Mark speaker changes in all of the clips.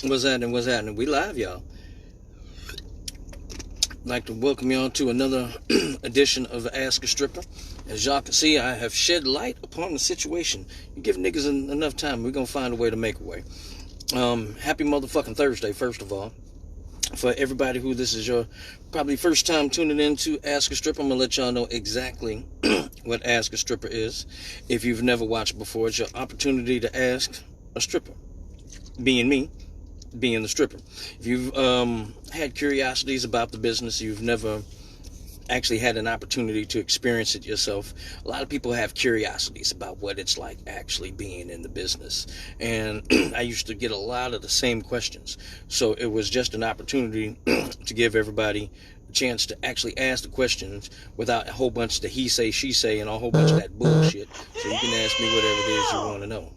Speaker 1: What's happening? What's happening? We live, y'all. I'd like to welcome y'all to another edition of Ask a Stripper. As y'all can see, I have shed light upon the situation. You give niggas enough time, we're gonna find a way to make a way. Happy motherfucking Thursday, first of all. For everybody who this is your probably first time tuning in to Ask a Stripper, I'm gonna let y'all know exactly what Ask a Stripper is. If you've never watched before, it's your opportunity to ask a stripper. Being me, being the stripper. If you've had curiosities about the business, you've never actually had an opportunity to experience it yourself. A lot of people have curiosities about what it's like actually being in the business. And I used to get a lot of the same questions. So it was just an opportunity to give everybody a chance to actually ask the questions without a whole bunch of the he say, she say, and a whole bunch of that bullshit. So you can ask me whatever it is you want to know.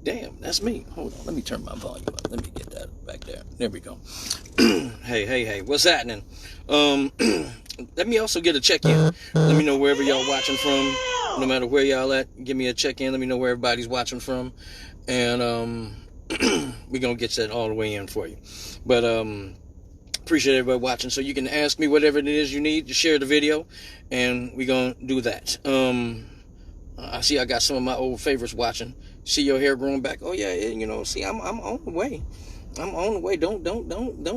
Speaker 1: Damn, that's me. Hold on, let me turn my volume up. Let me get that back there. There we go. Hey, what's happening? Let me also get a check-in. Let me know wherever y'all watching from. No matter where y'all at, give me a check-in. Let me know where everybody's watching from. And we're going to get that all the way in for you. But appreciate everybody watching. So you can ask me whatever it is you need to share the video. And we're going to do that. I see I got some of my old favorites watching. See your hair growing back. Oh yeah, you know. See, I'm on the way. I'm on the way. Don't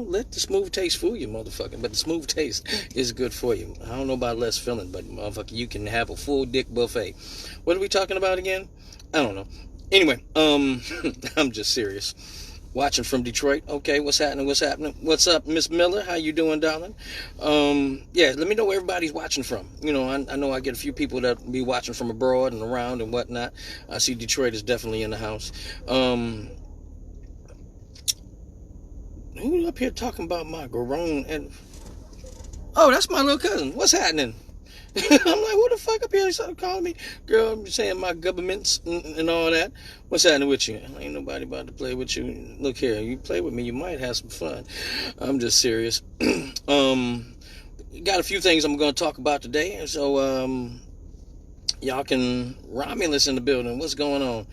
Speaker 1: let the smooth taste fool you, motherfucker. But the smooth taste is good for you. I don't know about less filling, but motherfucker, you can have a full dick buffet. What are we talking about again? I don't know. Anyway, I'm just serious. Watching from Detroit. Okay, what's happening? What's up, Miss Miller? How you doing, darling? Yeah, let me know where everybody's watching from. You know, I know I get a few people that be watching from abroad and around and whatnot. I see Detroit is definitely in the house. Who's up here talking about my garone? And oh, that's my little cousin. What's happening? I'm like, who the fuck up here calling me? Girl, I'm saying my governments and all that. What's happening with you? Ain't nobody about to play with you. Look here, you play with me, you might have some fun. I'm just serious. Got a few things I'm going to talk about today. So, y'all can Romulus in the building. What's going on?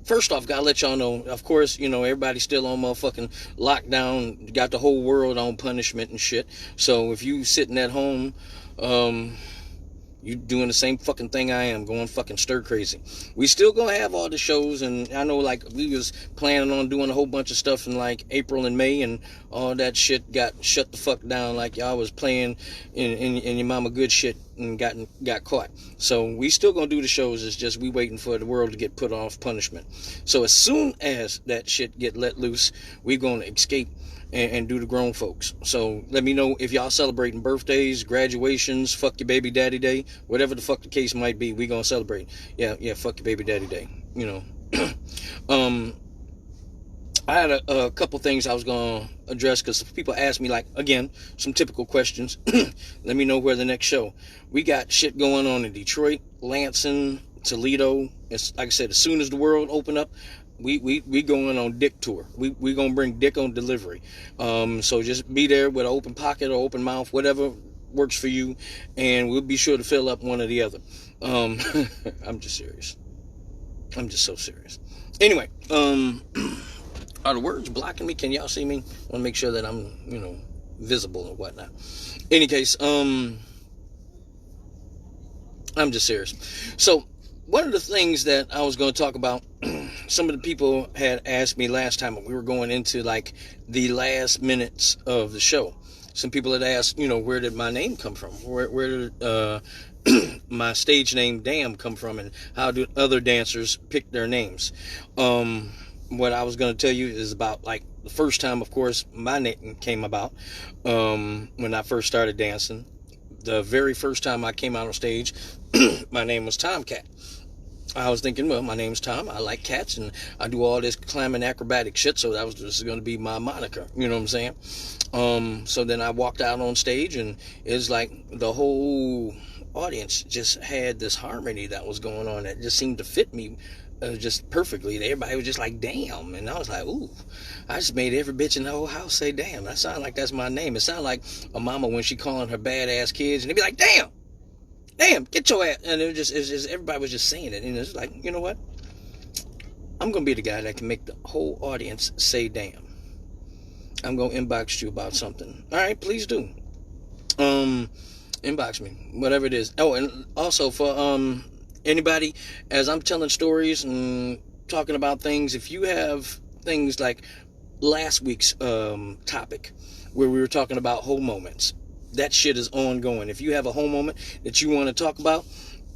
Speaker 1: First off, gotta let y'all know, of course, you know, everybody's still on motherfucking lockdown, got the whole world on punishment and shit. So if you sitting at home, you doing the same fucking thing I am, going fucking stir crazy. We still gonna have all the shows, and I know like we was planning on doing a whole bunch of stuff in like April and May, and all that shit got shut the fuck down. Like y'all was playing in your mama good shit and got caught. So we still gonna do the shows. It's just we waiting for the world to get put off punishment. So as soon as that shit get let loose, we gonna escape and do the grown folks. So let me know if y'all celebrating birthdays, graduations, fuck your baby daddy day, whatever the fuck the case might be, we gonna celebrate. Yeah, fuck your baby daddy day, you know. I had a couple things I was gonna address because people ask me, like, again, some typical questions. Let me know where the next show. We got shit going on in Detroit, Lansing, Toledo. It's like I said, as soon as the world open up, we going on dick tour. We gonna bring dick on delivery. So just be there with an open pocket or open mouth, whatever works for you, and we'll be sure to fill up one or the other. I'm just serious. I'm just so serious. Anyway, are the words blocking me? Can y'all see me? I want to make sure that I'm, you know, visible and whatnot. Any case, I'm just serious. So one of the things that I was going to talk about, some of the people had asked me last time when we were going into like the last minutes of the show. Some people had asked, you know, where did my name come from? Where did my stage name Damn come from, and how do other dancers pick their names? What I was going to tell you is about like the first time, of course, my name came about when I first started dancing. The very first time I came out on stage, my name was Tomcat. I was thinking, well, my name's Tom. I like cats, and I do all this climbing acrobatic shit, so that was just going to be my moniker. You know what I'm saying? So then I walked out on stage, and it was like the whole audience just had this harmony that was going on that just seemed to fit me just perfectly. Everybody was just like, damn. And I was like, ooh, I just made every bitch in the whole house say, damn. That sounds like that's my name. It sounds like a mama when she calling her badass kids, and they be like, damn, get your ass. And it was just everybody was just saying it. And it's like, you know what? I'm going to be the guy that can make the whole audience say damn. I'm going to inbox you about something. All right, please do. Inbox me, whatever it is. Oh, and also for anybody, as I'm telling stories and talking about things, if you have things like last week's topic where we were talking about whole moments, that shit is ongoing. If you have a whole moment that you want to talk about,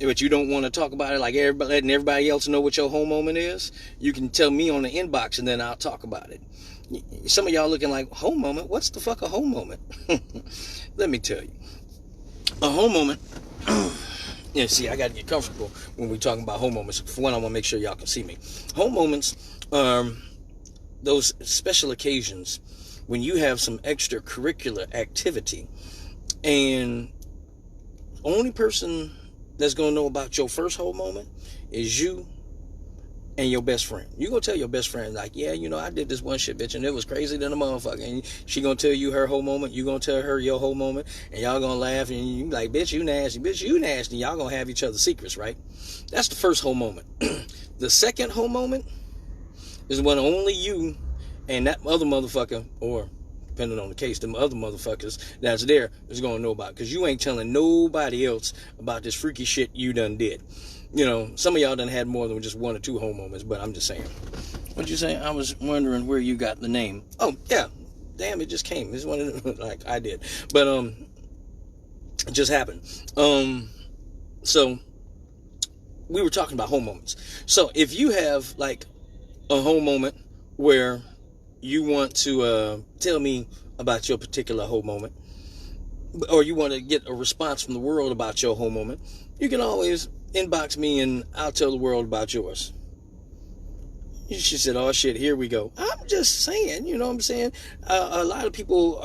Speaker 1: but you don't want to talk about it like everybody, letting everybody else know what your whole moment is, you can tell me on the inbox and then I'll talk about it. Some of y'all looking like, whole moment? What's the fuck a whole moment? Let me tell you. A whole moment. Yeah, see, I got to get comfortable when we're talking about whole moments. For one, I want to make sure y'all can see me. Whole moments are those special occasions when you have some extracurricular activity, and only person that's going to know about your first whole moment is you and your best friend. You gonna tell your best friend, like, yeah, you know, I did this one shit, bitch, and it was crazy than a motherfucker. And she gonna tell you her whole moment. You gonna tell her your whole moment, and y'all gonna laugh, and you like, bitch, you nasty, bitch, you nasty. Y'all gonna have each other's secrets, right? That's the first whole moment. The second whole moment is when only you and that other motherfucker, or depending on the case, them other motherfuckers that's there is gonna know about, because you ain't telling nobody else about this freaky shit you done did. You know, some of y'all done had more than just one or two whole moments, but I'm just saying. What'd you say? I was wondering where you got the name. Oh, yeah. Damn, it just came. It's one of the, like I did. But, it just happened. So, we were talking about whole moments. So, if you have, like, a whole moment where you want to tell me about your particular whole moment, or you want to get a response from the world about your whole moment, you can always inbox me and I'll tell the world about yours. She said, oh shit, here we go. I'm just saying, you know what I'm saying? A lot of people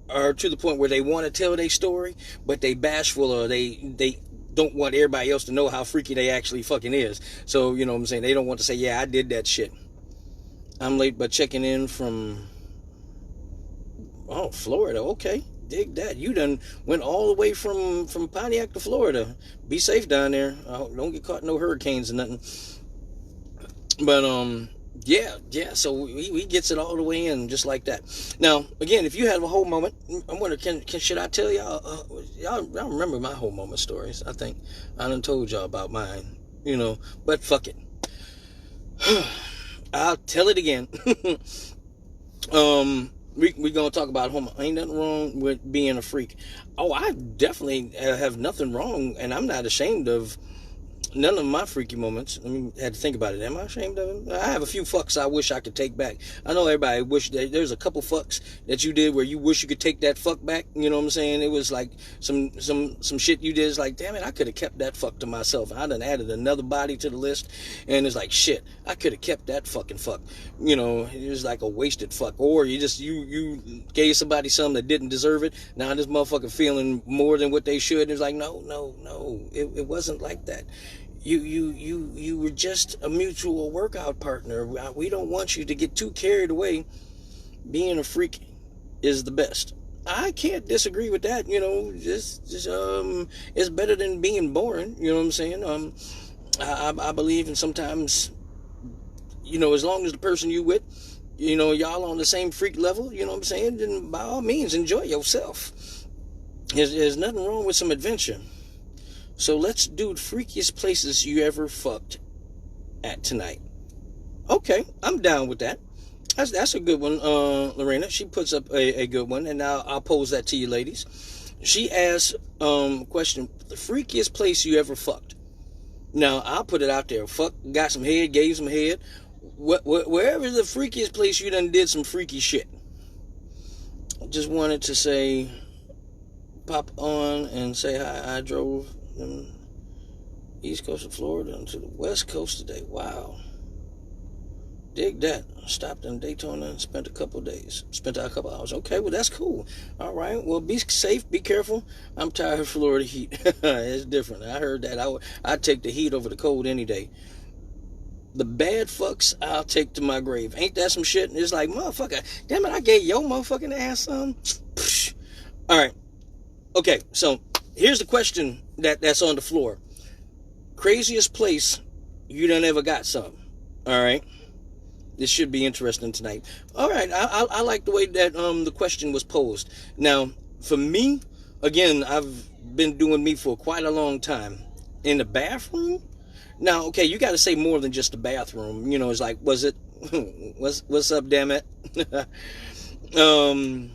Speaker 1: are to the point where they want to tell their story, but they bashful, or they don't want everybody else to know how freaky they actually fucking is. So, you know what I'm saying? They don't want to say, yeah, I did that shit. I'm late but checking in from, Florida. Okay. Dig that. You done went all the way from Pontiac to Florida. Be safe down there. Don't get caught in no hurricanes or nothing. But yeah. So we gets it all the way in just like that. Now again, if you have a whole moment, I'm wondering, should I tell y'all? Y'all remember my whole moment stories? I think I done told y'all about mine. You know, but fuck it. I'll tell it again. We gonna talk about homo. Ain't nothing wrong with being a freak. Oh, I definitely have nothing wrong, and I'm not ashamed of none of my freaky moments. I mean, I had to think about it. Am I ashamed of them? I have a few fucks I wish I could take back. I know everybody wish that there's a couple fucks that you did where you wish you could take that fuck back. You know what I'm saying? It was like some shit you did. It's like, damn it, I could have kept that fuck to myself. I done added another body to the list, and it's like, shit, I could have kept that fucking fuck. You know, it was like a wasted fuck. Or you just you gave somebody something that didn't deserve it. Now this motherfucker feeling more than what they should. It's like, no, it wasn't like that. You were just a mutual workout partner. We don't want you to get too carried away. Being a freak is the best. I can't disagree with that. You know, it's better than being boring. You know what I'm saying? I believe in sometimes, you know, as long as the person you with, you know, y'all on the same freak level, you know what I'm saying, then by all means enjoy yourself. There's nothing wrong with some adventure. So let's do the freakiest places you ever fucked at tonight. Okay, I'm down with that. That's a good one, Lorena. She puts up a good one, and I'll pose that to you ladies. She asks question, the freakiest place you ever fucked. Now, I'll put it out there. Fuck, got some head, gave some head. Wherever the freakiest place you done did some freaky shit. Just wanted to say, pop on and say hi. I drove from east coast of Florida to the west coast today. Wow. Dig that. Stopped in Daytona and spent a couple days. Spent out a couple hours. Okay, well, that's cool. All right. Well, be safe. Be careful. I'm tired of Florida heat. It's different. I heard that. I'd take the heat over the cold any day. The bad fucks, I'll take to my grave. Ain't that some shit? And it's like, motherfucker, damn it, I gave your motherfucking ass some. All right. Okay, so here's the question that's on the floor. Craziest place you done ever got some. All right. This should be interesting tonight. All right. I like the way that the question was posed. Now, for me, again, I've been doing me for quite a long time. In the bathroom. Now, okay, you got to say more than just the bathroom. You know, it's like, was it? What's up, damn it? um,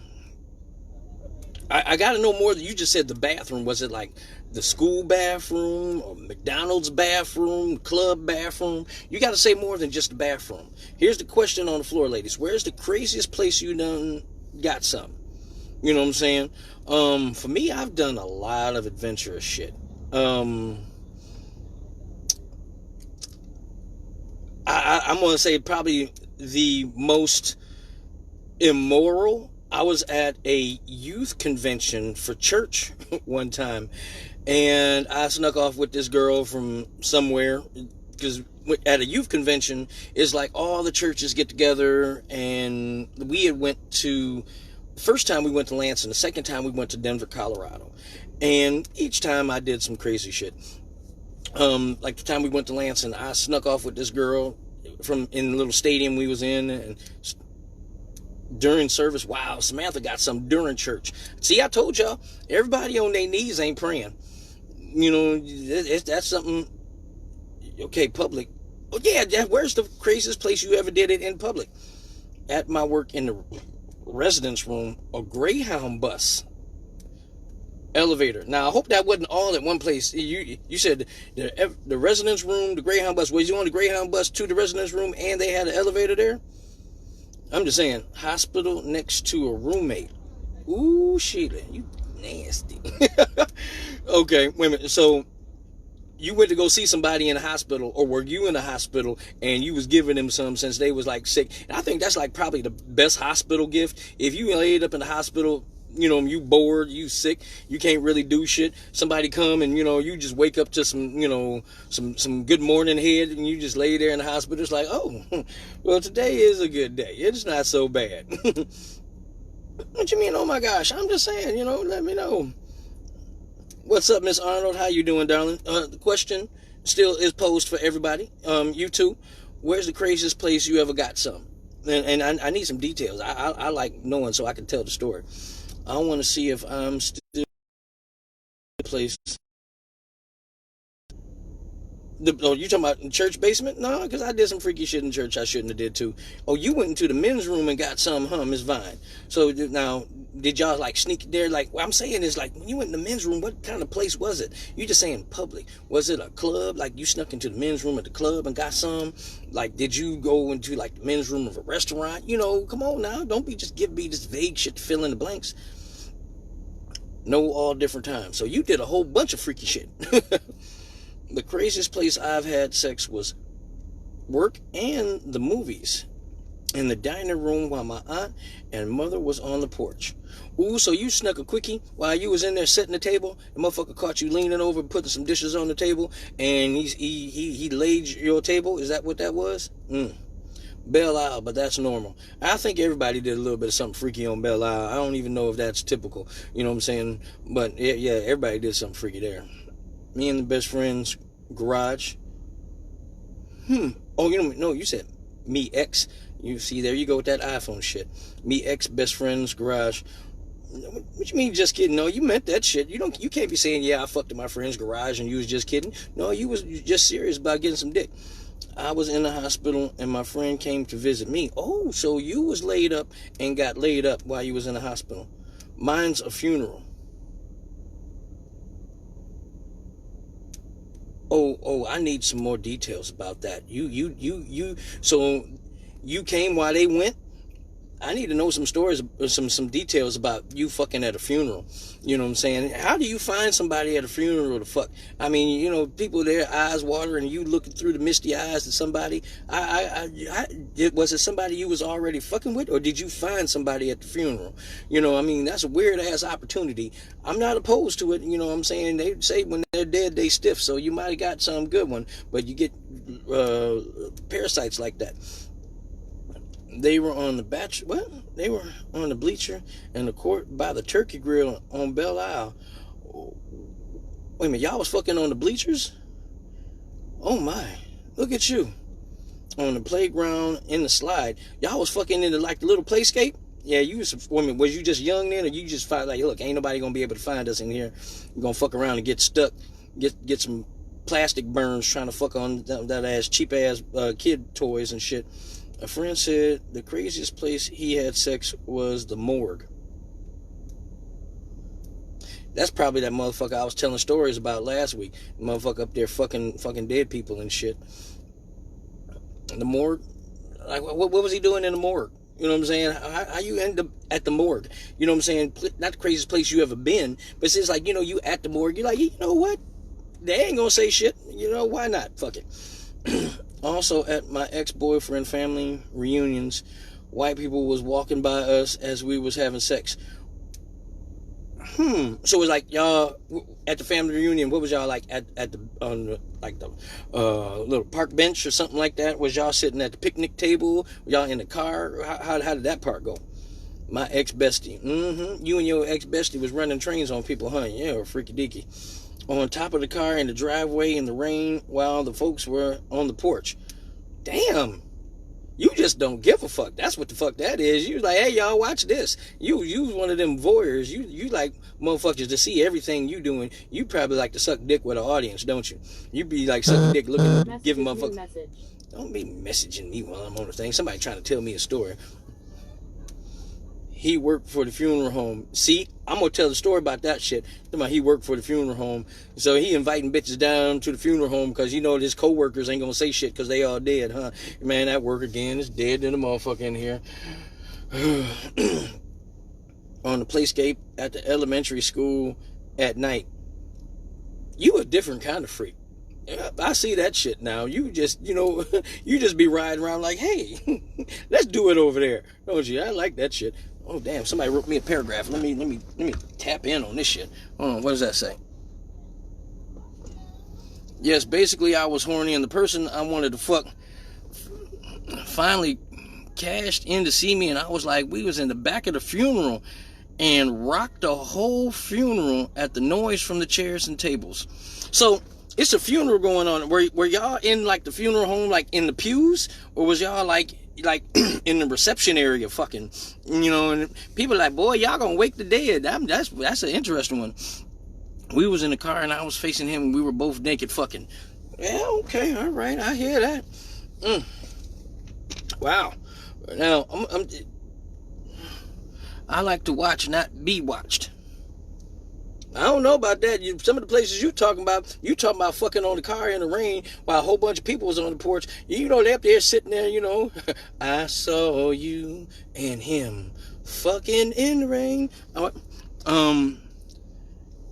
Speaker 1: I got to know more than you just said. The bathroom, was it like the school bathroom or McDonald's bathroom, club bathroom? You got to say more than just the bathroom. Here's the question on the floor, ladies: where's the craziest place you done got some? You know what I'm saying? For me, I've done a lot of adventurous shit. Um, I'm gonna say probably the most immoral. I was at a youth convention for church one time, and I snuck off with this girl from somewhere because at a youth convention it's like all the churches get together, and we had went to the first time we went to Lansing, the second time we went to Denver, Colorado, and each time I did some crazy shit. Like the time we went to Lansing, I snuck off with this girl from in the little stadium we was in, and during service, wow, Samantha got some during church. See, I told y'all, everybody on their knees ain't praying. You know, that's something. Okay, public. Oh yeah, where's the craziest place you ever did it in public? At my work in the residence room, a Greyhound bus elevator. Now I hope that wasn't all at one place. You said the residence room, the Greyhound bus. Was you on the Greyhound bus to the residence room and they had an elevator there? I'm just saying, hospital next to a roommate. Ooh, Sheila, you nasty. Okay, wait a minute. So you went to go see somebody in the hospital, or were you in the hospital and you was giving them some since they was like sick? And I think that's like probably the best hospital gift. If you laid up in the hospital, you know, you bored, you sick, you can't really do shit. Somebody come and, you know, you just wake up to some, you know, some good morning head, and you just lay there in the hospital. It's like, oh, well, today is a good day. It's not so bad. What you mean, oh my gosh? I'm just saying, you know, let me know. What's up, Miss Arnold? How you doing, darling? The question still is posed for everybody. You too. Where's the craziest place you ever got some? And I need some details. I like knowing so I can tell the story. I want to see if I'm still in the place. Oh, you talking about in church basement? No, because I did some freaky shit in church I shouldn't have did too. Oh, you went into the men's room and got some, huh, Miss Vine? So now, did y'all like sneak there? Like, what I'm saying is, like, when you went in the men's room, what kind of place was it? You just saying public. Was it a club? Like, you snuck into the men's room at the club and got some? Like, did you go into, like, the men's room of a restaurant? You know, come on now. Don't be just give me this vague shit to fill in the blanks. No, all different times. So you did a whole bunch of freaky shit. The craziest place I've had sex was work and the movies. In the dining room while my aunt and mother was on the porch. Ooh, so you snuck a quickie while you was in there setting the table? The motherfucker caught you leaning over and putting some dishes on the table, and he laid your table? Is that what that was? Belle Isle, but that's normal. I think everybody did a little bit of something freaky on Belle Isle. I don't even know if that's typical. You know what I'm saying? But yeah, everybody did something freaky there. Me and the best friend's garage. Oh, you know, no, you said me ex. You see, there you go with that iPhone shit. Me ex best friend's garage. What you mean just kidding? No, you meant that shit. You can't be saying, yeah, I fucked in my friend's garage and you was just kidding. No, you was just serious about getting some dick. I was in the hospital and my friend came to visit me. Oh, so you was laid up and got laid up while you was in the hospital. Mine's a funeral. Oh, I need some more details about that. So you came while they went? I need to know some stories, some details about you fucking at a funeral. You know what I'm saying? How do you find somebody at a funeral to fuck? I mean, you know, people there, eyes watering, and you looking through the misty eyes of somebody. Was it somebody you was already fucking with, or did you find somebody at the funeral? You know, I mean, that's a weird ass opportunity. I'm not opposed to it. You know what I'm saying? They say when they're dead, they stiff. So you might have got some good one, but you get parasites like that. They were on the They were on the bleacher in the court by the turkey grill on Belle Isle. Wait a minute, y'all was fucking on the bleachers? Oh my, look at you. on the playground in the slide. Y'all was fucking into like the little playscape. Yeah, you was, woman, was you just young then, or you just find like, look, ain't nobody gonna be able to find us in here. We're gonna fuck around and get stuck, get some plastic burns trying to fuck on that ass cheap ass kid toys and shit. A friend said the craziest place he had sex was the morgue. That's probably that motherfucker I was telling stories about last week. The motherfucker up there fucking dead people and shit. The morgue, like what was he doing in the morgue? You know what I'm saying? How you end up at the morgue? You know what I'm saying? Not the craziest place you ever been, but it's like, you know, you at the morgue. You're like, you know what? They ain't gonna say shit. You know, why not? Fuck it. Also, at my ex-boyfriend family reunions, white people was walking by us as we was having sex. So it was like y'all at the family reunion. What was y'all like at the little park bench or something like that? Was y'all sitting at the picnic table? Were y'all in the car? How did that part go? My ex-bestie. You and your ex-bestie was running trains on people, huh? Yeah, freaky deaky. On top of the car in the driveway in the rain while the folks were on the porch. Damn. You just don't give a fuck. That's what the fuck that is. You was like, hey, y'all, watch this. You was one of them voyeurs. You like motherfuckers to see everything you doing. You probably like to suck dick with an audience, don't you? You be like sucking dick looking, giving motherfuckers. Don't be messaging me while I'm on the thing. Somebody trying to tell me a story. He worked for the funeral home. See, I'm going to tell the story about that shit. He worked for the funeral home. So he inviting bitches down to the funeral home because, you know, his co-workers ain't going to say shit because they all dead, huh? Man, that work again is dead than a motherfucker in here. On the playscape at the elementary school at night. You a different kind of freak. I see that shit now. You just, you know, you just be riding around like, hey, let's do it over there. Don't you? I like that shit. Oh damn! Somebody wrote me a paragraph. Let me tap in on this shit. Hold on. What does that say? Yes, basically I was horny, and the person I wanted to fuck finally cashed in to see me, and I was like, we was in the back of the funeral and rocked the whole funeral at the noise from the chairs and tables. So it's a funeral going on. Were y'all in like the funeral home, like in the pews, or was y'all like in the reception area fucking, you know? And people like, boy, y'all gonna wake the dead. That's an interesting one. We was in the car and I was facing him and we were both naked fucking. Yeah, okay, all right, I hear that. Wow. Now I like to watch, not be watched. I don't know about that. Some of the places you talking about fucking on the car in the rain while a whole bunch of people was on the porch. You know, they up there sitting there, you know. I saw you and him fucking in the rain.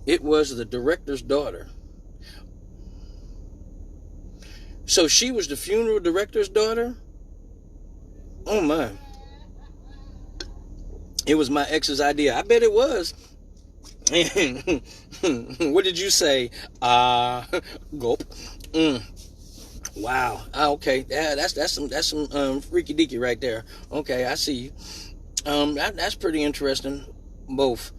Speaker 1: It was the director's daughter. So she was the funeral director's daughter? Oh my. It was my ex's idea. I bet it was. What did you say? Gulp. Wow. Okay. Yeah, that's some freaky deaky right there. Okay, I see you. That's pretty interesting. Both.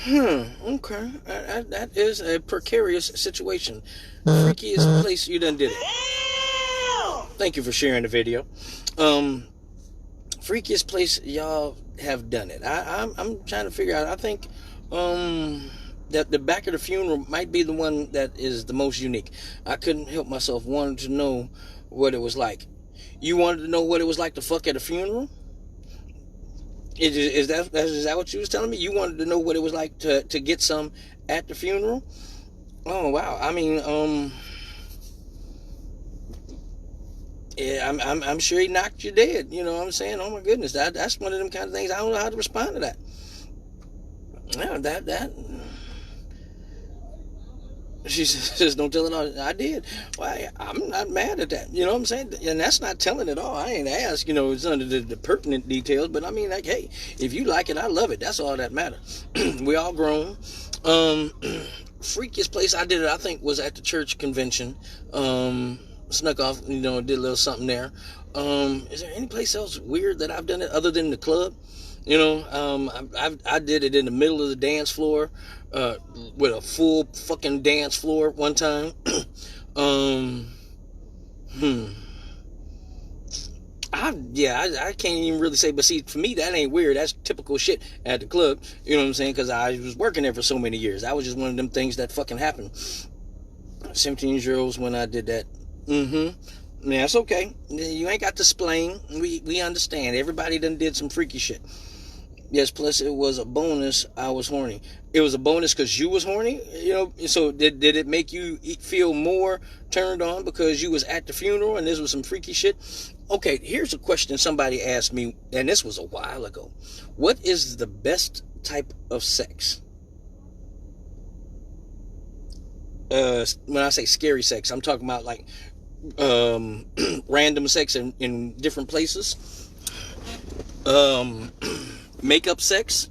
Speaker 1: Okay. That is a precarious situation. Freakiest place you done did it. Thank you for sharing the video. Freakiest place y'all have done it. I'm trying to figure out. I think that the back of the funeral might be the one that is the most unique. I couldn't help myself wanting to know what it was like. You wanted to know what it was like to fuck at a funeral? Is that what you was telling me? You wanted to know what it was like to get some at the funeral? Oh wow. I mean, yeah, I'm sure he knocked you dead. You know what I'm saying? Oh my goodness, that's one of them kind of things. I don't know how to respond to that. Yeah, that. She says, don't tell it all. I did. Well, I'm not mad at that. You know what I'm saying? And that's not telling at all. I ain't asked, you know, it's under the pertinent details. But I mean, like, hey, if you like it, I love it. That's all that matters. We all grown. Freakiest place I did it, I think, was at the church convention. Snuck off, you know, did a little something there. Is there any place else weird that I've done it other than the club? You know, I did it in the middle of the dance floor, with a full fucking dance floor one time. I can't even really say, but see, for me, that ain't weird. That's typical shit at the club. You know what I'm saying? Because I was working there for so many years. That was just one of them things that fucking happened. 17-year-olds when I did that. Mm-hmm. Yeah, it's okay. You ain't got to explain. We understand. Everybody done did some freaky shit. Yes, plus it was a bonus. I was horny. It was a bonus because you was horny, you know. So did it make you feel more turned on because you was at the funeral and this was some freaky shit? Okay, here's a question somebody asked me, and this was a while ago. What is the best type of sex? When I say scary sex, I'm talking about like random sex in different places. Um, Makeup sex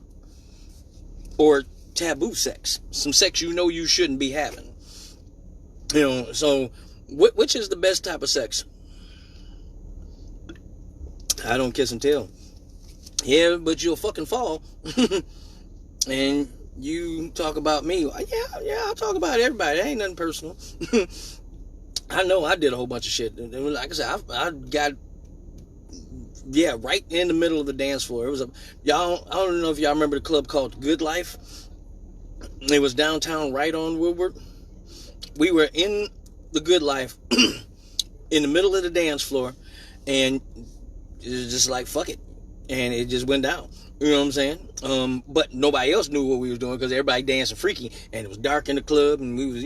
Speaker 1: or taboo sex, some sex you know you shouldn't be having. You know, so which is the best type of sex? I don't kiss and tell. Yeah, but you'll fucking fall. And you talk about me. Yeah, I'll talk about everybody. It ain't nothing personal. I know I did a whole bunch of shit. Like I said, I got right in the middle of the dance floor. It was y'all. I don't know if y'all remember the club called Good Life. It was downtown, right on Woodward. We were in the Good Life, in the middle of the dance floor, and it was just like fuck it, and it just went down. You know what I'm saying? But nobody else knew what we was doing because everybody dancing freaky, and it was dark in the club, and we was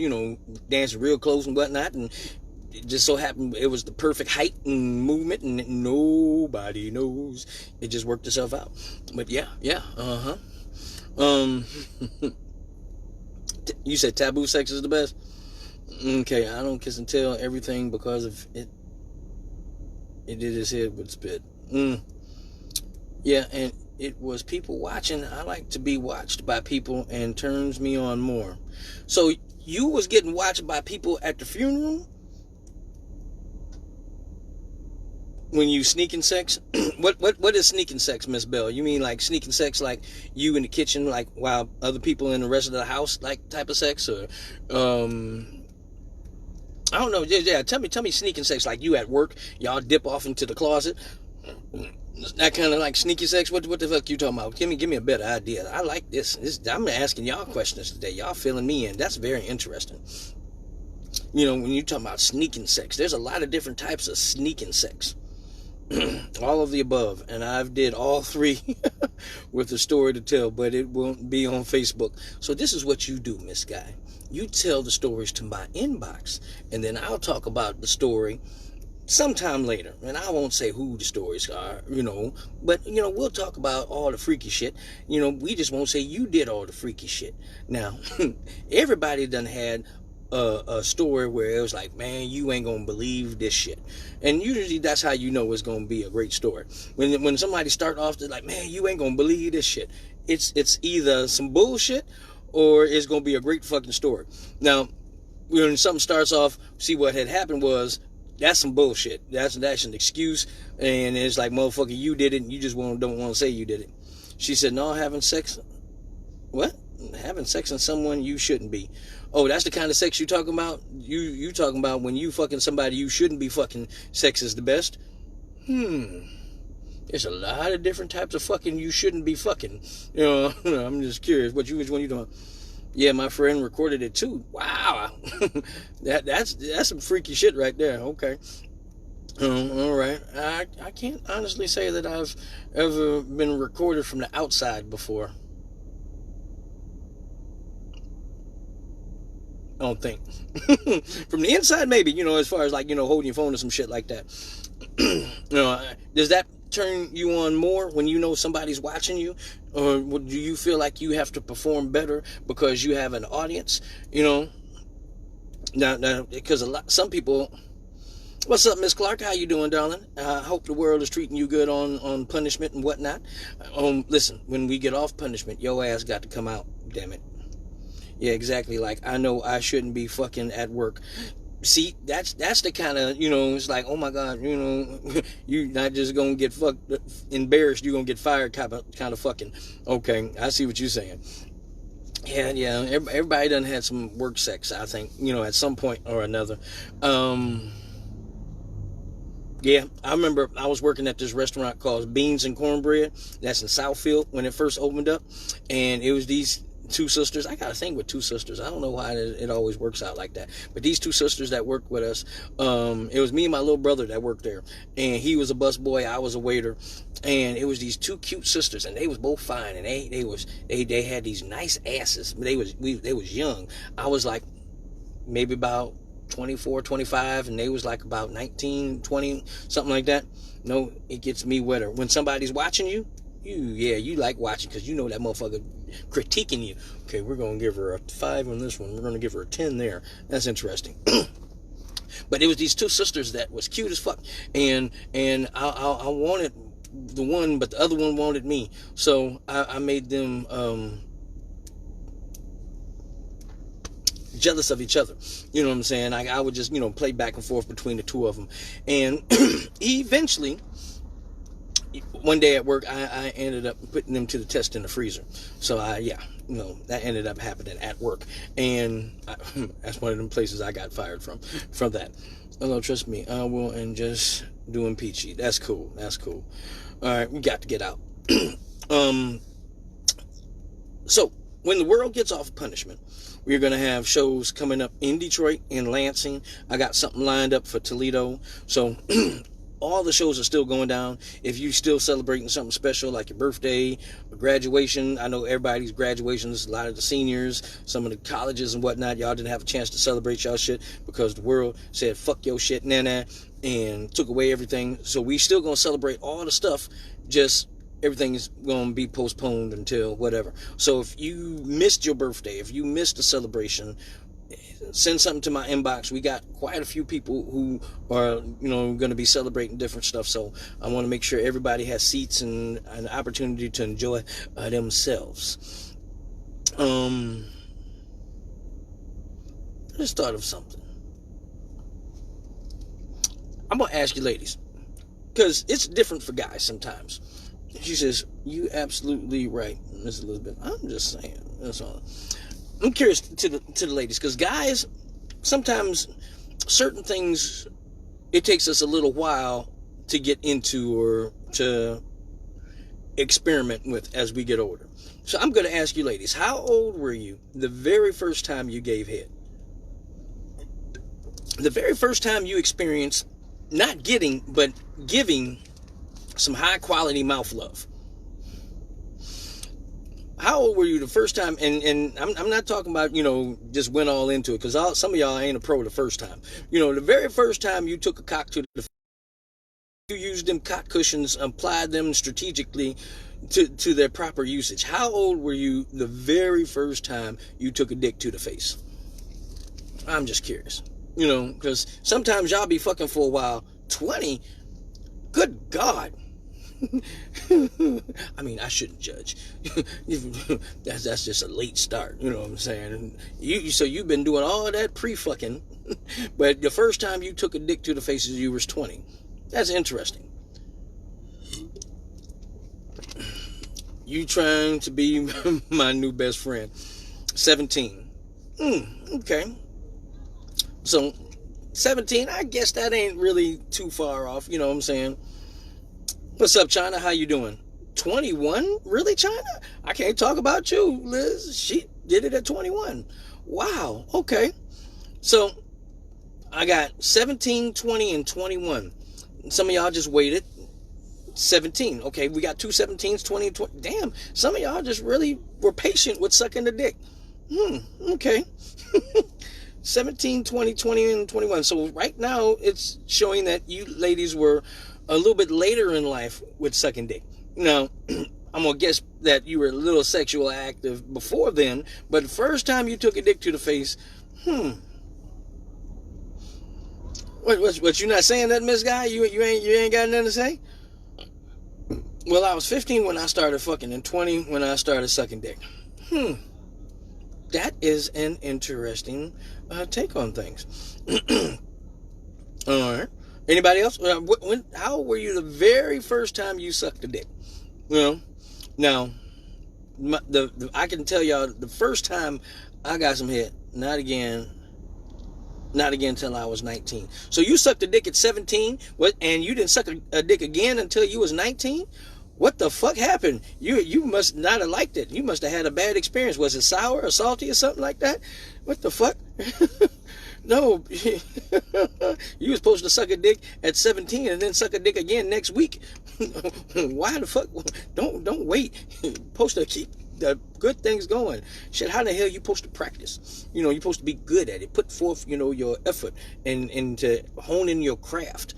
Speaker 1: dancing real close and whatnot, and it just so happened it was the perfect height and movement, and nobody knows. It just worked itself out. But yeah, um, you said taboo sex is the best. Okay, I don't kiss and tell everything because of it. It did his head with spit. Yeah, and it was people watching. I like to be watched by people and turns me on more. So you was getting watched by people at the funeral when you sneaking sex? What is sneaking sex, Miss Bell? You mean like sneaking sex like you in the kitchen, like while other people in the rest of the house, like type of sex, or I don't know. Yeah. Tell me sneaking sex like you at work, y'all dip off into the closet. That kind of like sneaky sex. What the fuck you talking about? Give me a better idea. I like this. I'm asking y'all questions today. Y'all filling me in. That's very interesting. You know, when you talking about sneaking sex, there's a lot of different types of sneaking sex. All of the above, and I've did all three with a story to tell, but it won't be on Facebook. So this is what you do, Miss Guy. You tell the stories to my inbox, and then I'll talk about the story sometime later. And I won't say who the stories are, but we'll talk about all the freaky shit. We just won't say you did all the freaky shit. Now, everybody done had a story where it was like, man, you ain't gonna believe this shit. And usually that's how you know it's gonna be a great story. When somebody start off to like, man, you ain't gonna believe this shit. It's either some bullshit or it's gonna be a great fucking story. Now, when something starts off, see what had happened was that's some bullshit. That's an excuse, and it's like, motherfucker, you did it, and you just don't want to say you did it. She said, no, having sex. What? Having sex with someone you shouldn't be. Oh, that's the kind of sex you talking about? You talking about when you fucking somebody you shouldn't be fucking, sex is the best? There's a lot of different types of fucking you shouldn't be fucking. I'm just curious. Which one you doing? Yeah, my friend recorded it too. Wow. that's some freaky shit right there. Okay. All right. I can't honestly say that I've ever been recorded from the outside before. I don't think. From the inside, maybe, as far as like, holding your phone or some shit like that. Does that turn you on more when you know somebody's watching you? Or do you feel like you have to perform better because you have an audience? Now, because some people... What's up, Miss Clark? How you doing, darling? I hope the world is treating you good on punishment and whatnot. Listen, when we get off punishment, your ass got to come out, damn it. Yeah, exactly. Like, I know I shouldn't be fucking at work. See, that's the kind of, it's like, oh my God, you're not just gonna get embarrassed, you're gonna get fired kind of fucking. Okay, I see what you're saying. Yeah, everybody done had some work sex, I think, at some point or another. Yeah, I remember I was working at this restaurant called Beans and Cornbread. That's in Southfield when it first opened up. And it was these two sisters. I got a thing with two sisters. I don't know why it always works out like that. But these two sisters that worked with us, it was me and my little brother that worked there. And he was a busboy, I was a waiter. And it was these two cute sisters, and they was both fine. And they had these nice asses. They was young. I was like maybe about 24, 25, and they was like about 19, 20, something like that. No, it gets me wetter. When somebody's watching you, you like watching because you know that motherfucker critiquing you. Okay, we're going to give her a 5 on this one. We're going to give her a 10 there. That's interesting. But it was these two sisters that was cute as fuck. And I wanted the one, but the other one wanted me. So I made them jealous of each other. You know what I'm saying? I would just, play back and forth between the two of them. And eventually, one day at work, I ended up putting them to the test in the freezer. So that ended up happening at work. And that's one of them places I got fired from that. Hello, trust me, I will, and just doing peachy. That's cool. All right, we got to get out. So when the world gets off punishment, we're going to have shows coming up in Detroit, in Lansing. I got something lined up for Toledo. So all the shows are still going down. If you still celebrating something special like your birthday, or graduation, I know everybody's graduations, a lot of the seniors, some of the colleges and whatnot, y'all didn't have a chance to celebrate y'all shit because the world said fuck your shit, nana, and took away everything. So we still going to celebrate all the stuff, just everything is going to be postponed until whatever. So if you missed your birthday, if you missed a celebration, send something to my inbox. We got quite a few people who are, going to be celebrating different stuff. So I want to make sure everybody has seats and an opportunity to enjoy themselves. Let's start of something. I'm going to ask you ladies, because it's different for guys sometimes. She says, you absolutely right, Miss Elizabeth. I'm just saying. That's all. I'm curious to the ladies, because guys, sometimes certain things, it takes us a little while to get into or to experiment with as we get older. So I'm going to ask you ladies, how old were you the very first time you gave head? The very first time you experienced not getting, but giving some high quality mouth love. How old were you the first time? And I'm not talking about, just went all into it, because some of y'all ain't a pro the first time. The very first time you took a cock to the, you used them cock cushions, applied them strategically to their proper usage. How old were you the very first time you took a dick to the face? I'm just curious, because sometimes y'all be fucking for a while. 20? Good God. I mean, I shouldn't judge. That's just a late start. You know what I'm saying? So you've been doing all that pre-fucking, but the first time you took a dick to the face is you was 20. That's interesting. You trying to be my new best friend. 17. Okay. So 17, I guess that ain't really too far off. You know what I'm saying? What's up, China? How you doing? 21? Really, China? I can't talk about you, Liz. She did it at 21. Wow. Okay. So I got 17, 20, and 21. Some of y'all just waited. 17. Okay, we got two 17s, 20, and 20. Damn, some of y'all just really were patient with sucking the dick. Okay. 17, 20, 20, and 21. So right now, it's showing that you ladies were a little bit later in life with sucking dick. Now, I'm going to guess that you were a little sexual active before then, but the first time you took a dick to the face, What, you not saying that, Miss Guy? You ain't got nothing to say? Well, I was 15 when I started fucking and 20 when I started sucking dick. That is an interesting take on things. All right. Anybody else? How old were you the very first time you sucked a dick? Now, I can tell y'all the first time I got some head, not again, Not again until I was 19. So you sucked a dick at 17, and you didn't suck a dick again until you was 19? What the fuck happened? You must not have liked it. You must have had a bad experience. Was it sour or salty or something like that? What the fuck? No. You were supposed to suck a dick at 17 and then suck a dick again next week. Why the fuck? Don't wait. Supposed to keep the good things going. Shit, how the hell you supposed to practice? You're supposed to be good at it. Put forth, your effort into honing your craft.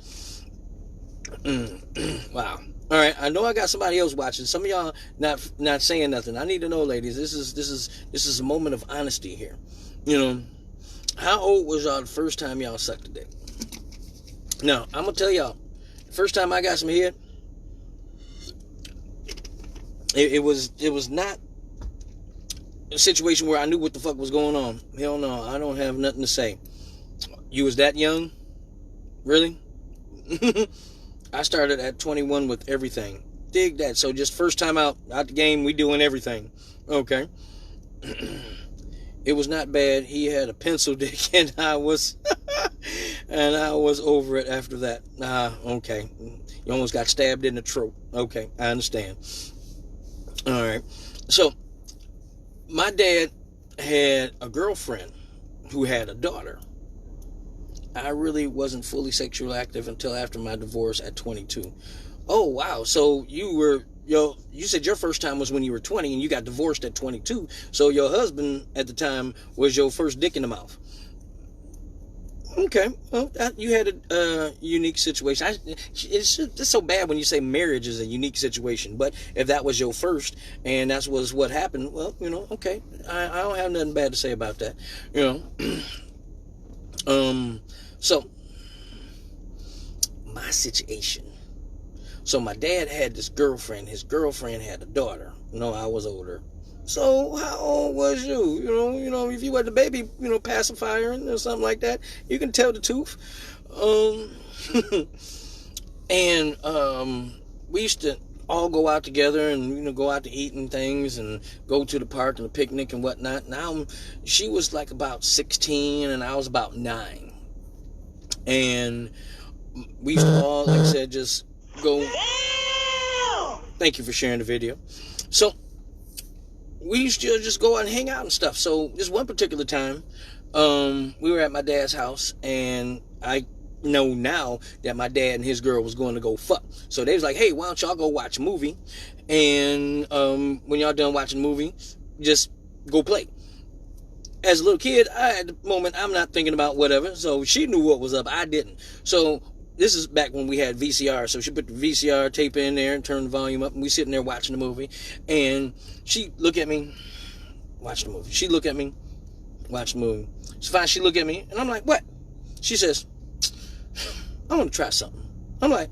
Speaker 1: Wow. All right, I know I got somebody else watching. Some of y'all not saying nothing. I need to know, ladies. This is a moment of honesty here. How old was y'all the first time y'all sucked a dick? Now, I'm gonna tell y'all, the first time I got some head, it was not a situation where I knew what the fuck was going on. Hell no, I don't have nothing to say. You was that young? Really? I started at 21 with everything. Dig that. So just first time out the game, we doing everything. Okay. It was not bad. He had a pencil dick, and I was over it after that. Okay. You almost got stabbed in the throat. Okay, I understand. All right. So my dad had a girlfriend who had a daughter. I really wasn't fully sexually active until after my divorce at 22. Oh, wow. So you said your first time was when you were 20 and you got divorced at 22. So your husband at the time was your first dick in the mouth. Okay. Well, you had a unique situation. It's so bad when you say marriage is a unique situation. But if that was your first and that was what happened, well, okay. I don't have nothing bad to say about that. So, my situation. So my dad had this girlfriend. His girlfriend had a daughter. I was older. So how old was you? If you were the baby, pacifier or something like that, you can tell the truth. And we used to all go out together and go out to eat and things and go to the park and a picnic and whatnot. Now she was like about 16 and I was about 9. And we used to all, like I said, just go. Thank you for sharing the video. So we used to just go out and hang out and stuff. So this one particular time, we were at my dad's house, and I know now that my dad and his girl was going to go fuck. So they was like, hey, why don't y'all go watch a movie? And when y'all done watching the movie, just go play. As a little kid, at the moment, I'm not thinking about whatever. So she knew what was up. I didn't. So this is back when we had VCR. So she put the VCR tape in there and turned the volume up. And we sitting there watching the movie. And she look at me, watch the movie. She look at me, watch the movie. So fine, she look at me. And I'm like, what? She says, I want to try something. I'm like,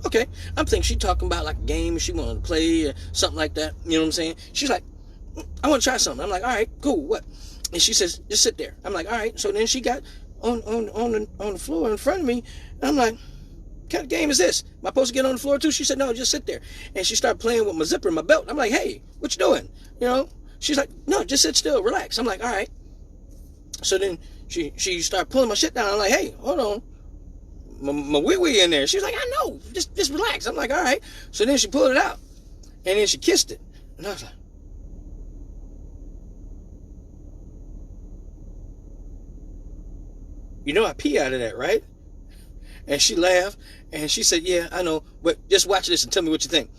Speaker 1: okay. I'm thinking she talking about like a game she wanted to play or something like that. You know what I'm saying? She's like, I want to try something. I'm like, all right, cool. What? And she says, just sit there. I'm like, all right. So then she got on the floor in front of me. And I'm like, what kind of game is this? Am I supposed to get on the floor too? She said, no, just sit there. And she started playing with my zipper and my belt. I'm like, hey, what you doing? She's like, no, just sit still, relax. I'm like, all right. So then she started pulling my shit down. I'm like, hey, hold on. My wee-wee in there. She's like, I know, just relax. I'm like, all right. So then she pulled it out. And then she kissed it. And I was like, I pee out of that, right? And she laughed, and she said, yeah, I know, but just watch this and tell me what you think.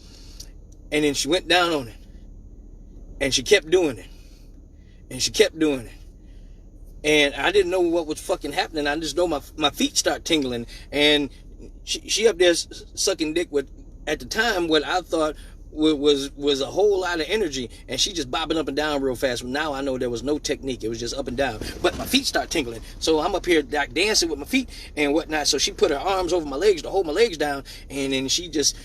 Speaker 1: And then she went down on it, and she kept doing it, and she kept doing it. And I didn't know what was fucking happening. I just know my feet start tingling, and she up there sucking dick with, at the time, what I thought was a whole lot of energy, and she just bobbing up and down real fast. Now I know there was no technique, it was just up and down, but my feet start tingling, so I'm up here like dancing with my feet and whatnot. So she put her arms over my legs to hold my legs down, and then she just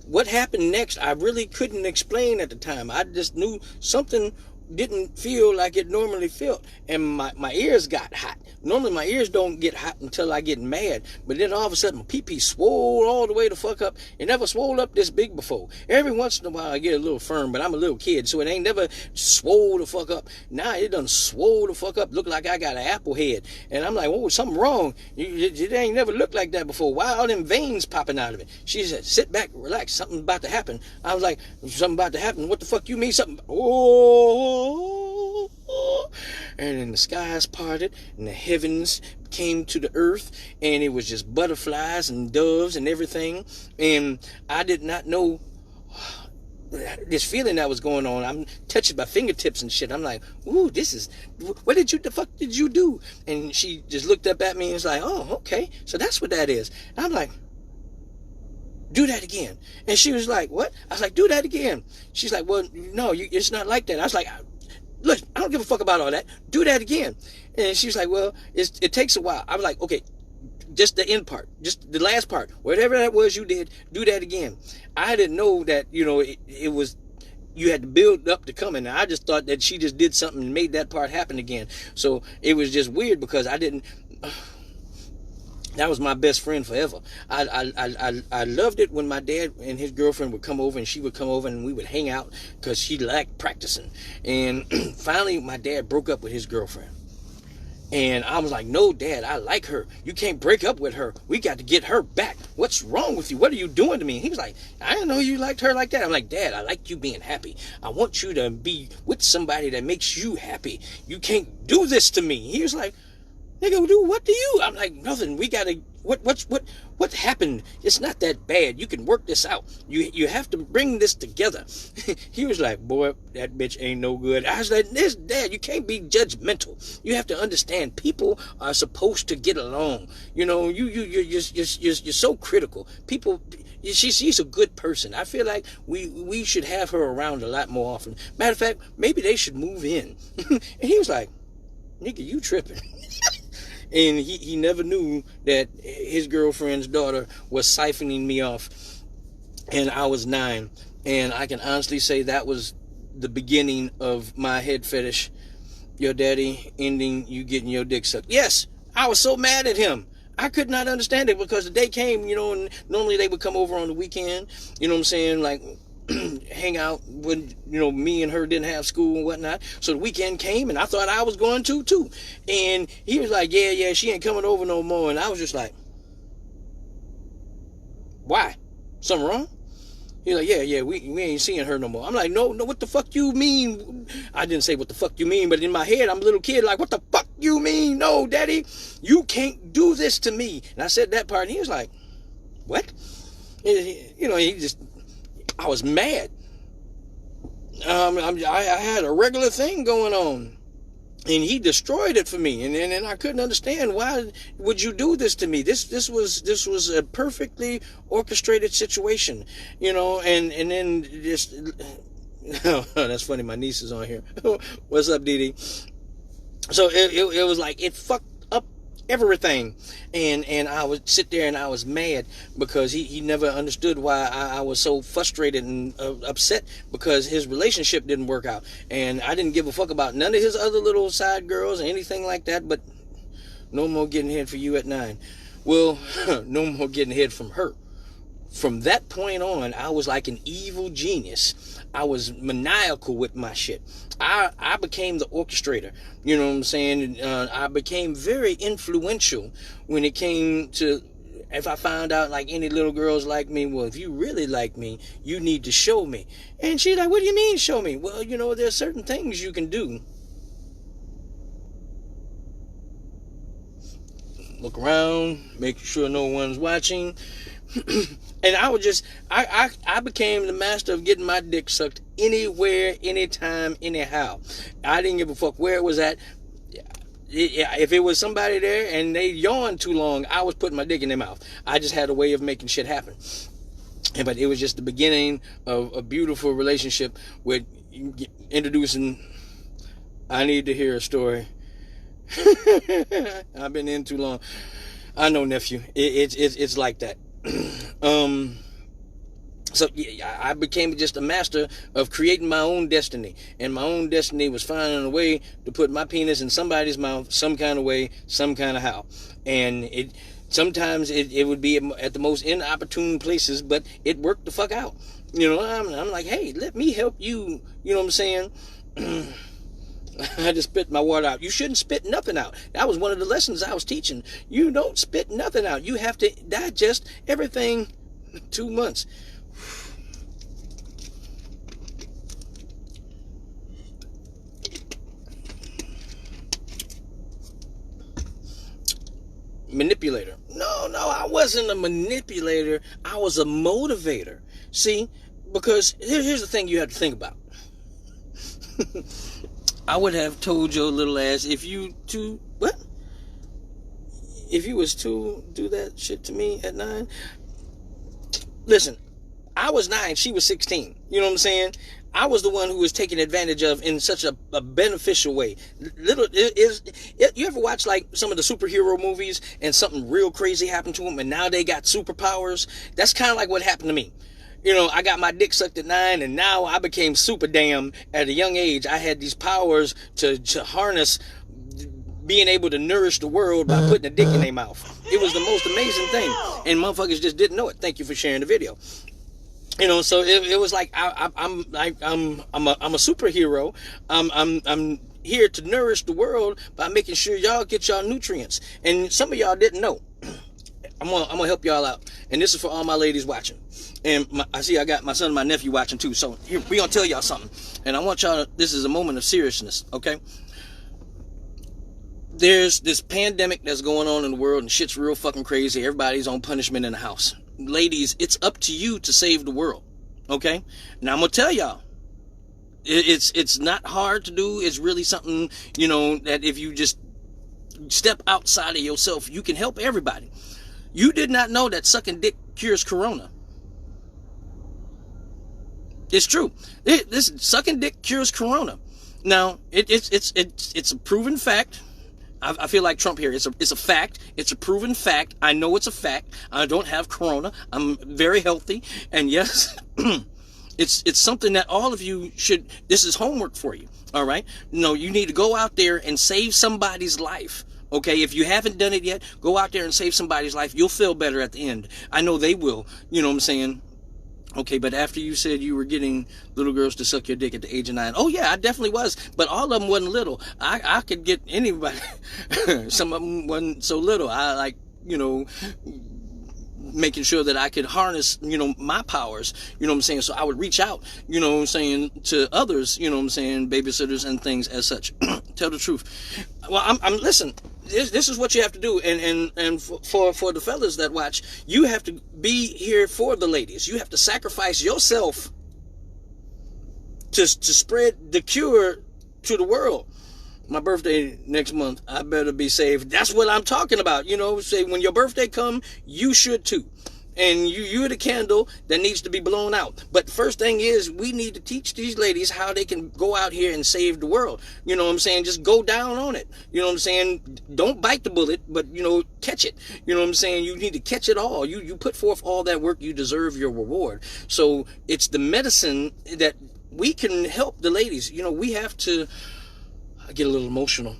Speaker 1: what happened next I really couldn't explain at the time. I just knew something didn't feel like it normally felt, and my ears got hot. Normally my ears don't get hot until I get mad, but then all of a sudden my pee-pee swole all the way the fuck up. It never swole up this big before. Every once in a while I get a little firm, but I'm a little kid, so it ain't never swole the fuck up. Now it done swole the fuck up, look like I got an apple head, and I'm like, oh, something wrong. It ain't never looked like that before. Why all them veins popping out of it? She said, sit back, relax, something's about to happen. I was like, something about to happen? What the fuck you mean something? Oh, and then the skies parted and the heavens came to the earth, and it was just butterflies and doves and everything, and I did not know this feeling that was going on. I'm touching my fingertips and shit. I'm like, ooh, what the fuck did you do? And she just looked up at me and was like, oh, okay, so that's what that is. And I'm like, do that again. And she was like, what? I was like, do that again. She's like, well, no, it's not like that. I was like, look, I don't give a fuck about all that. Do that again. And she was like, well, it takes a while. I was like, okay, just the end part, just the last part, whatever that was you did, do that again. I didn't know that, it was, you had to build up to coming. I just thought that she just did something and made that part happen again. So it was just weird because I didn't, that was my best friend forever. I loved it when my dad and his girlfriend would come over, and she would come over and we would hang out because she liked practicing. And finally my dad broke up with his girlfriend. And I was like, no, Dad, I like her. You can't break up with her. We got to get her back. What's wrong with you? What are you doing to me? He was like, I didn't know you liked her like that. I'm like, Dad, I like you being happy. I want you to be with somebody that makes you happy. You can't do this to me. He was like, nigga, do what to you? I'm like, nothing. We got to, what happened? It's not that bad. You can work this out. You have to bring this together. He was like, boy, that bitch ain't no good. I was like, this, Dad, you can't be judgmental. You have to understand people are supposed to get along. You're so critical. People, she's a good person. I feel like we should have her around a lot more often. Matter of fact, maybe they should move in. And he was like, nigga, you tripping. And he never knew that his girlfriend's daughter was siphoning me off, and I was 9. And I can honestly say that was the beginning of my head fetish. Your daddy ending you getting your dick sucked. Yes, I was so mad at him. I could not understand it because the day came, and normally they would come over on the weekend, you know what I'm saying, like hang out when me and her didn't have school and whatnot. So the weekend came and I thought I was going to too. And he was like, yeah, she ain't coming over no more. And I was just like, why? Something wrong? He's like, yeah, we ain't seeing her no more. I'm like, no, what the fuck you mean? I didn't say what the fuck you mean, but in my head, I'm a little kid like, what the fuck you mean? No, Daddy, you can't do this to me. And I said that part and he was like, what? I was mad. I had a regular thing going on, and he destroyed it for me. And I couldn't understand, why would you do this to me? This was a perfectly orchestrated situation, And then just, oh, that's funny. My niece is on here. What's up, Dee Dee? So it was like it fucked up everything, and I would sit there and I was mad because he never understood why I was so frustrated and upset because his relationship didn't work out, and I didn't give a fuck about none of his other little side girls or anything like that. But no more getting head for you at 9. Well, no more getting head from her. From that point on, I was like an evil genius. I was maniacal with my shit. I became the orchestrator. You know what I'm saying? I became very influential when it came to, if I found out like any little girls like me, well, if you really like me, you need to show me. And she's like, what do you mean show me? Well, there's certain things you can do. Look around, make sure no one's watching. And I would just, I became the master of getting my dick sucked anywhere, anytime, anyhow. I didn't give a fuck where it was at. If it was somebody there and they yawned too long, I was putting my dick in their mouth. I just had a way of making shit happen. But it was just the beginning of a beautiful relationship with introducing, I need to hear a story. I've been in too long. I know, nephew. It's like that. So yeah, I became just a master of creating my own destiny. And my own destiny was finding a way to put my penis in somebody's mouth some kind of way, some kind of how. And sometimes it would be at the most inopportune places, but it worked the fuck out. I'm like, hey, let me help you. You know what I'm saying? I had to spit my water out. You shouldn't spit nothing out. That was one of the lessons I was teaching. You don't spit nothing out. You have to digest everything 2 months. Manipulator. No, I wasn't a manipulator. I was a motivator. See, because here's the thing you have to think about. I would have told your little ass if you was to do that shit to me at 9. Listen, I was 9, she was 16. You know what I'm saying? I was the one who was taken advantage of in such a beneficial way. You ever watch like some of the superhero movies and something real crazy happened to them and now they got superpowers? That's kind of like what happened to me. I got my dick sucked at 9 and now I became super damn at a young age. I had these powers to harness being able to nourish the world by putting a dick in their mouth. It was the most amazing thing. And motherfuckers just didn't know it. Thank you for sharing the video. So it was like I'm a superhero. I'm here to nourish the world by making sure y'all get y'all nutrients. And some of y'all didn't know. I'm gonna help y'all out. And this is for all my ladies watching. And I got my son and my nephew watching too. So here we gonna tell y'all something. And I want y'all to, this is a moment of seriousness, okay? There's this pandemic that's going on in the world and shit's real fucking crazy. Everybody's on punishment in the house. Ladies, it's up to you to save the world, okay? Now I'm gonna tell y'all, it's not hard to do. It's really something, that if you just step outside of yourself, you can help everybody. You did not know that sucking dick cures corona. It's true. This sucking dick cures corona. Now it's a proven fact. I feel like Trump here. It's a fact. It's a proven fact. I know it's a fact. I don't have corona. I'm very healthy. And yes, it's something that all of you should, this is homework for you. All right. No, you need to go out there and save somebody's life. Okay. If you haven't done it yet, go out there and save somebody's life. You'll feel better at the end. I know they will. You know what I'm saying? Okay, but after you said you were getting little girls to suck your dick at the age of 9, oh yeah, I definitely was, but all of them wasn't little. I could get anybody. Some of them wasn't so little. I like, making sure that I could harness, my powers, you know what I'm saying? So I would reach out, you know what I'm saying, to others, you know what I'm saying, babysitters and things as such. Tell the truth. Well, I'm listen, this is what you have to do. And for the fellas that watch, you have to be here for the ladies. You have to sacrifice yourself to spread the cure to the world. My birthday next month, I better be saved. That's what I'm talking about. Say when your birthday come, you should too. And you're the candle that needs to be blown out. But the first thing is we need to teach these ladies how they can go out here and save the world. You know what I'm saying? Just go down on it. You know what I'm saying? Don't bite the bullet, but, catch it. You know what I'm saying? You need to catch it all. You put forth all that work, you deserve your reward. So it's the medicine that we can help the ladies. We have to... I get a little emotional.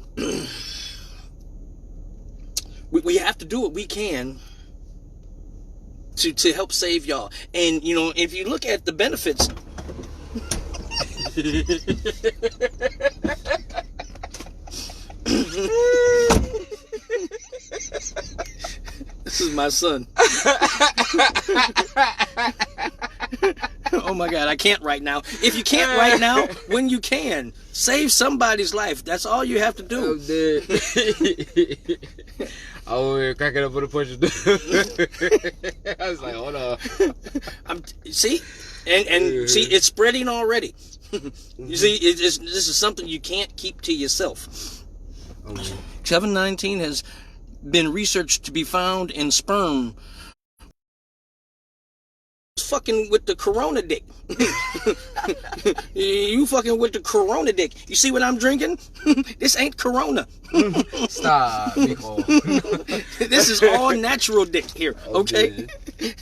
Speaker 1: we have to do what we can to help save y'all. And, if you look at the benefits... This is my son. Oh my God, I can't right now. If you can't right now, when you can, save somebody's life. That's all you have to do.
Speaker 2: I'm dead. I was over here cracking up with a push. I was like, hold on.
Speaker 1: See? And see, it's spreading already. You see, this is something you can't keep to yourself.
Speaker 2: Okay.
Speaker 1: COVID-19 has been researched to be found in sperm. Fucking with the corona dick. You fucking with the corona dick. You see what I'm drinking? This ain't corona.
Speaker 2: Stop, Nicole.
Speaker 1: This is all natural dick here, okay?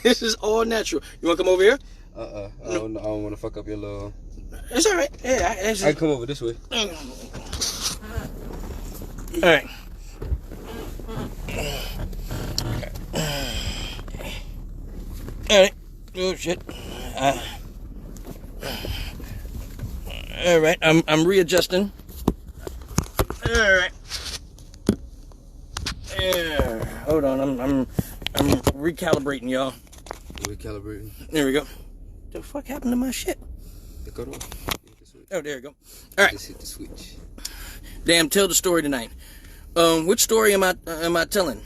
Speaker 1: This is all natural. You want to come over here?
Speaker 2: I don't want to fuck up your little.
Speaker 1: It's all right. Yeah,
Speaker 2: I can come over this way.
Speaker 1: All right. All right. Oh shit. All right. I'm readjusting. All right. Yeah. Hold on. I'm recalibrating, y'all.
Speaker 2: Recalibrating.
Speaker 1: There we go. The fuck happened to my shit?
Speaker 2: It got on.
Speaker 1: Oh, there you go. All right.
Speaker 2: Just hit the switch.
Speaker 1: Damn. Tell the story tonight. Which story am I telling?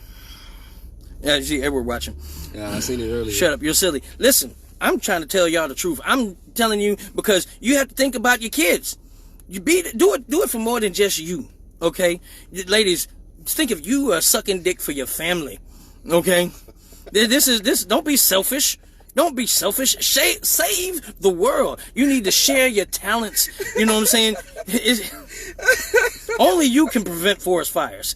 Speaker 1: Yeah, see, Edward watching.
Speaker 2: Yeah, I seen it earlier.
Speaker 1: Shut up, you're silly. Listen, I'm trying to tell y'all the truth. I'm telling you because you have to think about your kids. Do it for more than just you, okay? Ladies, think of you sucking dick for your family, okay? This. Don't be selfish. Don't be selfish. Save the world. You need to share your talents. You know what I'm saying? Only you can prevent forest fires.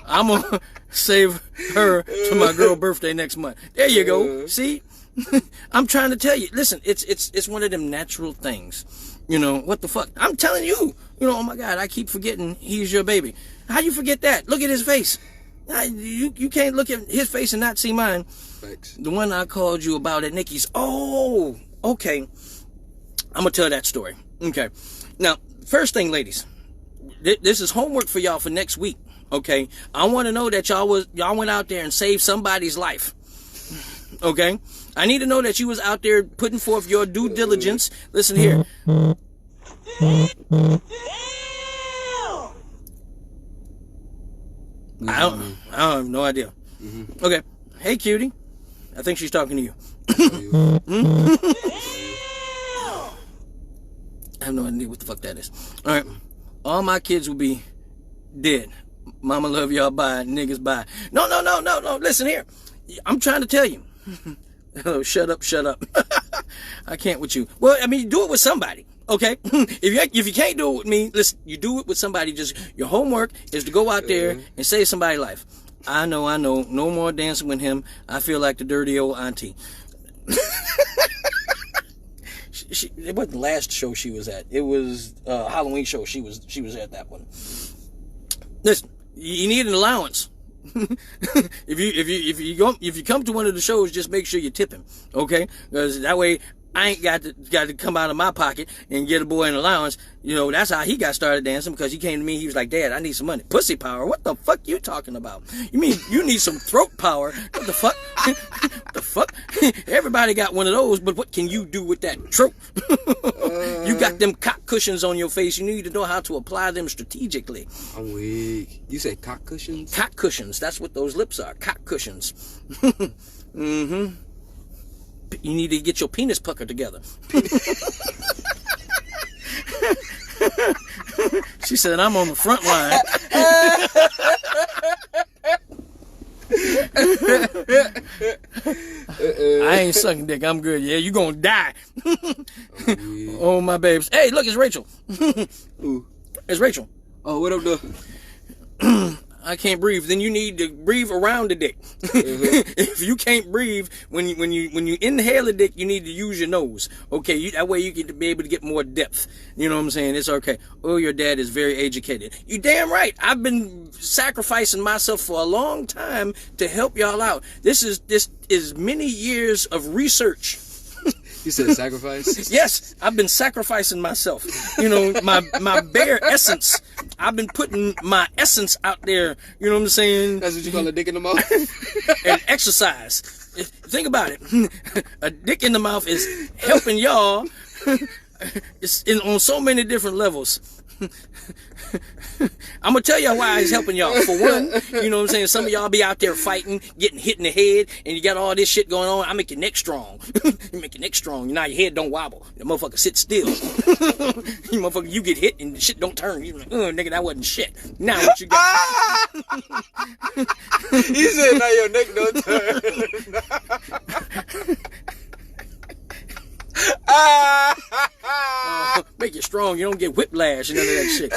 Speaker 1: I'm gonna save her to my girl's birthday next month. There you go. See, I'm trying to tell you. Listen, it's one of them natural things. You know what the fuck? I'm telling you. You know, oh my God, I keep forgetting he's your baby. How you forget that? Look at his face. You can't look at his face and not see mine.
Speaker 2: Thanks.
Speaker 1: The one I called you about at Nikki's. Oh, okay. I'm gonna tell that story. Okay. Now, first thing, ladies, this is homework for y'all for next week. Okay. I want to know that y'all went out there and saved somebody's life. Okay. I need to know that you was out there putting forth your due diligence. Listen here. I have no idea. Mm-hmm. Okay. Hey, cutie. I think she's talking to you. I have no idea what the fuck that is. All right. All my kids will be dead. Mama love y'all, bye. Niggas, bye. No. Listen here. I'm trying to tell you. Oh, shut up. I can't with you. Well, I mean, do it with somebody. Okay? If you can't do it with me, listen, you do it with somebody. Just your homework is to go out there and save somebody's life. I know. No more dancing with him. I feel like the dirty old auntie. It wasn't the last show she was at. It was a Halloween show. She was at that one. Listen, you need an allowance. if you come to one of the shows, just make sure you tip him, okay? Because that way I ain't got to come out of my pocket and get a boy an allowance. You know, that's how he got started dancing, because he came to me, he was like, Dad, I need some money. Pussy power? What the fuck you talking about? You mean you need some throat power? What the fuck? What the fuck? Everybody got one of those, but what can you do with that throat? You got them cock cushions on your face. You need to know how to apply them strategically.
Speaker 2: I'm weak. You say cock cushions?
Speaker 1: Cock cushions. That's what those lips are. Cock cushions. Mm-hmm. You need to get your penis pucker together. She said, I'm on the front line. I ain't sucking dick. I'm good. Yeah, you gonna die. Oh, my babes. Hey, look, it's Rachel.
Speaker 2: Ooh.
Speaker 1: It's Rachel.
Speaker 2: Oh, what up, though?
Speaker 1: I can't breathe. Then you need to breathe around the dick. If you can't breathe when you inhale the dick, you need to use your nose. Okay, that way you can be able to get more depth. You know what I'm saying? It's okay. Oh, your dad is very educated. You damn right. I've been sacrificing myself for a long time to help y'all out. This is many years of research.
Speaker 2: You said sacrifice?
Speaker 1: Yes, I've been sacrificing myself. You know, my bare essence. I've been putting my essence out there. You know what I'm saying?
Speaker 2: That's what you call a dick in the mouth?
Speaker 1: And exercise. Think about it. A dick in the mouth is helping y'all. It's on so many different levels. I'm gonna tell y'all why he's helping y'all. For one, you know what I'm saying, some of y'all be out there fighting, getting hit in the head, and you got all this shit going on. I make your neck strong. You make your neck strong. Now your head don't wobble. The motherfucker sit still. You motherfucker, you get hit and the shit don't turn. You like, nigga, that wasn't shit. Now what you got?
Speaker 2: You said now your neck don't turn.
Speaker 1: make you strong. You don't get whiplash and none of that shit.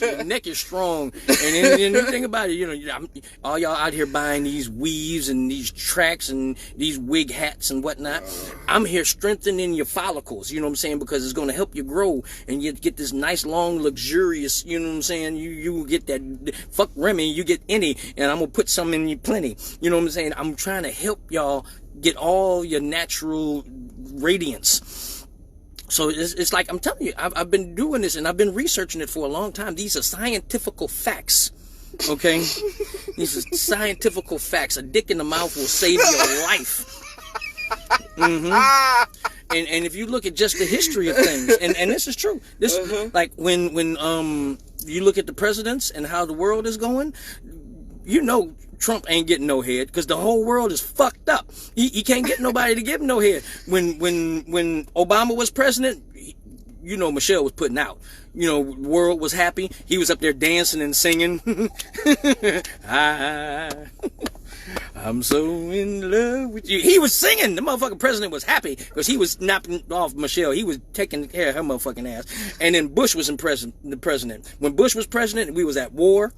Speaker 1: Your neck is strong. And then you think about it, you know, all y'all out here buying these weaves and these tracks and these wig hats and whatnot. I'm here strengthening your follicles, you know what I'm saying? Because it's going to help you grow and you get this nice, long, luxurious, you know what I'm saying? You get that, fuck Remy, you get any, and I'm going to put some in you plenty. You know what I'm saying? I'm trying to help y'all get all your natural radiance. So it's like, I'm telling you, I've been doing this and I've been researching it for a long time. These are scientifical facts. Okay? These are scientifical facts. A dick in the mouth will save your life. And if you look at just the history of things, and this is true. This like when you look at the presidents and how the world is going, you know Trump ain't getting no head because the whole world is fucked up. He can't get nobody to give him no head. When Obama was president, you know Michelle was putting out. You know, the world was happy. He was up there dancing and singing. I'm so in love with you. He was singing. The motherfucking president was happy because he was knocking off Michelle. He was taking care of her motherfucking ass. And then Bush was the president. When Bush was president, we was at war.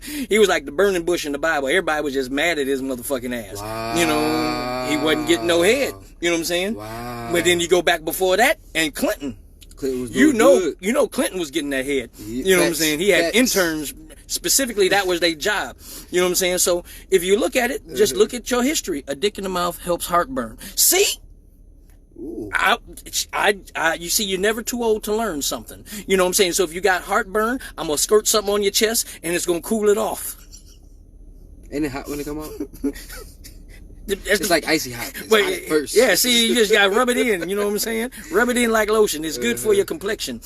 Speaker 1: He was like the burning bush in the Bible. Everybody was just mad at his motherfucking ass.
Speaker 2: Wow.
Speaker 1: You know, he wasn't getting no head. You know what I'm saying?
Speaker 2: Wow.
Speaker 1: But then you go back before that, and Clinton.
Speaker 2: Clinton was
Speaker 1: You
Speaker 2: good.
Speaker 1: know Clinton was getting that head. You know what I'm saying? He had interns. Specifically, that was their job. You know what I'm saying? So if you look at it, just look at your history. A dick in the mouth helps heartburn. See?
Speaker 2: Ooh.
Speaker 1: You see, you're never too old to learn something. You know what I'm saying? So if you got heartburn, I'm going to squirt something on your chest and it's going to cool it off.
Speaker 2: Ain't it hot when it come out? It's like icy hot. It's
Speaker 1: Wait,
Speaker 2: hot at first.
Speaker 1: Yeah, see, you just got to rub it in. You know what I'm saying? Rub it in like lotion. It's good for your complexion.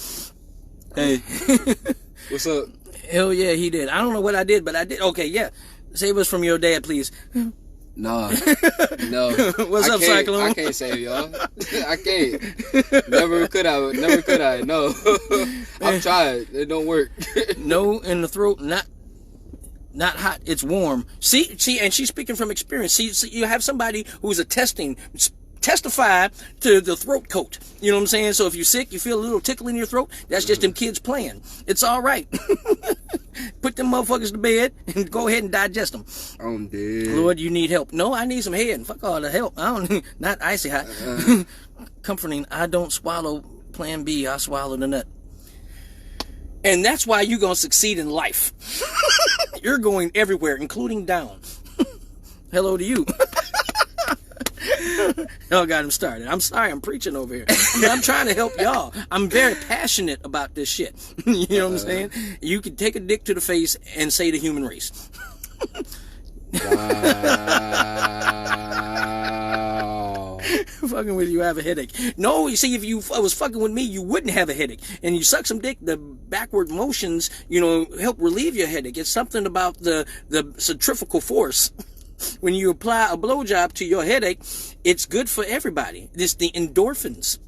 Speaker 1: Hey.
Speaker 2: What's up?
Speaker 1: Hell yeah, he did. I don't know what I did, but I did. Okay, yeah. Save us from your dad, please.
Speaker 2: No.
Speaker 1: What's up, Cyclone?
Speaker 2: I can't save y'all. I can't. Never could I. No. I've tried. It don't work. No
Speaker 1: in the throat, not hot. It's warm. See, and she's speaking from experience. See, you have somebody who's testify to the throat coat. You know what I'm saying? So if you're sick, you feel a little tickle in your throat, that's just them kids playing. It's all right. Put them motherfuckers to bed and go ahead and digest them.
Speaker 2: I'm dead.
Speaker 1: Lord, you need help. No, I need some head. Fuck all the help. I don't, not icy hot. Comforting, I don't swallow plan B, I swallow the nut. And that's why you're going to succeed in life. You're going everywhere, including down. Hello to you. Y'all got him started. I'm sorry, I'm preaching over here. I'm trying to help y'all. I'm very passionate about this shit. You know what I'm saying? You can take a dick to the face and say the human race.
Speaker 2: Wow.
Speaker 1: Fucking with you, I have a headache. No, you see, if you was fucking with me, you wouldn't have a headache. And you suck some dick, the backward motions, you know, help relieve your headache. It's something about the centrifugal force. When you apply a blowjob to your headache, it's good for everybody. It's the endorphins.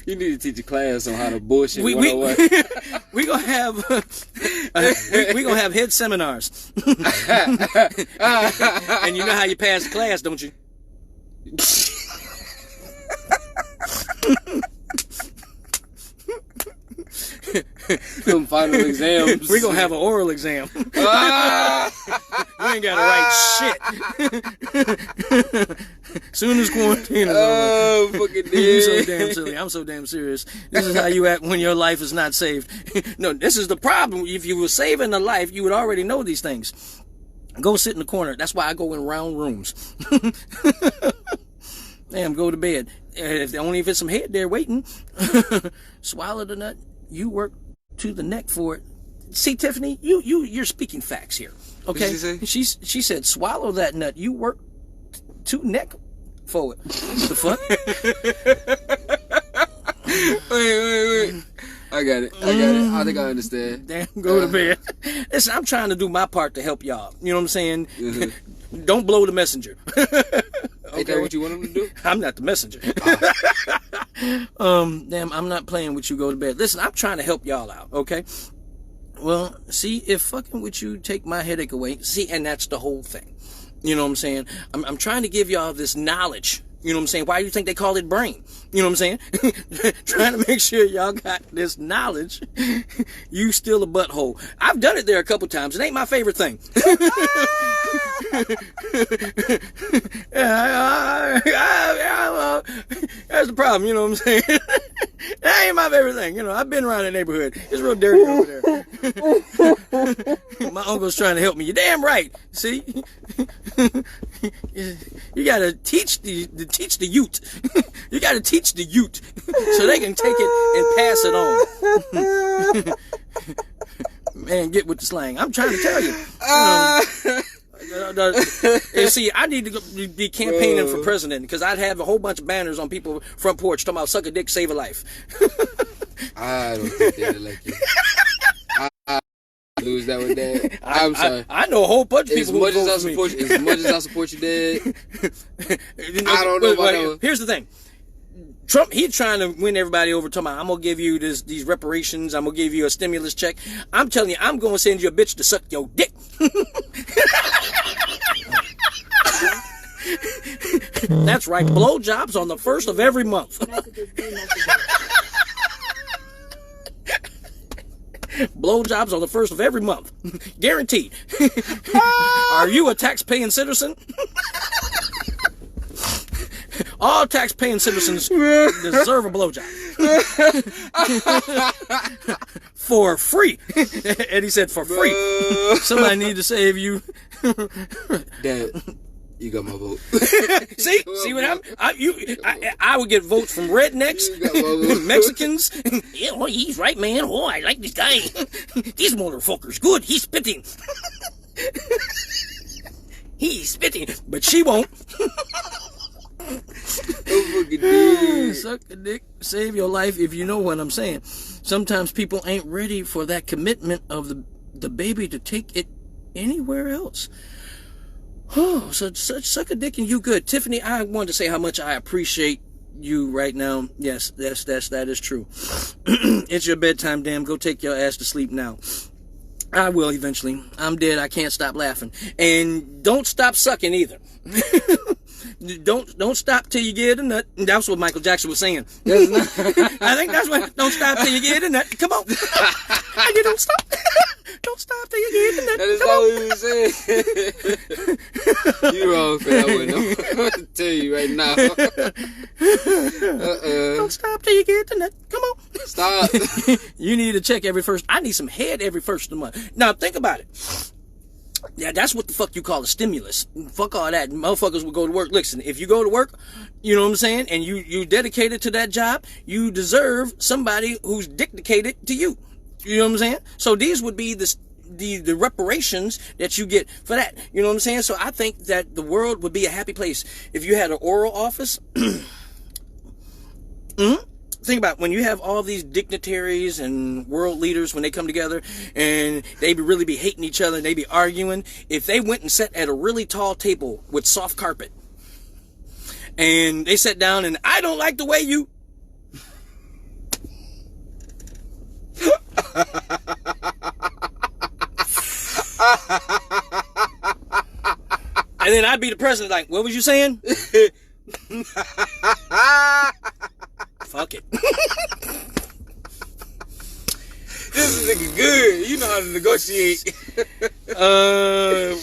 Speaker 2: You need to teach a class on how to bullshit.
Speaker 1: We gonna have we gonna have head seminars. And you know how you pass the class, don't you? Them final exams. We're gonna have an oral exam. You ain't gotta write shit. Soon as quarantine is over.
Speaker 2: Fucking
Speaker 1: You so damn silly. I'm so damn serious. This is how you act when your life is not saved. No, this is the problem. If you were saving a life, you would already know these things. Go sit in the corner. That's why I go in round rooms. Damn, go to bed. Only if it's some head there waiting. Swallow the nut. You work to the neck for it. See, Tiffany, you're speaking facts here. Okay?
Speaker 2: What did she say?
Speaker 1: She said, swallow that nut. You work to neck for it. The fuck?
Speaker 2: Wait. I got it. I think I understand.
Speaker 1: Damn, go to bed. Listen, I'm trying to do my part to help y'all. You know what I'm saying? Mm-hmm. Don't blow the messenger.
Speaker 2: Ain't that what you want him to do?
Speaker 1: I'm not the messenger. Damn, I'm not playing with you. Go to bed. Listen, I'm trying to help y'all out, okay? Well, see, if fucking with you take my headache away, see, and that's the whole thing. You know what I'm saying? I'm trying to give y'all this knowledge You know what I'm saying? Why do you think they call it brain? You know what I'm saying? Trying to make sure y'all got this knowledge. You still a butthole. I've done it there a couple times. It ain't my favorite thing. That's the problem, you know what I'm saying? That ain't my favorite thing. You know, I've been around the neighborhood. It's real dirty over there. My uncle's trying to help me. You're damn right. See? You gotta teach the youth. You gotta teach the youth so they can take it and pass it on. Man, get with the slang. I'm trying to tell you. And see, I need to be campaigning for president because I'd have a whole bunch of banners on people's front porch talking about suck a dick, save a life.
Speaker 2: I don't think they'd like you. I lose that one, Dad. I'm sorry.
Speaker 1: I know a whole bunch of people who vote for me.
Speaker 2: As much as I support you, Dad, I don't know about that.
Speaker 1: Here's the thing. Trump, he's trying to win everybody over. Talking about, I'm going to give you these reparations. I'm going to give you a stimulus check. I'm telling you, I'm going to send you a bitch to suck your dick. That's right. Blowjobs on the 1st of every month. Blowjobs on the 1st of every month. Guaranteed. Are you a tax-paying citizen? All tax-paying citizens deserve a blowjob. For free. And he said for free. Somebody need to save you.
Speaker 2: Dad, you got my vote.
Speaker 1: See what happened? I would get votes from rednecks, Mexicans. Yeah, oh, he's right, man. Oh, I like this guy. This motherfucker's good. He's spitting. He's spitting, but she won't. Suck a dick, save your life, if you know what I'm saying. Sometimes people ain't ready for that commitment of the baby to take it anywhere else. Oh, so suck a dick and you good. Tiffany, I wanted to say how much I appreciate you right now. Yes, that is true. It's your bedtime, damn. Go take your ass to sleep now. I will eventually. I'm dead. I can't stop laughing. And don't stop sucking either. Don't stop till you get a nut. That's what Michael Jackson was saying. I think that's what. Don't stop till you get a nut. Come on. And you don't stop. Don't stop till you get a nut.
Speaker 2: That is all he was saying. You wrong for that one. I'm going to tell you right now.
Speaker 1: Don't stop till you get the nut. Come on.
Speaker 2: Stop.
Speaker 1: You need to check every first. I need some head every first of the month. Now think about it. Yeah, that's what the fuck you call a stimulus. Fuck all that. Motherfuckers will go to work. Listen, if you go to work, you know what I'm saying, and you dedicated to that job, you deserve somebody who's dedicated to you. You know what I'm saying? So these would be the reparations that you get for that. You know what I'm saying? So I think that the world would be a happy place if you had an oral office. Think about when you have all these dignitaries and world leaders, when they come together and they really be hating each other and they be arguing. If they went and sat at a really tall table with soft carpet and they sat down and I don't like the way you and then I'd be the president like, what was you saying? Fuck it.
Speaker 2: This is nigga good. You know how to negotiate.
Speaker 1: I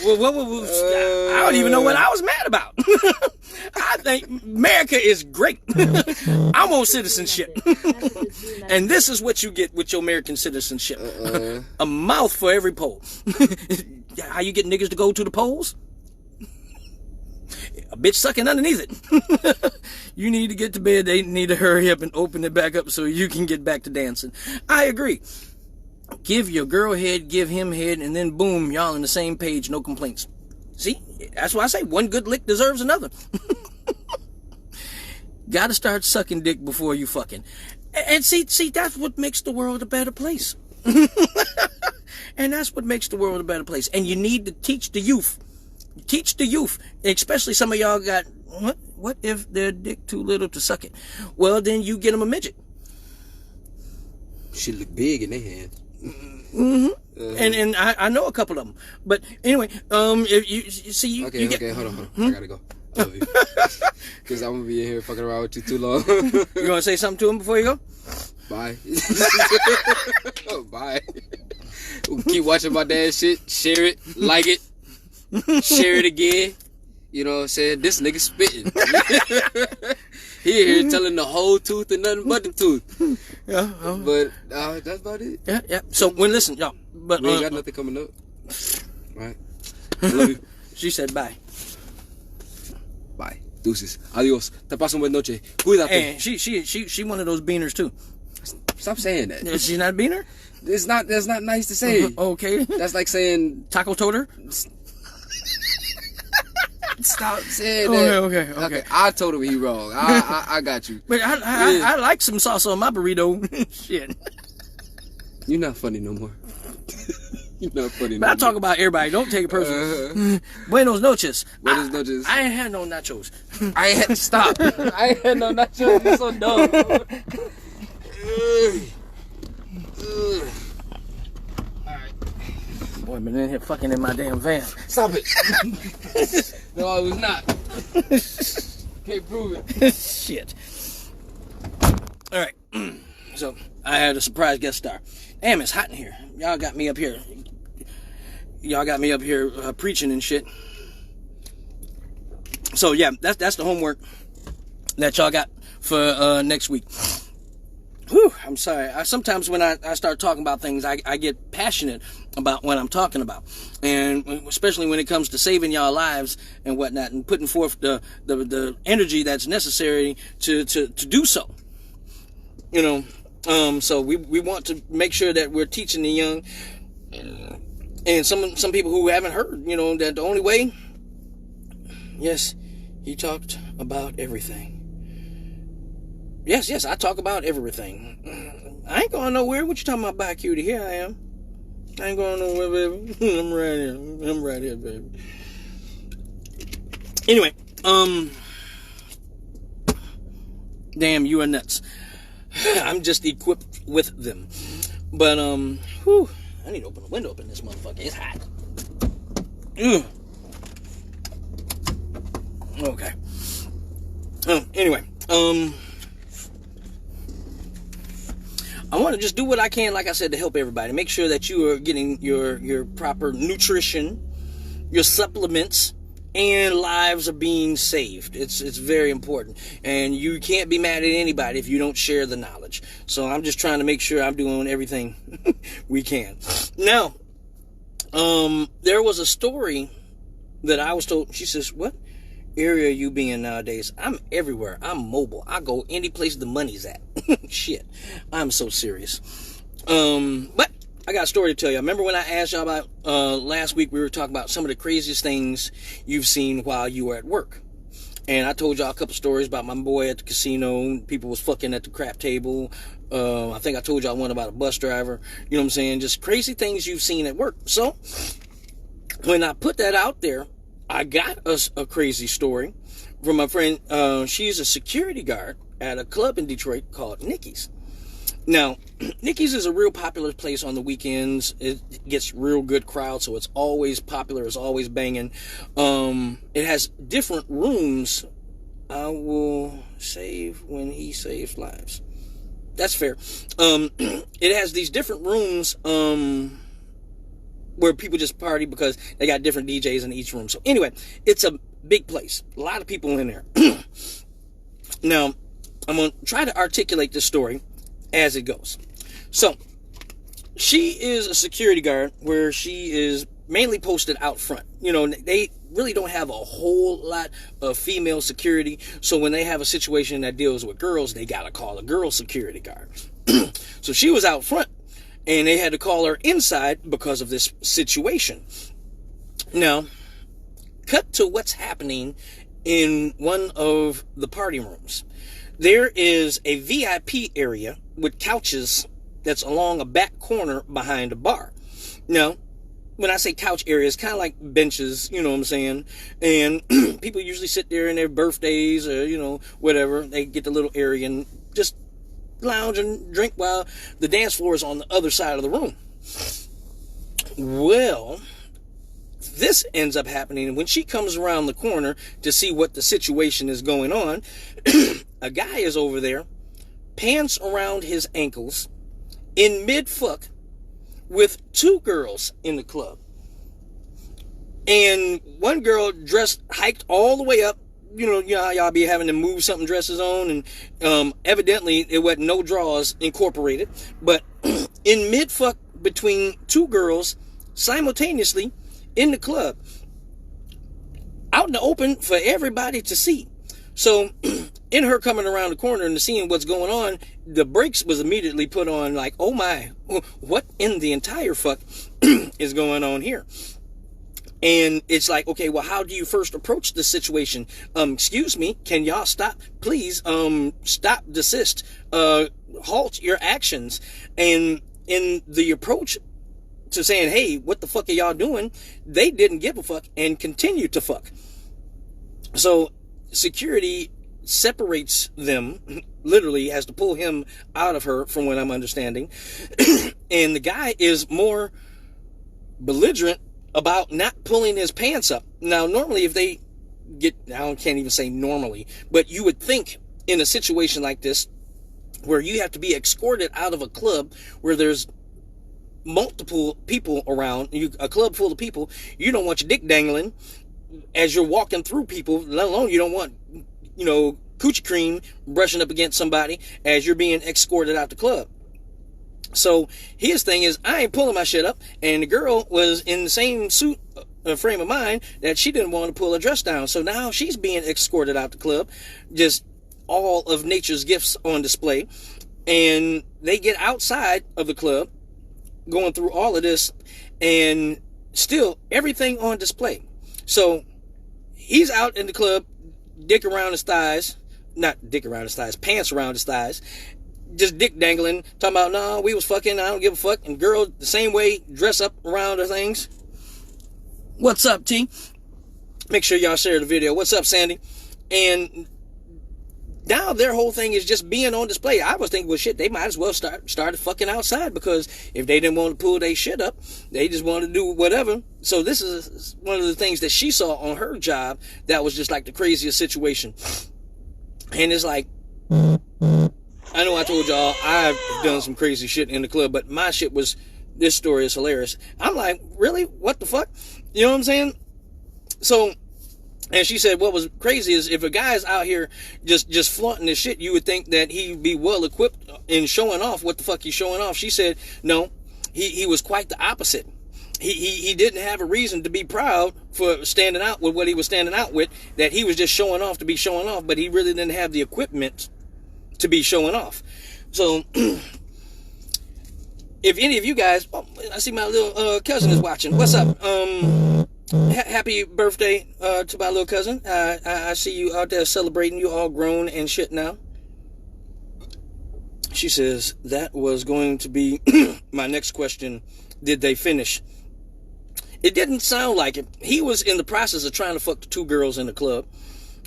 Speaker 1: don't even know what I was mad about. I think America is great. I want citizenship. And this is what you get with your American citizenship. A mouth for every poll. How you get niggas to go to the polls? A bitch sucking underneath it. You need to get to bed. They need to hurry up and open it back up so you can get back to dancing. I agree. Give your girl head, give him head, and then boom, y'all on the same page, no complaints. See? That's why I say one good lick deserves another. Gotta start sucking dick before you fucking. And see, that's what makes the world a better place. And that's what makes the world a better place. And you need to teach the youth. Teach the youth, especially some of y'all got, what if their dick too little to suck it? Well, then you get them a midget.
Speaker 2: She look big in their hands.
Speaker 1: And I know a couple of them. But anyway, if you see, you
Speaker 2: okay,
Speaker 1: get...
Speaker 2: hold on. I gotta go. Because I'm gonna be in here fucking around with you too long.
Speaker 1: You want to say something to him before you go?
Speaker 2: Bye. Bye. Keep watching my dad's shit. Share it. Like it. Share it again. You know what I'm saying? This nigga spitting. He here telling the whole truth and nothing but the truth.
Speaker 1: Yeah.
Speaker 2: But that's about it.
Speaker 1: Yeah. So when listen, y'all. But
Speaker 2: We ain't got nothing coming up. Right. I love you.
Speaker 1: She said bye.
Speaker 2: Bye. Deuces. Adios. Te paso buena noche. Cuídate.
Speaker 1: And she one of those beaners too.
Speaker 2: Stop saying that.
Speaker 1: Is she not a beaner?
Speaker 2: That's not nice to say.
Speaker 1: Okay.
Speaker 2: That's like saying
Speaker 1: Taco toter?
Speaker 2: stop saying that.
Speaker 1: Okay.
Speaker 2: I told him he wrong. I got you.
Speaker 1: But I like some salsa on my burrito. Shit.
Speaker 2: You're not funny no more. You're not funny no
Speaker 1: But
Speaker 2: more.
Speaker 1: I talk about everybody. Don't take it personal. Buenos noches.
Speaker 2: Buenos noches.
Speaker 1: I ain't had no nachos.
Speaker 2: I ain't had to stop. I ain't had no nachos. You're so dumb.
Speaker 1: Boy, been in here fucking in my damn van.
Speaker 2: Stop it. No, I was not. Can't prove it.
Speaker 1: Shit. All right. So I had a surprise guest star. Damn, it's hot in here. Y'all got me up here. Preaching and shit. So yeah, that's the homework that y'all got for next week. Whew, I'm sorry. Sometimes when I start talking about things, I get passionate about what I'm talking about, and especially when it comes to saving y'all lives and whatnot, and putting forth the energy that's necessary to do so. You know, so we want to make sure that we're teaching the young, and some people who haven't heard, you know, that the only way. Yes, he talked about everything. Yes, I talk about everything. I ain't going nowhere. What you talking about, bye, cutie? Here I am. I ain't going nowhere, baby. I'm right here, baby. Anyway, damn, you are nuts. I'm just equipped with them. But, whew, I need to open the window up in this motherfucker. It's hot. Ugh. Okay. Anyway, I want to just do what I can, like I said, to help everybody. Make sure that you are getting your proper nutrition, your supplements, and lives are being saved. It's very important. And you can't be mad at anybody if you don't share the knowledge. So I'm just trying to make sure I'm doing everything we can. Now, there was a story that I was told. She says, what area are you being nowadays? I'm everywhere. I'm mobile. I go any place the money's at. Shit. I'm so serious. But I got a story to tell you. Remember when I asked y'all about last week, we were talking about some of the craziest things you've seen while you were at work. And I told y'all a couple stories about my boy at the casino. People was fucking at the crap table. I think I told y'all one about a bus driver. You know what I'm saying? Just crazy things you've seen at work. So when I put that out there, I got us a crazy story from my friend. She's a security guard at a club in Detroit called Nicky's. Now, Nicky's is a real popular place on the weekends. It gets real good crowd, so it's always popular. It's always banging. It has different rooms. I will save when he saves lives. That's fair. It has these different rooms where people just party because they got different DJs in each room. So anyway, it's a big place. A lot of people in there. Now, I'm going to try to articulate this story as it goes. So, she is a security guard where she is mainly posted out front. You know, they really don't have a whole lot of female security. So when they have a situation that deals with girls, they got to call a girl security guard. So she was out front. And they had to call her inside because of this situation. Now, cut to what's happening in one of the party rooms. There is a VIP area with couches that's along a back corner behind a bar. Now, when I say couch area, it's kind of like benches, you know what I'm saying? And people usually sit there in their birthdays or, you know, whatever. They get the little area and just lounge and drink while the dance floor is on the other side of the room. Well, this ends up happening. And when she comes around the corner to see what the situation is going on, a guy is over there, pants around his ankles, in mid-fuck, with two girls in the club. And one girl dressed, hiked all the way up. You know how y'all be having to move something dresses on, and evidently it wasn't no drawers incorporated. But in mid-fuck between two girls simultaneously in the club, out in the open for everybody to see. So in her coming around the corner and seeing what's going on, the brakes was immediately put on, like, oh my, what in the entire fuck is going on here? And it's like, okay, well, how do you first approach the situation? Excuse me, can y'all stop? Please, stop, desist, halt your actions. And in the approach to saying, hey, what the fuck are y'all doing? They didn't give a fuck and continued to fuck. So security separates them, literally has to pull him out of her, from what I'm understanding. And the guy is more belligerent about not pulling his pants up. Now, normally if they get, I can't even say normally, but you would think in a situation like this, where you have to be escorted out of a club where there's multiple people around, a club full of people, you don't want your dick dangling as you're walking through people, let alone you don't want, coochie cream brushing up against somebody as you're being escorted out the club. So his thing is, I ain't pulling my shit up, and the girl was in the same suit frame of mind that she didn't want to pull her dress down. So now she's being escorted out the club, just all of nature's gifts on display. And they get outside of the club, going through all of this, and still everything on display. So he's out in the club, pants around his thighs, just dick dangling, talking about, nah, we was fucking, I don't give a fuck. And girl, the same way, dress up around her things. What's up, T? Make sure y'all share the video. What's up, Sandy? And now their whole thing is just being on display. I was thinking, well, shit, they might as well started fucking outside, because if they didn't want to pull their shit up, they just wanted to do whatever. So this is one of the things that she saw on her job that was just like the craziest situation. And it's like, I know I told y'all I've done some crazy shit in the club, but my shit was, this story is hilarious. I'm like, really? What the fuck? You know what I'm saying? So, and she said what was crazy is, if a guy's out here just flaunting this shit, you would think that he'd be well equipped in showing off what the fuck he's showing off. She said, no, he was quite the opposite. He didn't have a reason to be proud for standing out with what he was standing out with, that he was just showing off to be showing off, but he really didn't have the equipment to be showing off. So if any of you guys, I see my little cousin is watching. What's up? Happy birthday to my little cousin. I see you out there celebrating. You all grown and shit now. She says that was going to be my next question. Did they finish? It didn't sound like it. He was in the process of trying to fuck the two girls in the club,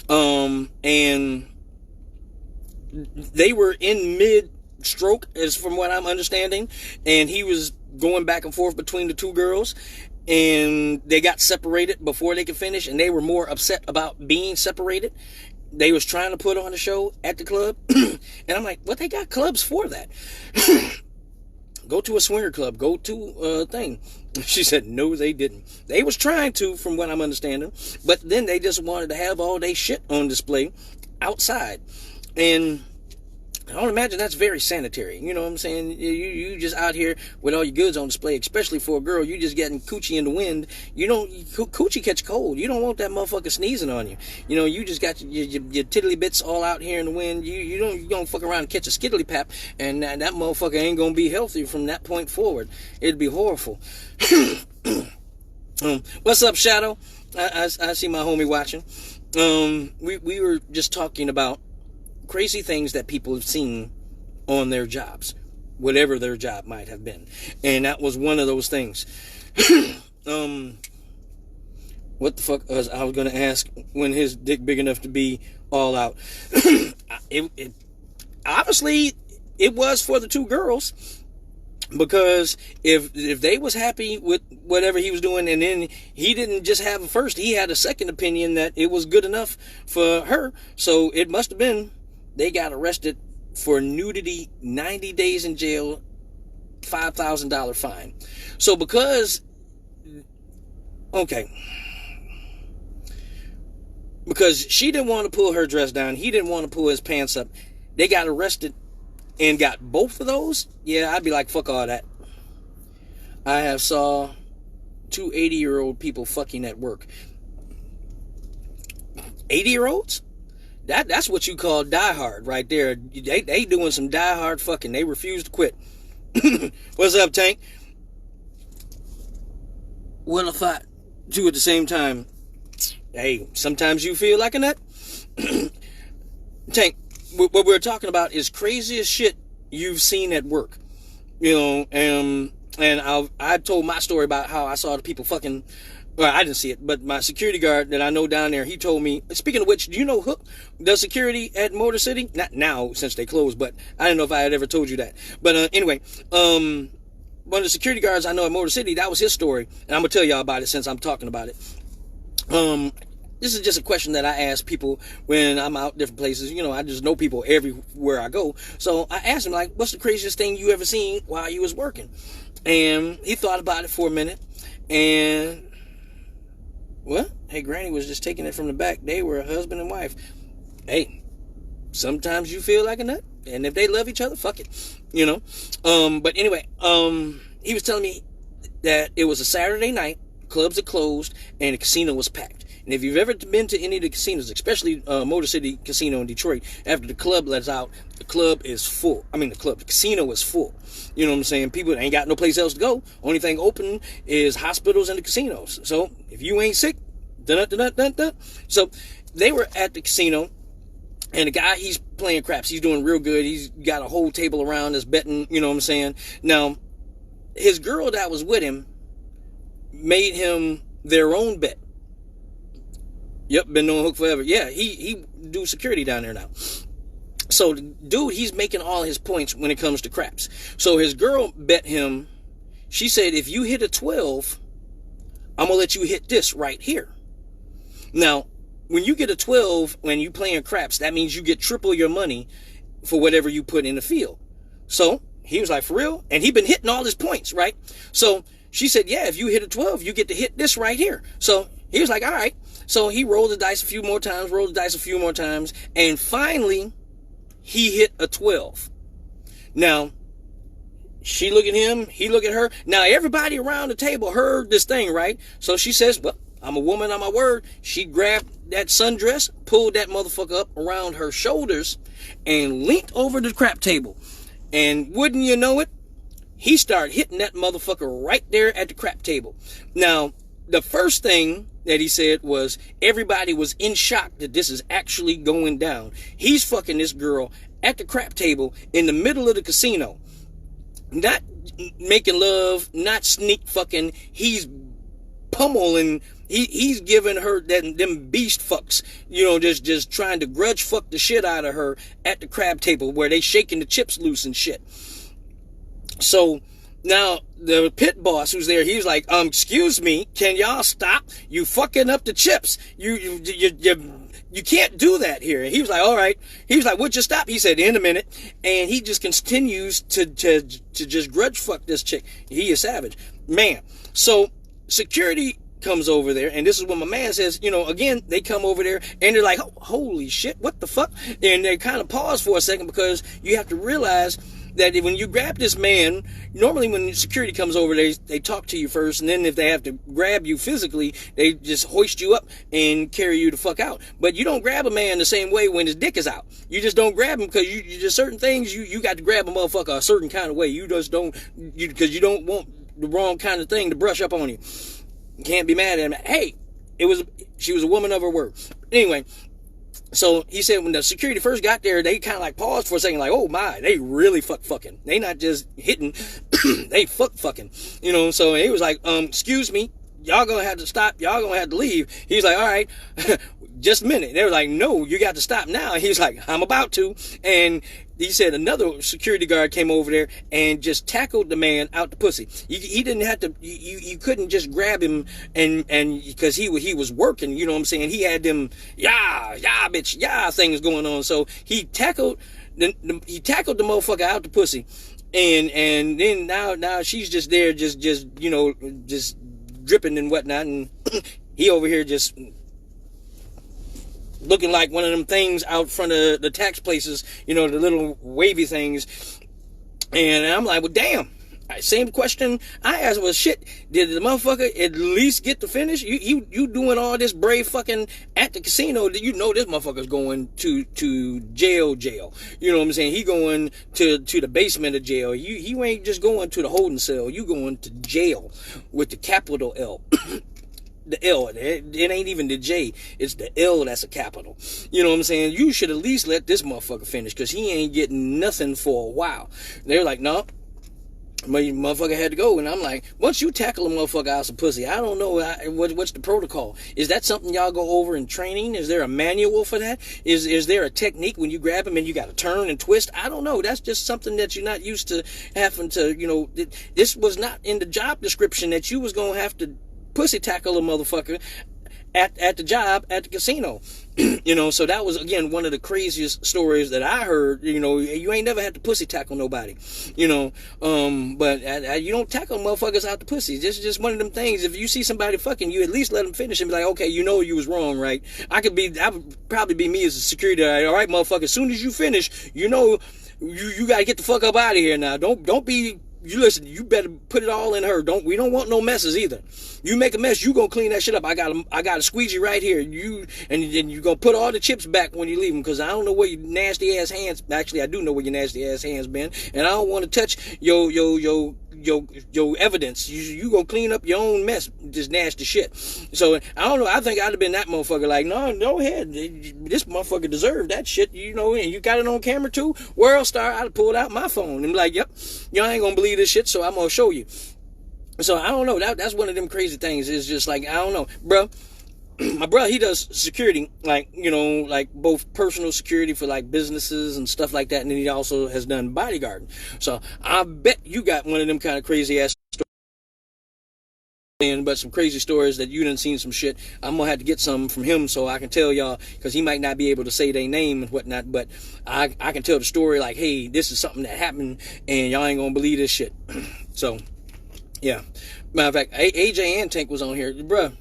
Speaker 1: and they were in mid-stroke, as from what I'm understanding, and he was going back and forth between the two girls, and they got separated before they could finish, and they were more upset about being separated. They was trying to put on a show at the club, and I'm like, what they got clubs for that? Go to a swinger club, go to a thing. She said, no, they didn't. They was trying to, from what I'm understanding, but then they just wanted to have all their shit on display outside. And I don't imagine that's very sanitary. You know what I'm saying? You just out here with all your goods on display, especially for a girl. You just getting coochie in the wind. Coochie catch cold. You don't want that motherfucker sneezing on you. You just got your tiddly bits all out here in the wind. You don't fuck around and catch a skiddly pap, and that motherfucker ain't gonna be healthy from that point forward. It'd be horrible. What's up, Shadow? I see my homie watching. We were just talking about crazy things that people have seen on their jobs, whatever their job might have been, and that was one of those things. What the fuck was I was gonna ask? When his dick big enough to be all out? Obviously it was for the two girls, Because if they was happy with whatever he was doing, and then he didn't just have a first, he had a second opinion that it was good enough for her. So it must have been they got arrested for nudity, 90 days in jail, $5,000 fine. So because she didn't want to pull her dress down, he didn't want to pull his pants up, they got arrested and got both of those. Yeah, I'd be like, fuck all that. I have saw 2 80-year-old people fucking at work. 80-year-olds? That's what you call die hard right there. They doing some die hard fucking. They refuse to quit. What's up, Tank? Well, I thought too at the same time. Hey, sometimes you feel like a nut. Tank, what we're talking about is craziest shit you've seen at work. You know, and I told my story about how I saw the people fucking. Well, I didn't see it, but my security guard that I know down there, he told me. Speaking of which, do you know Hook does security at Motor City? Not now since they closed, but I didn't know if I had ever told you that. But anyway, one of the security guards I know at Motor City, that was his story, and I'm gonna tell y'all about it since I'm talking about it. This is just a question that I ask people when I'm out different places. You know, I just know people everywhere I go. So I asked him, like, what's the craziest thing you ever seen while you was working? And he thought about it for a minute. And, well, hey, Granny was just taking it from the back. They were a husband and wife. Hey, sometimes you feel like a nut. And if they love each other, fuck it. You know? But anyway, he was telling me that it was a Saturday night. Clubs are closed. And the casino was packed. And if you've ever been to any of the casinos, especially Motor City Casino in Detroit, after the club lets out, the club is full. I mean, the casino is full. You know what I'm saying? People ain't got no place else to go. Only thing open is hospitals and the casinos. So if you ain't sick, so they were at the casino, and the guy, he's playing craps. He's doing real good. He's got a whole table around that's betting. You know what I'm saying? Now, his girl that was with him made him their own bet. Yep, been knowing Hook forever. Yeah, he do security down there now. So the dude, he's making all his points when it comes to craps. So his girl bet him, she said, if you hit a 12, I'm going to let you hit this right here. Now, when you get a 12, when you playing craps, that means you get triple your money for whatever you put in the field. So he was like, for real? And he'd been hitting all his points, right? So she said, yeah, if you hit a 12, you get to hit this right here. So he was like, all right. So he rolled the dice a few more times, and finally, he hit a 12. Now, she look at him, he look at her. Now, everybody around the table heard this thing, right? So she says, well, I'm a woman on my word. She grabbed that sundress, pulled that motherfucker up around her shoulders, and leaned over the crap table. And wouldn't you know it, he started hitting that motherfucker right there at the crap table. Now, the first thing that he said was everybody was in shock that this is actually going down. He's fucking this girl at the crap table in the middle of the casino. Not making love, not sneak fucking. He's pummeling. He's giving her them beast fucks. You know, just trying to grudge fuck the shit out of her at the crab table where they shaking the chips loose and shit. So now the pit boss who's there, he's like, excuse me, can y'all stop? You fucking up the chips. You can't do that here. And he was like, all right. He was like, would you stop? He said, in a minute. And he just continues to just grudge fuck this chick. He is savage, man. So security comes over there, and this is when my man says, you know, again, they come over there and they're like, holy shit, what the fuck? And they kind of pause for a second, because you have to realize that when you grab this man, normally when security comes over, they talk to you first, and then if they have to grab you physically, they just hoist you up and carry you the fuck out. But you don't grab a man the same way when his dick is out. You just don't grab him, because you just certain things you got to grab a motherfucker a certain kind of way. You just don't, because you don't want the wrong kind of thing to brush up on you. You can't be mad at him. Hey, she was a woman of her word. Anyway. So he said when the security first got there, they kind of like paused for a second, like, oh my, they really fucking. They not just hitting, they fucking. You know, so he was like, excuse me, y'all gonna have to stop, y'all gonna have to leave. He's like, all right, just a minute. They were like, no, you got to stop now. He was like, I'm about to. And he said another security guard came over there and just tackled the man out the pussy. He didn't have to. You couldn't just grab him and because he was working. You know what I'm saying? He had them bitch things going on. So he tackled the motherfucker out the pussy, and then now she's just there just dripping and whatnot, and he over here just looking like one of them things out front of the tax places, the little wavy things. And I'm like, well, damn. Same question I asked was, shit, did the motherfucker at least get to finish? You doing all this brave fucking at the casino, you know this motherfucker's going to jail. You know what I'm saying? He going to the basement of jail. You ain't just going to the holding cell. You going to jail with the capital L. The L, it ain't even the J, it's the L that's a capital. You know what I'm saying? You should at least let this motherfucker finish, because he ain't getting nothing for a while. They're like, no, my motherfucker had to go. And I'm like, once you tackle a motherfucker out some pussy, I don't know, what's the protocol? Is that something y'all go over in training? Is there a manual for that? Is there a technique when you grab him and you got to turn and twist? I don't know. That's just something that you're not used to having to, this was not in the job description that you was going to have to pussy tackle a motherfucker at the job at the casino. So that was, again, one of the craziest stories that I heard. You ain't never had to pussy tackle nobody, but you don't tackle motherfuckers out the pussy. This is just one of them things. If you see somebody fucking, you at least let them finish and be like, okay, you was wrong, right? I would probably be me as a security guy. All right, motherfucker, as soon as you finish, you gotta get the fuck up out of here now. Don't be, listen, you better put it all in her. We don't want no messes either. You make a mess, you gonna clean that shit up. I got a squeegee right here. You gonna put all the chips back when you leave them, because I don't know where your nasty ass hands. Actually, I do know where your nasty ass hands been, and I don't want to touch your evidence. You gonna clean up your own mess, this nasty shit. So I don't know. I think I'd have been that motherfucker. Like, no, go ahead. This motherfucker deserved that shit. And you got it on camera too. World Star. I'd have pulled out my phone and be like, yep, y'all ain't gonna believe this shit, so I'm gonna show you. So I don't know. That's one of them crazy things. It's just like, I don't know, bro. My brother, he does security, like both personal security for like businesses and stuff like that, and then he also has done bodyguarding. So I bet you got one of them kind of crazy ass stories, but some crazy stories that you done seen some shit. I'm gonna have to get some from him so I can tell y'all, because he might not be able to say their name and whatnot, but I can tell the story like, hey, this is something that happened, and y'all ain't gonna believe this shit. So yeah, matter of fact, AJ and Tank was on here, bruh.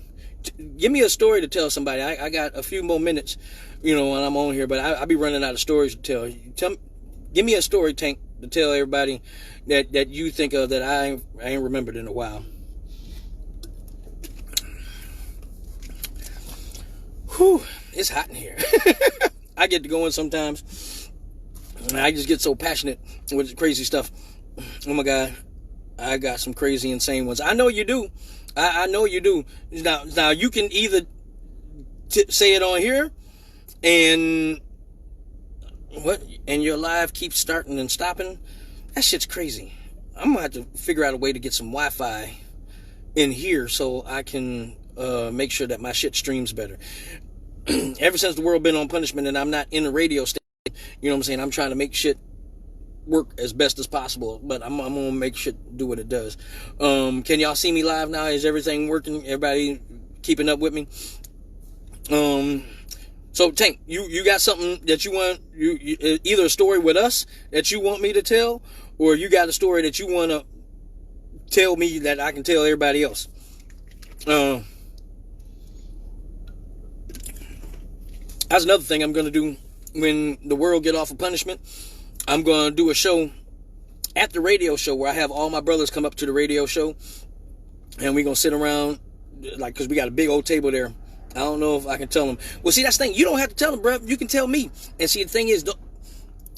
Speaker 1: Give me a story to tell somebody. I got a few more minutes, when I'm on here, but I'll be running out of stories to tell. Give me a story, Tank, to tell everybody that you think of that I ain't remembered in a while. Whew, it's hot in here. I get to going sometimes. I just get so passionate with crazy stuff. Oh my God. I got some crazy, insane ones. I know you do. I know you do. Now you can either say it on here, and your live keeps starting and stopping. That shit's crazy. I'm gonna have to figure out a way to get some Wi-Fi in here so I can make sure that my shit streams better. Ever since the world been on punishment and I'm not in a radio station, you know what I'm saying? I'm trying to make shit work as best as possible, but I'm gonna make shit do what it does. Can y'all see me live now? Is everything working? Everybody keeping up with me? So Tank, you got something that you want, you either a story with us that you want me to tell, or you got a story that you want to tell me that I can tell everybody else. That's another thing I'm gonna do when the world get off of punishment. I'm going to do a show at the radio show where I have all my brothers come up to the radio show, and we're going to sit around, like, because we got a big old table there. I don't know if I can tell them. Well, see, that's the thing. You don't have to tell them, bro. You can tell me. And see, the thing is,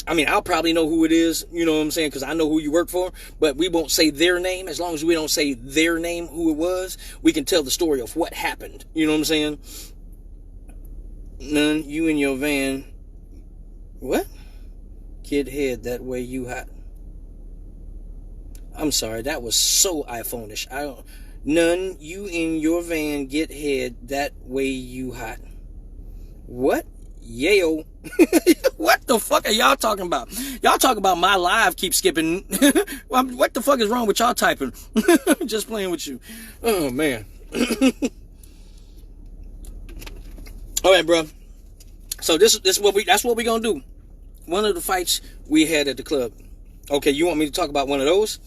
Speaker 1: I'll probably know who it is, you know what I'm saying, because I know who you work for, but we won't say their name. As long as we don't say their name, who it was, we can tell the story of what happened. You know what I'm saying? None, you in your van. What? Kid head, that way you hot. I'm sorry, that was so iPhone-ish. None, you in your van get head, that way you hot. What? Yayo. What the fuck are y'all talking about? Y'all talking about my live keep skipping. What the fuck is wrong with y'all typing? Just playing with you. Oh, man. All right, bro. So that's what we gonna do. One of the fights we had at the club. Okay, you want me to talk about one of those?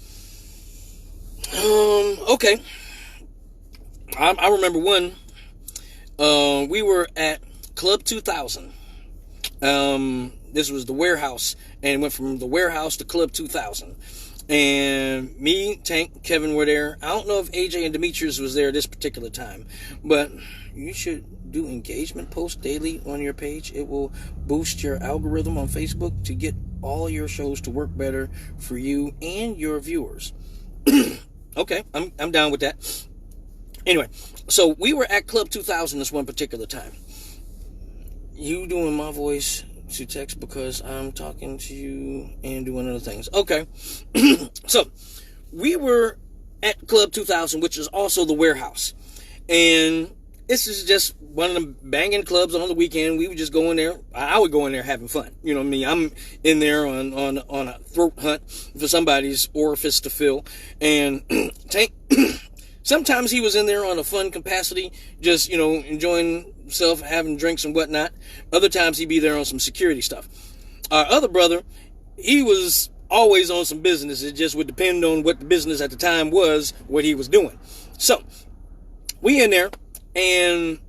Speaker 1: Okay. I remember one. We were at Club 2000. This was the warehouse, and it went from the warehouse to Club 2000. And me, Tank, Kevin were there. I don't know if AJ and Demetrius was there this particular time, but you should do engagement posts daily on your page. It will boost your algorithm on Facebook to get all your shows to work better for you and your viewers. Okay, I'm down with that. Anyway, so we were at Club 2000 this one particular time. You doing my voice to text because I'm talking to you and doing other things. Okay. So we were at Club 2000, which is also the warehouse. And this is just one of the banging clubs on the weekend. We would just go in there. I would go in there having fun. You know what I mean? I'm in there on a throat hunt for somebody's orifice to fill. And Tank, sometimes he was in there on a fun capacity, just, you know, enjoying himself, having drinks and whatnot. Other times he'd be there on some security stuff. Our other brother, he was always on some business. It just would depend on what the business at the time was, what he was doing. So we in there, and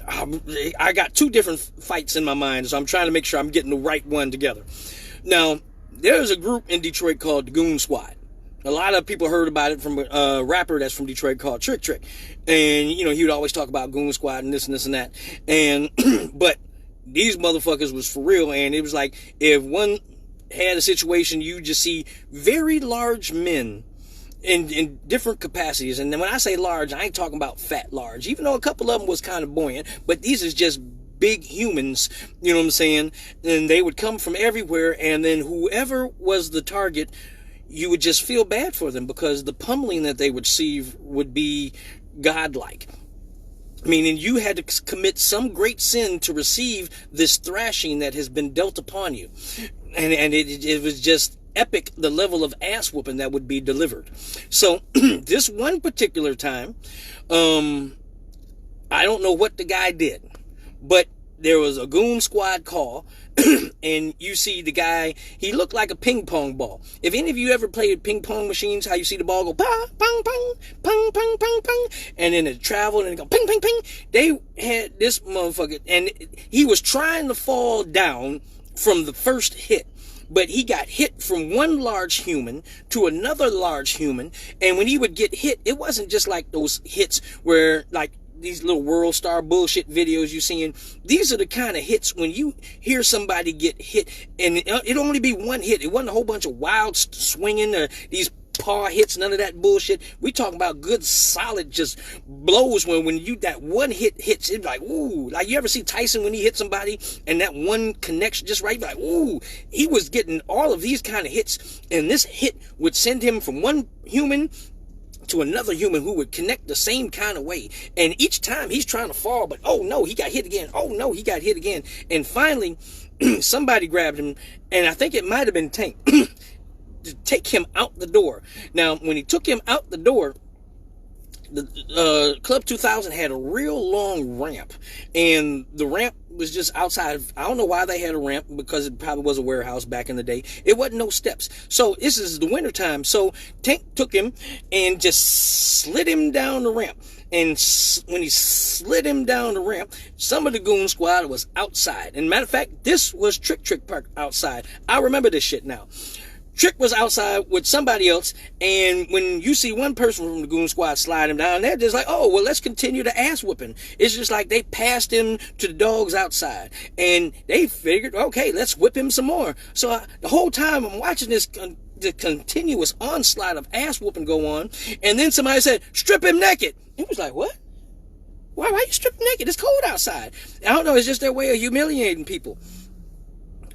Speaker 1: I got two different fights in my mind, so I'm trying to make sure I'm getting the right one together. Now, there's a group in Detroit called the Goon Squad. A lot of people heard about it from a rapper that's from Detroit called Trick Trick. And, you know, he would always talk about Goon Squad and this and this and that. And, but these motherfuckers was for real. And it was like, if one had a situation, you just see very large men in different capacities. And then when I say large, I ain't talking about fat large, even though a couple of them was kind of buoyant. But these is just big humans, you know what I'm saying? And they would come from everywhere. And then whoever was the target, you would just feel bad for them because the pummeling that they would receive would be godlike. Meaning you had to commit some great sin to receive this thrashing that has been dealt upon you. And it was just epic, the level of ass whooping that would be delivered. So this one particular time, I don't know what the guy did, but there was a Goon Squad call, and you see the guy, he looked like a ping pong ball. If any of you ever played ping pong machines, how you see the ball go pong, pong, pong, pong, pong, pong, pong, and then it traveled and it go ping, ping, ping. They had this motherfucker, and he was trying to fall down from the first hit, but he got hit from one large human to another large human, and when he would get hit, it wasn't just like those hits where, like, these little world star bullshit videos you're seeing. These are the kind of hits when you hear somebody get hit, and it'd only be one hit. It wasn't a whole bunch of wild swinging or these paw hits, none of that bullshit. We talking about good, solid, just blows when you, that one hit hits, it's like, ooh. Like, you ever see Tyson when he hit somebody and that one connection just right, like, ooh. He was getting all of these kind of hits, and this hit would send him from one human to another human who would connect the same kind of way. And each time he's trying to fall, but oh no, he got hit again. Oh no, he got hit again. And finally, somebody grabbed him, and I think it might have been Tank, to take him out the door. Now, when he took him out the door, the Club 2000 had a real long ramp, and the ramp was just outside. I don't know why they had a ramp, because it probably was a warehouse back in the day. It wasn't no steps. So this is the winter time. So Tank took him and just slid him down the ramp. And when he slid him down the ramp, some of the Goon Squad was outside. And matter of fact, this was Trick Trick Park outside. I remember this shit now. Trick was outside with somebody else, and when you see one person from the Goon Squad slide him down, they're just like, oh, well, let's continue the ass whooping. It's just like they passed him to the dogs outside, and they figured, okay, let's whip him some more. So the whole time I'm watching this the continuous onslaught of ass whooping go on, and then somebody said, strip him naked. It was like, what? Why you strip him naked? It's cold outside. I don't know, it's just their way of humiliating people.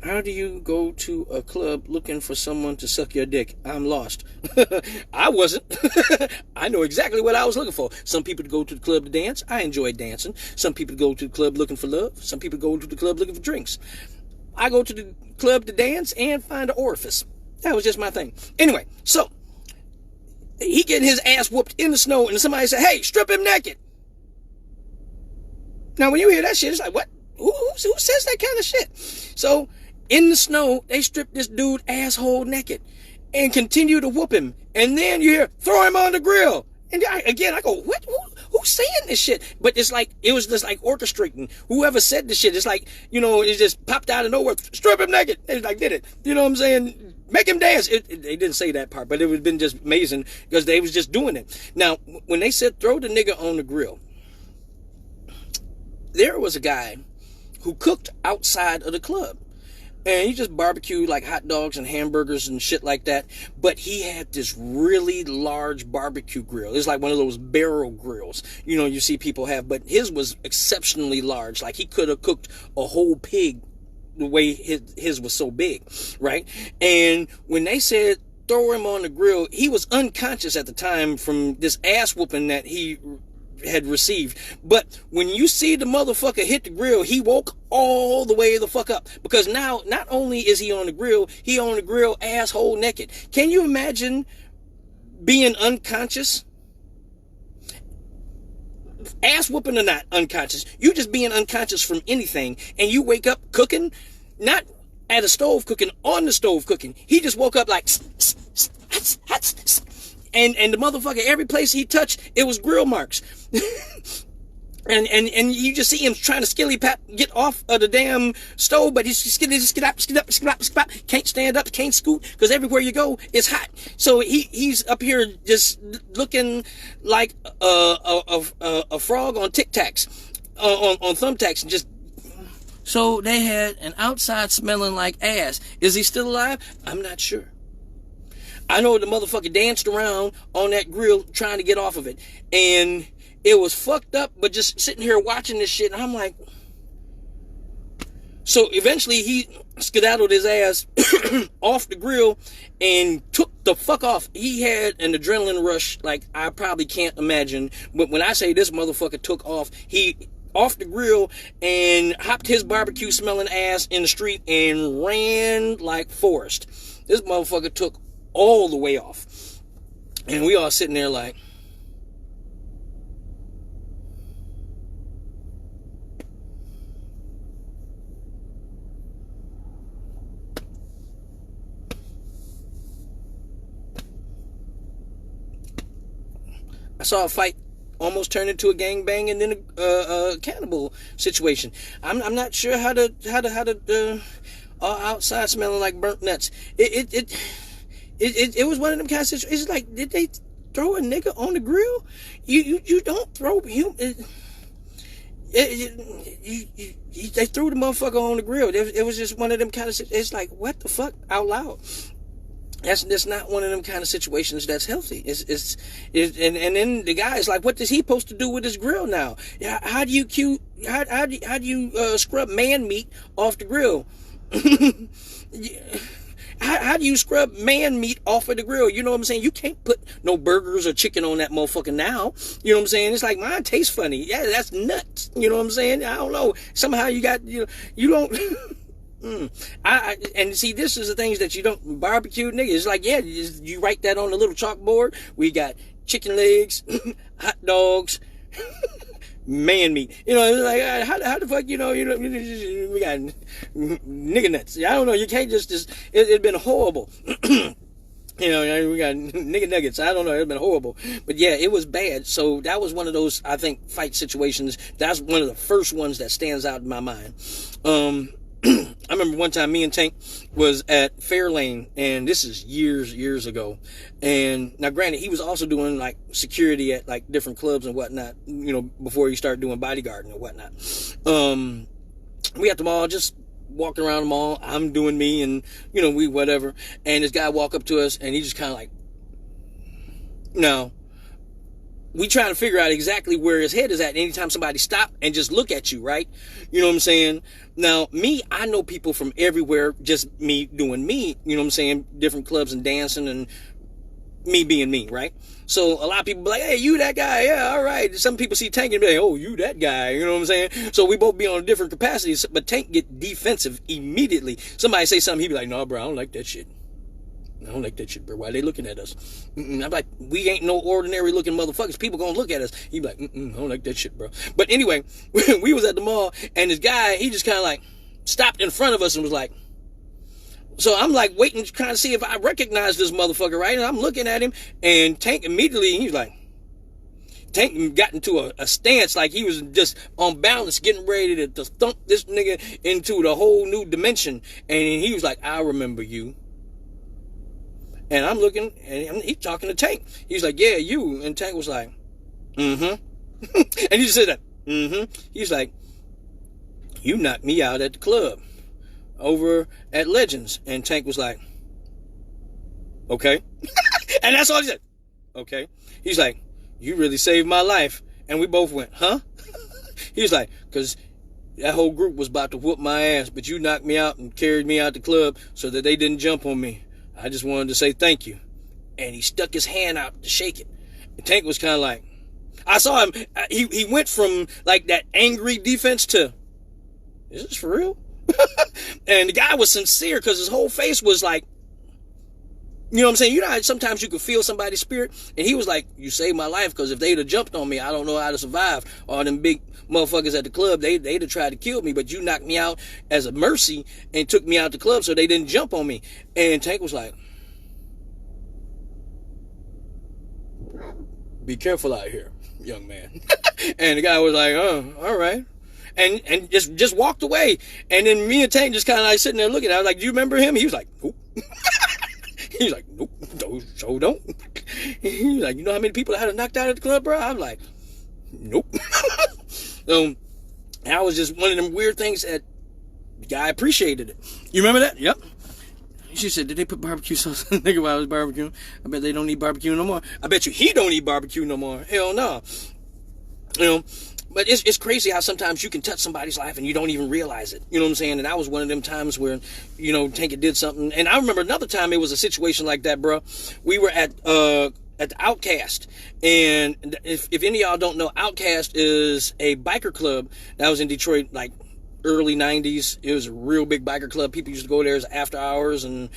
Speaker 1: how do you go to a club looking for someone to suck your dick? I'm lost. I wasn't. I know exactly what I was looking for. Some people go to the club to dance. I enjoy dancing. Some people go to the club looking for love. Some people go to the club looking for drinks. I go to the club to dance and find an orifice. That was just my thing. Anyway, so he getting his ass whooped in the snow, and somebody said, hey, strip him naked. Now, when you hear that shit, it's like, what? Who says that kind of shit? So, in the snow, they stripped this dude asshole naked and continue to whoop him. And then you hear, throw him on the grill. And I go, what? Who's saying this shit? But it's like, it was just like orchestrating. Whoever said this shit, it's like, you know, it just popped out of nowhere. Strip him naked. They like did it. You know what I'm saying? Make him dance. They didn't say that part, but it would have been just amazing because they was just doing it. Now, when they said throw the nigga on the grill, there was a guy who cooked outside of the club. And he just barbecued like hot dogs and hamburgers and shit like that. But he had this really large barbecue grill. It's like one of those barrel grills, you know, you see people have. But his was exceptionally large. Like he could have cooked a whole pig the way his was so big, right? And when they said throw him on the grill, he was unconscious at the time from this ass whooping that he had received. But when you see the motherfucker hit the grill, he woke all the way the fuck up, because now not only is he on the grill asshole naked. Can you imagine being unconscious? Ass whooping or not unconscious, you just being unconscious from anything, and you wake up cooking, not at a stove cooking, on the stove cooking. He just woke up like and the motherfucker, every place he touched, it was grill marks. and you just see him trying to skilly pap get off of the damn stove, but he's skid up, can't stand up, can't scoot, because everywhere you go, it's hot. So he's up here just looking like a frog on Tic Tacs, on thumbtacks, and just. So they had an outside smelling like ass. Is he still alive? I'm not sure. I know the motherfucker danced around on that grill trying to get off of it. And it was fucked up, but just sitting here watching this shit, and I'm like. So eventually he skedaddled his ass off the grill and took the fuck off. He had an adrenaline rush like I probably can't imagine. But when I say this motherfucker took off, he off the grill and hopped his barbecue smelling ass in the street and ran like Forrest. This motherfucker took all the way off. And we all sitting there like. I saw a fight almost turn into a gangbang and then a cannibal situation. I'm not sure how to outside smelling like burnt nuts. It was one of them kind of situations. It's like, did they throw a nigga on the grill? You don't throw him. They threw the motherfucker on the grill. It was just one of them kind of. It's like, what the fuck, out loud. That's not one of them kind of situations that's healthy. And then the guy is like, what is he supposed to do with his grill now? How do you scrub man meat off the grill? How do you scrub man meat off of the grill? You know what I'm saying? You can't put no burgers or chicken on that motherfucker now. You know what I'm saying? It's like, mine tastes funny. Yeah, that's nuts. You know what I'm saying? I don't know. Somehow you don't. And see, this is the things that you don't barbecue, nigga. It's like, yeah, you write that on the little chalkboard. We got chicken legs, hot dogs, man meat. You know, it's like, how the fuck, we got nigga nuts. I don't know. You can't just it's been horrible. You know, we got nigga nuggets. I don't know. It's been horrible. But yeah, it was bad. So that was one of those, I think, fight situations. That's one of the first ones that stands out in my mind. I remember one time me and Tank was at Fairlane, and this is years ago. And now granted, he was also doing like security at like different clubs and whatnot, you know, before he started doing bodyguarding and whatnot. We at the mall, just walking around the mall. I'm doing me, and you know, we whatever. And this guy walk up to us, and he just kind of like, no. we trying to figure out exactly where his head is at anytime somebody stop and just look at you, right? You know what I'm saying? Now, me, I know people from everywhere, just me doing me, you know what I'm saying? Different clubs and dancing and me being me, right? So a lot of people be like, hey, you that guy, yeah, all right. Some people see Tank and be like, oh, you that guy, you know what I'm saying? So we both be on different capacities, but Tank get defensive immediately. Somebody say something, he be like, no, bro, I don't like that shit. I don't like that shit, bro. Why they looking at us? I'm like, we ain't no ordinary looking motherfuckers. People gonna look at us. He be like, I don't like that shit, bro. But anyway, we was at the mall, and this guy, he just kind of like stopped in front of us and was like, so I'm like waiting to kind of see if I recognize this motherfucker, right? And I'm looking at him, and Tank immediately, he's like, Tank got into a stance like he was just on balance, getting ready to thump this nigga into the whole new dimension. And he was like, I remember you. And I'm looking, and he's talking to Tank. He's like, yeah, you. And Tank was like, and he just said that, He's like, you knocked me out at the club over at Legends. And Tank was like, okay. And that's all he said. Okay. He's like, you really saved my life. And we both went, huh? He was like, because that whole group was about to whoop my ass, but you knocked me out and carried me out the club so that they didn't jump on me. I just wanted to say thank you. And he stuck his hand out to shake it. And Tank was kind of like, I saw him, he went from like that angry defense to, is this for real? And the guy was sincere because his whole face was like, you know what I'm saying? You know how sometimes you can feel somebody's spirit? And he was like, you saved my life, because if they'd have jumped on me, I don't know how to survive. All them big motherfuckers at the club, they'd have tried to kill me, but you knocked me out as a mercy and took me out the club so they didn't jump on me. And Tank was like, be careful out here, young man. And the guy was like, oh, all right. And just walked away. And then me and Tank just kind of like sitting there looking. I was like, do you remember him? He was like, nope. He was like, nope, so don't. He was like, you know how many people I had knocked out at the club, bro? I was like, nope. That was just one of them weird things that the guy appreciated it. You remember that? Yep. She said, did they put barbecue sauce in the nigga while I was barbecuing? I bet they don't eat barbecue no more. I bet you he don't eat barbecue no more. Hell no. You know, but it's crazy how sometimes you can touch somebody's life and you don't even realize it. You know what I'm saying? And that was one of them times where, you know, Tank did something. And I remember another time it was a situation like that, bro. We were at the Outcast. And if any of y'all don't know, Outcast is a biker club that was in Detroit, like, early 90s. It was a real big biker club. People used to go there as after hours, and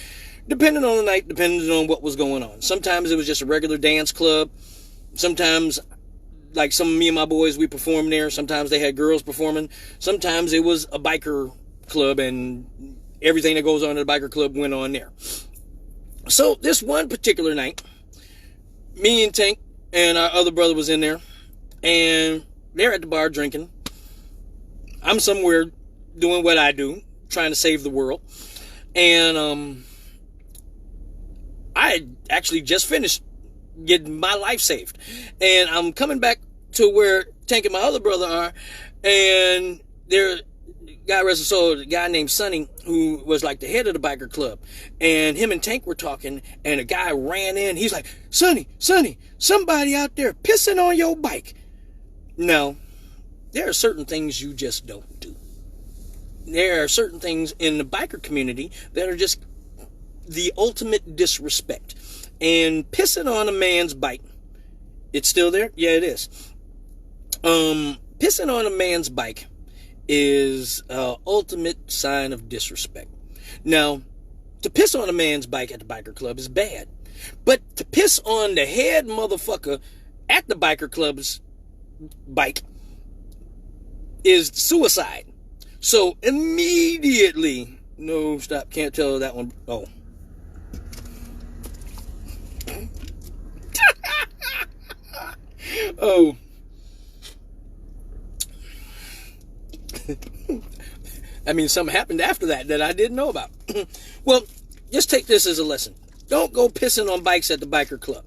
Speaker 1: depending on the night, depending on what was going on. Sometimes it was just a regular dance club. Sometimes, like some of me and my boys, we performed there. Sometimes they had girls performing. Sometimes it was a biker club, and everything that goes on at a biker club went on there. So this one particular night, me and Tank and our other brother was in there, and they're at the bar drinking. I'm somewhere doing what I do, trying to save the world. And I had actually just finished getting my life saved. And I'm coming back to where Tank and my other brother are. And there, God rest his soul, a guy named Sonny, who was like the head of the biker club. And him and Tank were talking, and a guy ran in. He's like, Sonny, somebody out there pissing on your bike. Now, there are certain things you just don't do. There are certain things in the biker community that are just the ultimate disrespect. And pissing on a man's bike, it's still there? Yeah, it is. Pissing on a man's bike is an ultimate sign of disrespect. Now, to piss on a man's bike at the biker club is bad. But to piss on the head motherfucker at the biker club's bike is suicide. So immediately, no, stop, can't tell that one. Oh. Oh. I mean, something happened after that I didn't know about. Well, just take this as a lesson. Don't go pissing on bikes at the biker club.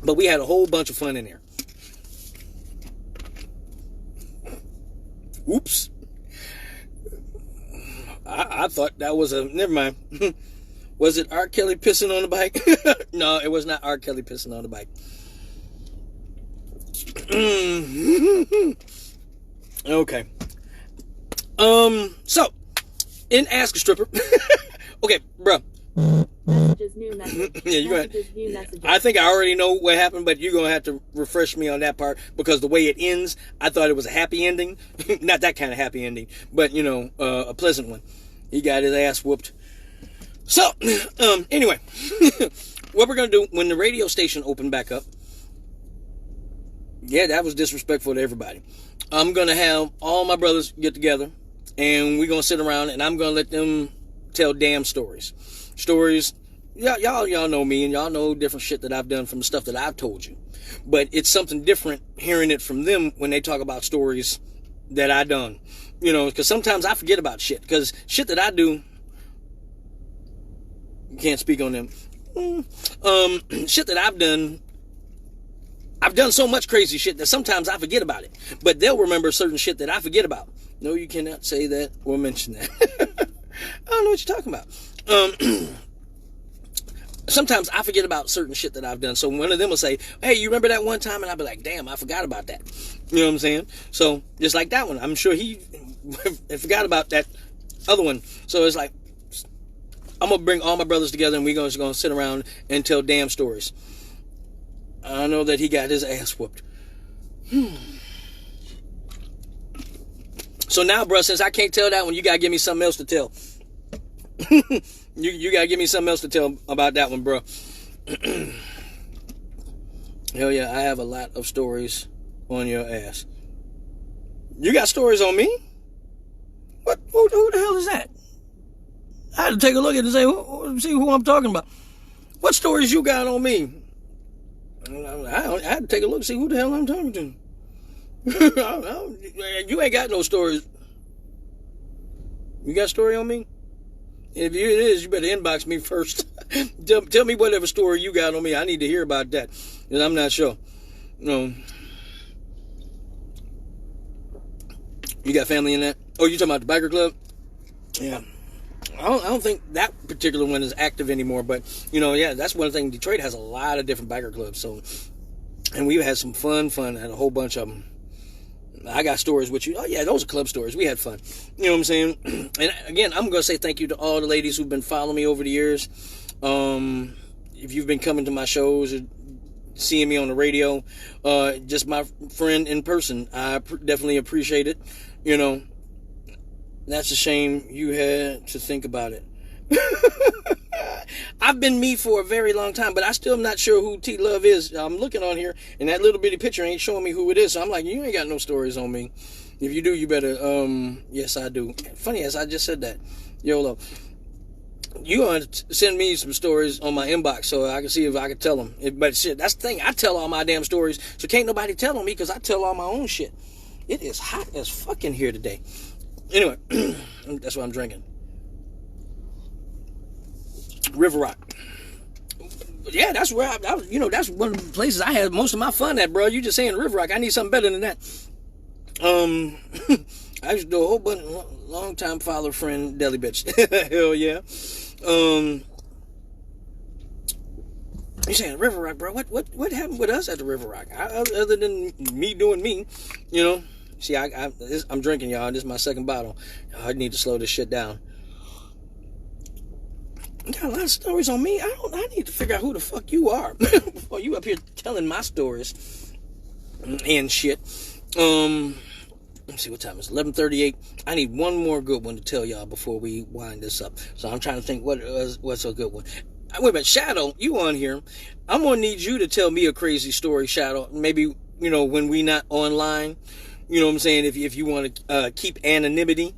Speaker 1: But we had a whole bunch of fun in there. Oops. I thought that was a... Never mind. Was it R. Kelly pissing on the bike? No, it was not R. Kelly pissing on the bike. Okay. So, in Ask a Stripper. Okay, bro.
Speaker 3: Messages, new message.
Speaker 1: Yeah, you got.
Speaker 3: Messages, new messages.
Speaker 1: I think I already know what happened, but you're gonna have to refresh me on that part because the way it ends, I thought it was a happy ending. Not that kind of happy ending, but a pleasant one. He got his ass whooped. So, anyway, what we're gonna do when the radio station opened back up? Yeah, that was disrespectful to everybody. I'm gonna have all my brothers get together, and we're gonna sit around, and I'm gonna let them tell damn stories. Stories, y'all know me, and y'all know different shit that I've done from the stuff that I've told you. But it's something different hearing it from them when they talk about stories that I done. Because sometimes I forget about shit. Because shit that I do, can't speak on them. Shit that I've done so much crazy shit that sometimes I forget about it. But they'll remember certain shit that I forget about. No, you cannot say that or mention that. I don't know what you're talking about. Sometimes I forget about certain shit that I've done. So one of them will say, hey, you remember that one time? And I'll be like, damn, I forgot about that. You know what I'm saying? So just like that one, I'm sure he forgot about that other one. So it's like, I'm going to bring all my brothers together and we're just going to sit around and tell damn stories. I know that he got his ass whooped. So now, bro, since I can't tell that one, you got to give me something else to tell. You got to give me something else to tell about that one, bro. Hell yeah, I have a lot of stories on your ass. You got stories on me? What? Who the hell is that? I had to take a look at it and see who I'm talking about. What stories you got on me? I had to take a look and see who the hell I'm talking to. You ain't got no stories. You got a story on me? If it is, you better inbox me first. Tell me whatever story you got on me. I need to hear about that. Because I'm not sure. You got family in that? Oh, you talking about the biker club? Yeah. I don't think that particular one is active anymore. But, yeah, that's one thing. Detroit has a lot of different biker clubs. And we've had some fun at a whole bunch of them. I got stories with you. Oh, yeah, those are club stories. We had fun. You know what I'm saying? And, again, I'm going to say thank you to all the ladies who've been following me over the years. If you've been coming to my shows or seeing me on the radio, just my friend in person, I definitely appreciate it. That's a shame you had to think about it. I've been me for a very long time, but I still am not sure who T Love is. I'm looking on here, and that little bitty picture ain't showing me who it is. So I'm like, you ain't got no stories on me. If you do, you better. Yes, I do. Funny as I just said that. YOLO. You want to send me some stories on my inbox so I can see if I can tell them. But shit, that's the thing. I tell all my damn stories, so can't nobody tell on me because I tell all my own shit. It is hot as fuck in here today. Anyway, that's what I'm drinking. River Rock. Yeah, that's where that's one of the places I had most of my fun at, bro. You just saying River Rock. I need something better than that. I used to do a whole bunch of long-time follower friend deli bitch. Hell yeah. You saying River Rock, bro? What happened with us at the River Rock? Other than me doing me, See, I'm drinking, y'all. This is my second bottle. I need to slow this shit down. You got a lot of stories on me. I need to figure out who the fuck you are before you up here telling my stories and shit. Let's see what time it's 11:38. I need one more good one to tell y'all before we wind this up. So I'm trying to think what's a good one. Wait a minute, Shadow, you on here? I'm gonna need you to tell me a crazy story, Shadow. Maybe when we not online. You know what I'm saying? If you want to keep anonymity.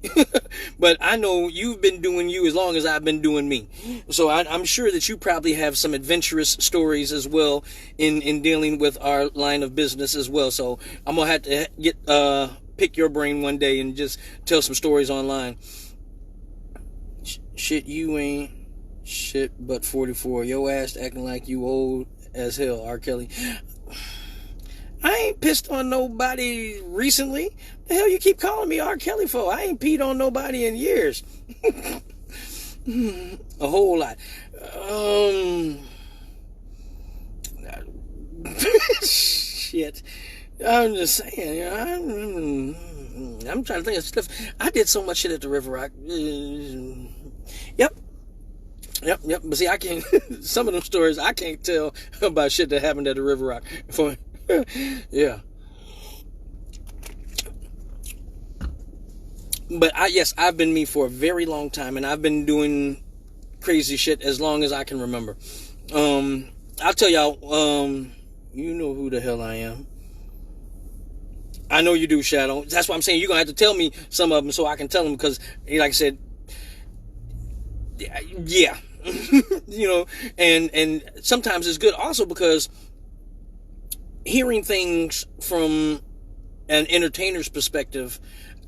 Speaker 1: But I know you've been doing you as long as I've been doing me. So I'm sure that you probably have some adventurous stories as well in dealing with our line of business as well. So I'm going to have to pick your brain one day and just tell some stories online. Shit, you ain't shit but 44. Your ass acting like you old as hell, R. Kelly. I ain't pissed on nobody recently. The hell you keep calling me R. Kelly for? I ain't peed on nobody in years. A whole lot. Shit. I'm just saying, I'm trying to think of stuff. I did so much shit at the River Rock. Yep. But see, I can't. Some of them stories I can't tell about shit that happened at the River Rock. Yeah. But yes, I've been me for a very long time, and I've been doing crazy shit as long as I can remember. I'll tell y'all. You know who the hell I am. I know you do, Shadow. That's why I'm saying you're gonna have to tell me some of them so I can tell them, because, like I said, yeah. and sometimes it's good also because hearing things from an entertainer's perspective,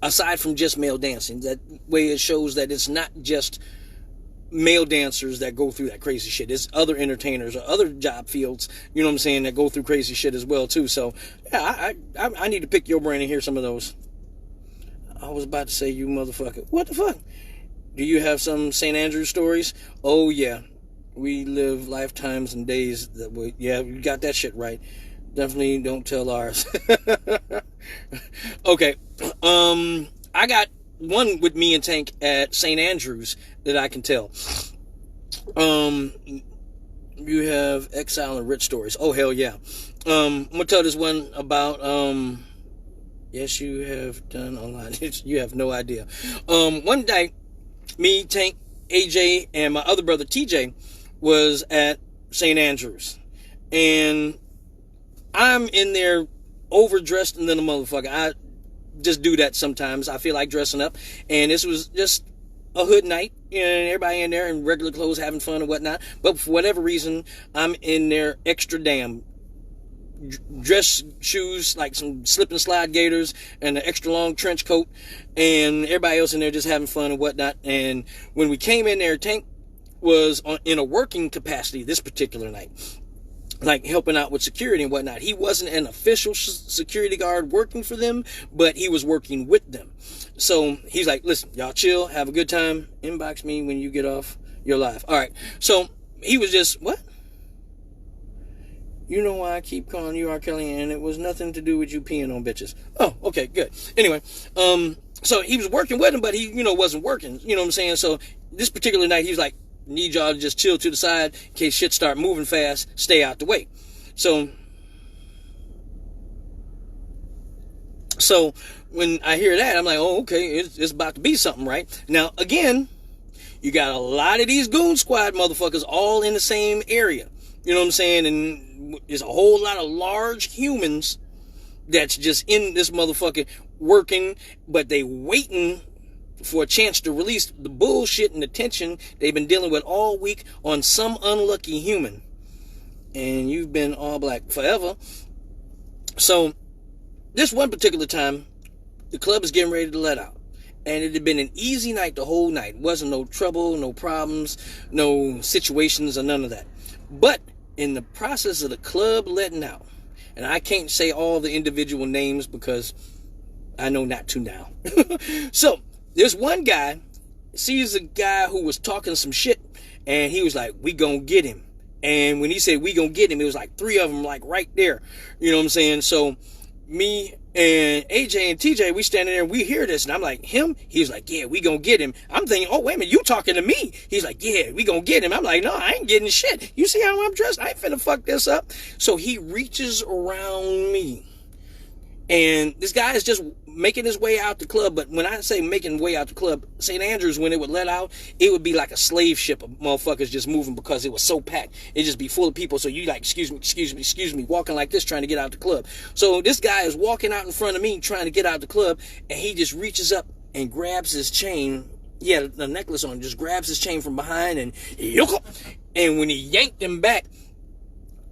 Speaker 1: aside from just male dancing, that way it shows that it's not just male dancers that go through that crazy shit. It's other entertainers or other job fields, you know what I'm saying, that go through crazy shit as well too. So yeah, I need to pick your brain and hear some of those. I was about to say, you motherfucker. What the fuck? Do you have some St. Andrew stories? Oh yeah, we live lifetimes and days that way. Yeah, you got that shit right. Definitely don't tell ours. Okay, I got one with me and Tank at St. Andrews that I can tell. You have Exile and Rich stories. Oh hell yeah. I'm gonna tell this one about yes, you have done a lot. You have no idea. One day, me, Tank, AJ, and my other brother TJ was at St. Andrews, and I'm in there overdressed and then a motherfucker. I just do that sometimes. I feel like dressing up, and this was just a hood night, and everybody in there in regular clothes having fun and whatnot. But for whatever reason, I'm in there extra damn. Dress shoes, like some slip and slide gaiters, and an extra long trench coat, and everybody else in there just having fun and whatnot. And when we came in there, Tank was in a working capacity this particular night, like helping out with security and whatnot. He wasn't an official security guard working for them, but he was working with them. So he's like, listen, y'all chill, have a good time, inbox me when you get off your live. All right. So he was just, what? You know why I keep calling you R. Kelly, and it was nothing to do with you peeing on bitches. Oh, okay, good. Anyway, so he was working with him, but he, wasn't working. You know what I'm saying? So this particular night, he was like, need y'all to just chill to the side in case shit start moving fast. Stay out the way. So when I hear that, I'm like, oh, okay, it's about to be something, right? Now, again, you got a lot of these goon squad motherfuckers all in the same area. You know what I'm saying? And there's a whole lot of large humans that's just in this motherfucker working, but they waiting for a chance to release the bullshit and the tension they've been dealing with all week on some unlucky human. And you've been all black forever. So this one particular time, the club is getting ready to let out. And it had been an easy night the whole night. Wasn't no trouble, no problems, no situations, or none of that. But in the process of the club letting out, and I can't say all the individual names because I know not to now. So there's one guy sees a guy who was talking some shit, and he was like, we gonna get him. And when he said we gonna get him, it was like three of them like right there. You know what I'm saying? So me and AJ and TJ, we standing there and we hear this, and I'm like, him? He's like, yeah, we gonna get him. I'm thinking, oh, wait a minute, you talking to me? He's like, yeah, we gonna get him. I'm like, no, I ain't getting shit. You see how I'm dressed? I ain't finna fuck this up. So he reaches around me, and this guy is just making his way out the club. But when I say making way out the club, St. Andrews, when it would let out, it would be like a slave ship of motherfuckers just moving because it was so packed. It'd just be full of people. So you like, excuse me, walking like this, trying to get out the club. So this guy is walking out in front of me, trying to get out the club, and he just reaches up and grabs his chain. Yeah, the necklace on, just grabs his chain from behind, and when he yanked him back,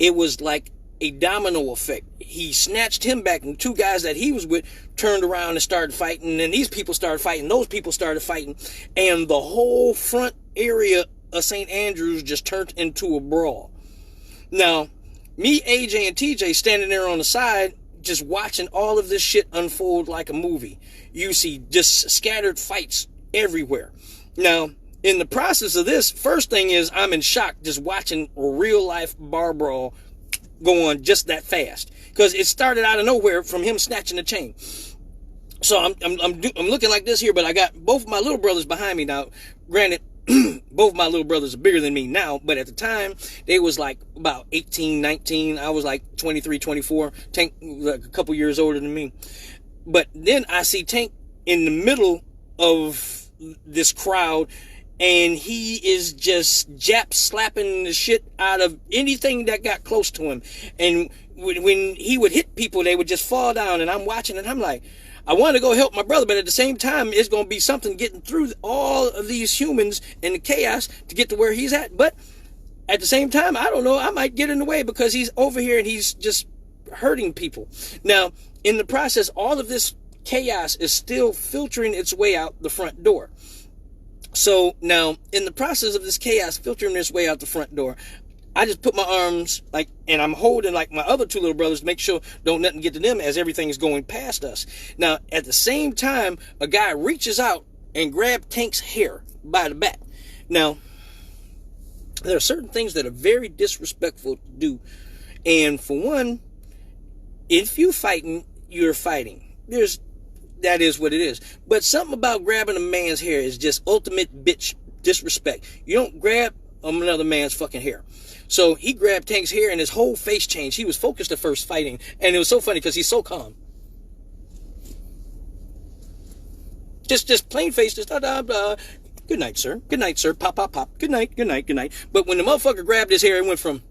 Speaker 1: it was like a domino effect. He snatched him back, and two guys that he was with turned around and started fighting, and these people started fighting, those people started fighting, and the whole front area of St. Andrews just turned into a brawl. Now, me, AJ, and TJ standing there on the side just watching all of this shit unfold like a movie. You see just scattered fights everywhere. Now, in the process of this, first thing is I'm in shock just watching a real life bar brawl go on just that fast, because it started out of nowhere from him snatching the chain. So I'm looking like this here, but I got both of my little brothers behind me now. Granted, both my little brothers are bigger than me now, but at the time they was like about 18, 19. I was like 23, 24. Tank like a couple years older than me. But then I see Tank in the middle of this crowd, and he is just jap slapping the shit out of anything that got close to him. And when he would hit people, they would just fall down. And I'm watching, and I'm like, I want to go help my brother, but at the same time, it's going to be something getting through all of these humans and the chaos to get to where he's at. But at the same time, I don't know, I might get in the way because he's over here and he's just hurting people. Now, in the process, all of this chaos is still filtering its way out the front door. So now, in the process of this chaos filtering its way out the front door, I just put my arms like, and I'm holding like my other two little brothers to make sure don't nothing get to them as everything is going past us. Now, at the same time, a guy reaches out and grabs Tank's hair by the back. Now, there are certain things that are very disrespectful to do. And for one, if you fighting, you're fighting. That is what it is. But something about grabbing a man's hair is just ultimate bitch disrespect. You don't grab another man's fucking hair. So he grabbed Tank's hair and his whole face changed. He was focused at first fighting. And it was so funny because he's so calm. Just plain face. Just good night, sir. Good night, sir. Pop, pop, pop. Good night, good night, good night. But when the motherfucker grabbed his hair, it went from...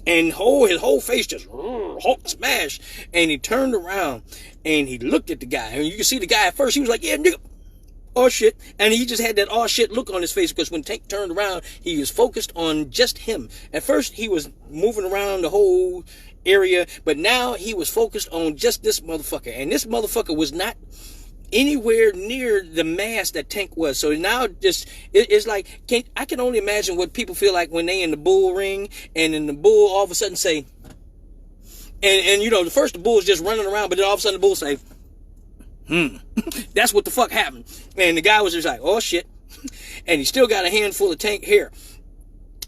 Speaker 1: And his whole face just Hulk smash. And he turned around and he looked at the guy. And you can see the guy at first, he was like, yeah, nigga. Oh shit. And he just had that oh shit look on his face because when Tank turned around, he was focused on just him. At first, he was moving around the whole area, but now he was focused on just this motherfucker. And this motherfucker was not anywhere near the mass that Tank was. So now it's like, I can only imagine what people feel like when they in the bull ring and then the bull all of a sudden say, and you know, the first the bull's just running around, but then all of a sudden the bull say, that's what the fuck happened. And the guy was just like, oh shit. And he still got a handful of Tank hair.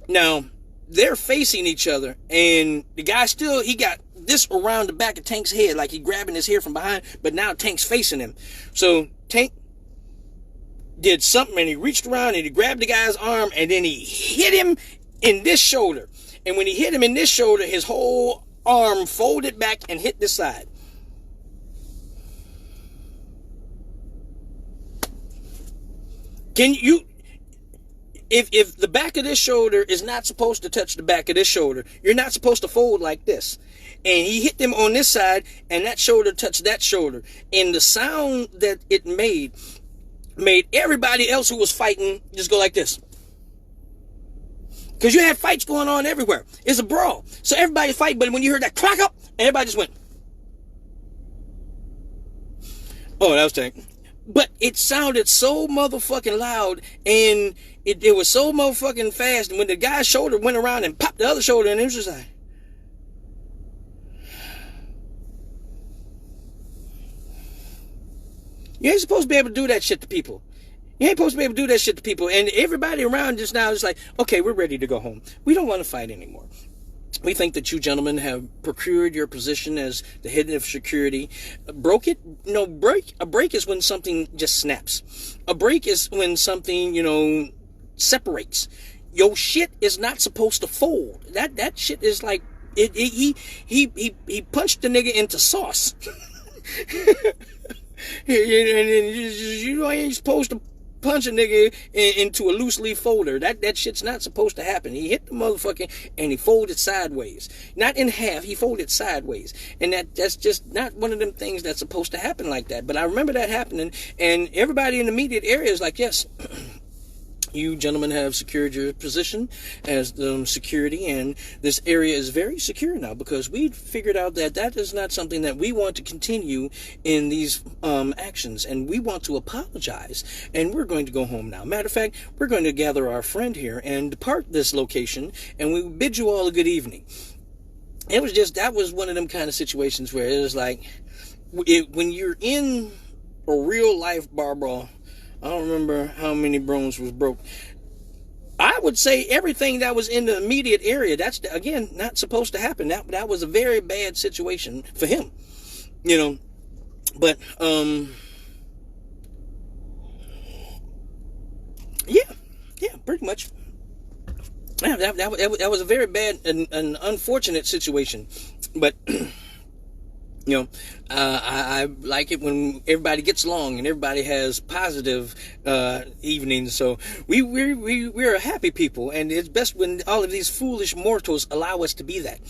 Speaker 1: Now, they're facing each other, and the guy still, he got this around the back of Tank's head, like he grabbing his hair from behind, but now Tank's facing him. So Tank did something, and he reached around and he grabbed the guy's arm, and then he hit him in this shoulder. And when he hit him in this shoulder, his whole arm folded back and hit this side. Can you, if the back of this shoulder is not supposed to touch the back of this shoulder, you're not supposed to fold like this. And he hit them on this side, and that shoulder touched that shoulder. And the sound that it made everybody else who was fighting just go like this. Because you had fights going on everywhere. It's a brawl. So everybody's fighting, but when you heard that crack up, everybody just went. Oh, that was Tank. But it sounded so motherfucking loud, and it was so motherfucking fast. And when the guy's shoulder went around and popped the other shoulder, and it was just like, you ain't supposed to be able to do that shit to people. You ain't supposed to be able to do that shit to people. And everybody around just now is like, okay, we're ready to go home. We don't want to fight anymore. We think that you gentlemen have procured your position as the head of security. Broke it? No, break. A break is when something just snaps. A break is when something, you know, separates. Your shit is not supposed to fold. That shit is like, he punched the nigga into sauce. And you ain't supposed to punch a nigga into a loose leaf folder. That shit's not supposed to happen. He hit the motherfucker and he folded sideways. Not in half, he folded sideways. And that's just not one of them things that's supposed to happen like that. But I remember that happening, and everybody in the immediate area is like, yes, you gentlemen have secured your position as security, and this area is very secure now because we figured out that that is not something that we want to continue in these actions, and we want to apologize, and we're going to go home now. Matter of fact, we're going to gather our friend here and depart this location, and we bid you all a good evening. It was just, that was one of them kind of situations where it was like, when you're in a real life bar brawl, I don't remember how many bones was broke. I would say everything that was in the immediate area, that's, again, not supposed to happen. That was a very bad situation for him, you know. But, yeah, pretty much. Yeah, that was a very bad and unfortunate situation. But, you know, I like it when everybody gets along and everybody has positive evenings. So we're a happy people, and it's best when all of these foolish mortals allow us to be that.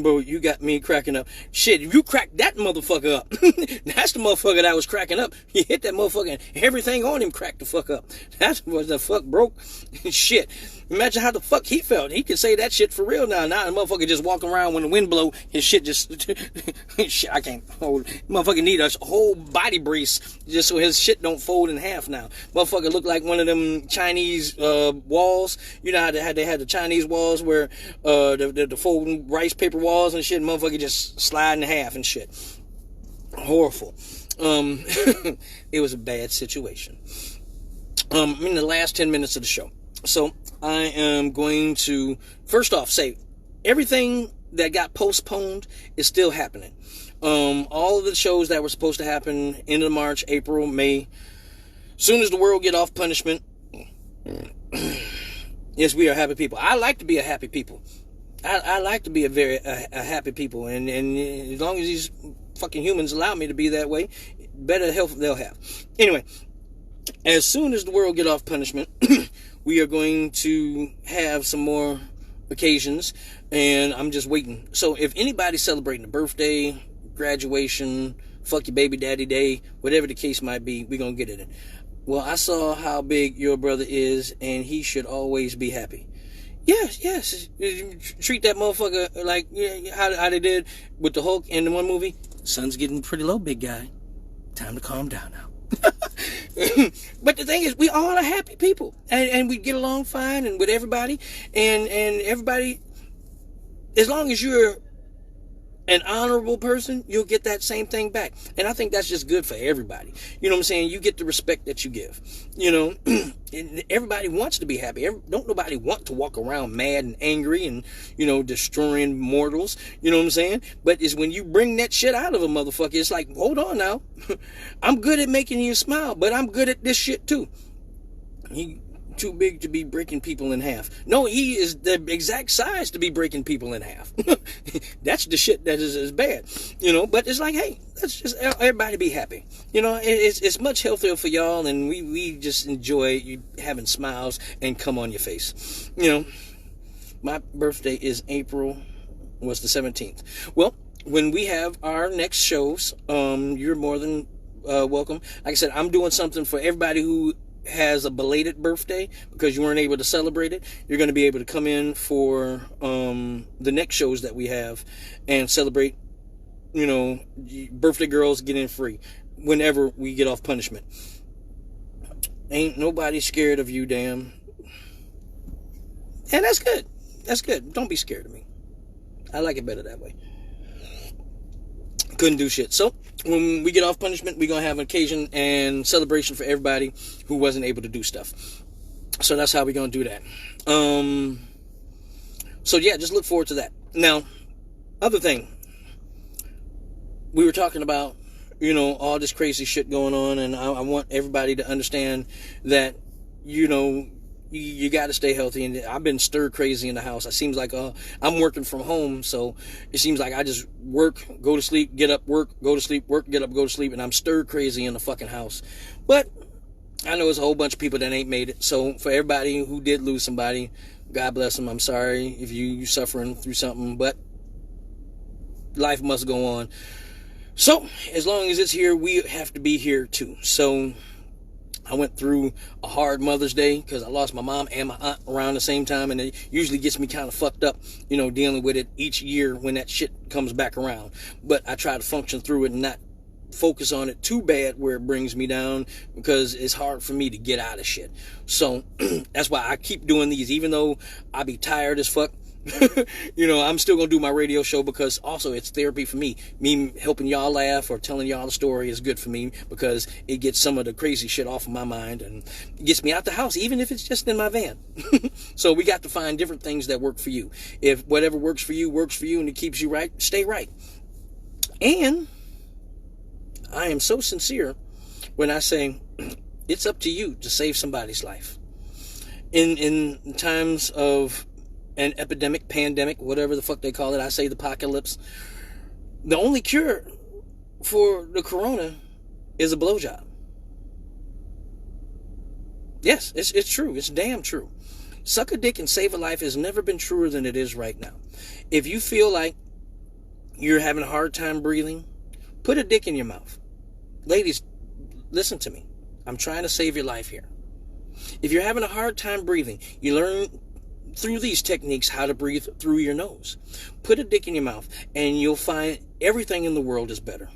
Speaker 1: Bro, you got me cracking up. Shit, if you cracked that motherfucker up, that's the motherfucker that was cracking up. He hit that motherfucker and everything on him cracked the fuck up. That's what the fuck broke. Shit. Imagine how the fuck he felt. He could say that shit for real now. Now the motherfucker just walking around when the wind blow, his shit just... shit, I can't hold. Motherfucker need a whole body brace just so his shit don't fold in half now. Motherfucker look like one of them Chinese walls. You know how they had the Chinese walls where the folding rice paper walls and shit. Motherfucker just slide in half and shit. Horrible. It was a bad situation. I'm in the last 10 minutes of the show. So I am going to, first off, say everything that got postponed is still happening. All of the shows that were supposed to happen end of March, April, May. Soon as the world get off punishment. Yes, we are happy people. I like to be a happy people. I like to be a happy people. And as long as these fucking humans allow me to be that way, better health they'll have. Anyway, as soon as the world get off punishment, we are going to have some more occasions, and I'm just waiting. So if anybody's celebrating a birthday, graduation, fuck your baby daddy day, whatever the case might be, we're going to get it in. Well, I saw how big your brother is, and he should always be happy. Yes. Treat that motherfucker like how they did with the Hulk in the one movie. Sun's getting pretty low, big guy. Time to calm down now. But the thing is, we all are happy people, and we get along fine and with everybody, and everybody, as long as you're an honorable person, you'll get that same thing back. And I think that's just good for everybody. You know what I'm saying? You get the respect that you give. You know, and everybody wants to be happy. Don't nobody want to walk around mad and angry and, you know, destroying mortals. You know what I'm saying? But it's when you bring that shit out of a motherfucker, it's like, hold on now. I'm good at making you smile, but I'm good at this shit too. He too big to be breaking people in half. No, he is the exact size to be breaking people in half. That's the shit that is bad, you know. But it's like, hey, let's just everybody be happy. You know, it's much healthier for y'all, and we just enjoy you having smiles and come on your face. You know, my birthday is April was the 17th. Well, when we have our next shows, you're more than welcome. Like I said, I'm doing something for everybody who has a belated birthday because you weren't able to celebrate it. You're going to be able to come in for the next shows that we have and celebrate. You know, birthday girls get in free whenever we get off punishment. Ain't nobody scared of you, damn. And that's good. That's good. Don't be scared of me. I like it better that way. Couldn't do shit. So when we get off punishment, we're going to have an occasion and celebration for everybody who wasn't able to do stuff. So that's how we're going to do that. So yeah, just look forward to that. Now, other thing, we were talking about, you know, all this crazy shit going on, and I want everybody to understand that, you know, you got to stay healthy. And I've been stir crazy in the house. It seems like I'm working from home, so it seems like I just work, go to sleep, get up, work, go to sleep, work, get up, go to sleep, and I'm stir crazy in the fucking house. But I know there's a whole bunch of people that ain't made it. So for everybody who did lose somebody, God bless them. I'm sorry if you're suffering through something, but life must go on. So as long as it's here, we have to be here too. So I went through a hard Mother's Day because I lost my mom and my aunt around the same time, and it usually gets me kind of fucked up, you know, dealing with it each year when that shit comes back around. But I try to function through it and not focus on it too bad where it brings me down, because it's hard for me to get out of shit. So that's why I keep doing these, even though I be tired as fuck. You know, I'm still going to do my radio show because also it's therapy for me. Me helping y'all laugh or telling y'all the story is good for me because it gets some of the crazy shit off of my mind and gets me out the house, even if it's just in my van. So we got to find different things that work for you. If whatever works for you and it keeps you right, stay right. And I am so sincere when I say it's up to you to save somebody's life. In times of an epidemic, pandemic, whatever the fuck they call it, I say the apocalypse, the only cure for the corona is a blowjob. Yes, it's true. It's damn true. Suck a dick and save a life has never been truer than it is right now. If you feel like you're having a hard time breathing, put a dick in your mouth. Ladies, listen to me. I'm trying to save your life here. If you're having a hard time breathing, you learn through these techniques how to breathe through your nose. Put a dick in your mouth and you'll find everything in the world is better.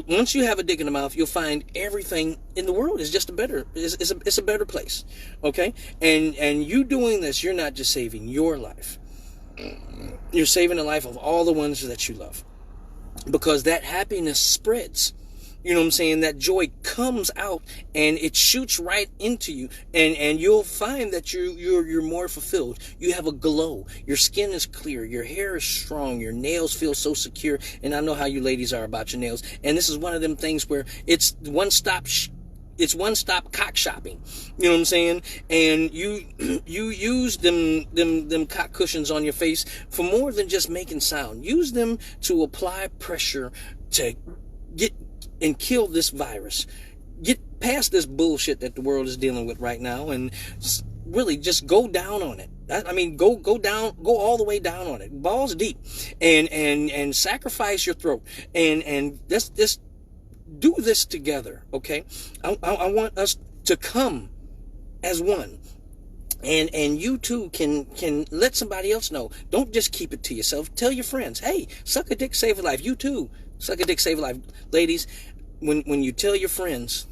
Speaker 1: Once you have a dick in the mouth, you'll find everything in the world is just a better, it's a better place. Okay? And you doing this, you're not just saving your life. You're saving the life of all the ones that you love. Because that happiness spreads. You know what I'm saying? That joy comes out and it shoots right into you, and you'll find that you're more fulfilled. You have a glow. Your skin is clear. Your hair is strong. Your nails feel so secure. And I know how you ladies are about your nails. And this is one of them things where it's one-stop cock shopping. You know what I'm saying? And you use them cock cushions on your face for more than just making sound. Use them to apply pressure to get and kill this virus. Get past this bullshit that the world is dealing with right now, and really just go down on it. I mean, go down, go all the way down on it, balls deep, and sacrifice your throat, and let's do this together, okay? I want us to come as one. And you too can let somebody else know. Don't just keep it to yourself. Tell your friends, hey, suck a dick, save a life. You too, suck a dick, save a life. Ladies, when you tell your friends,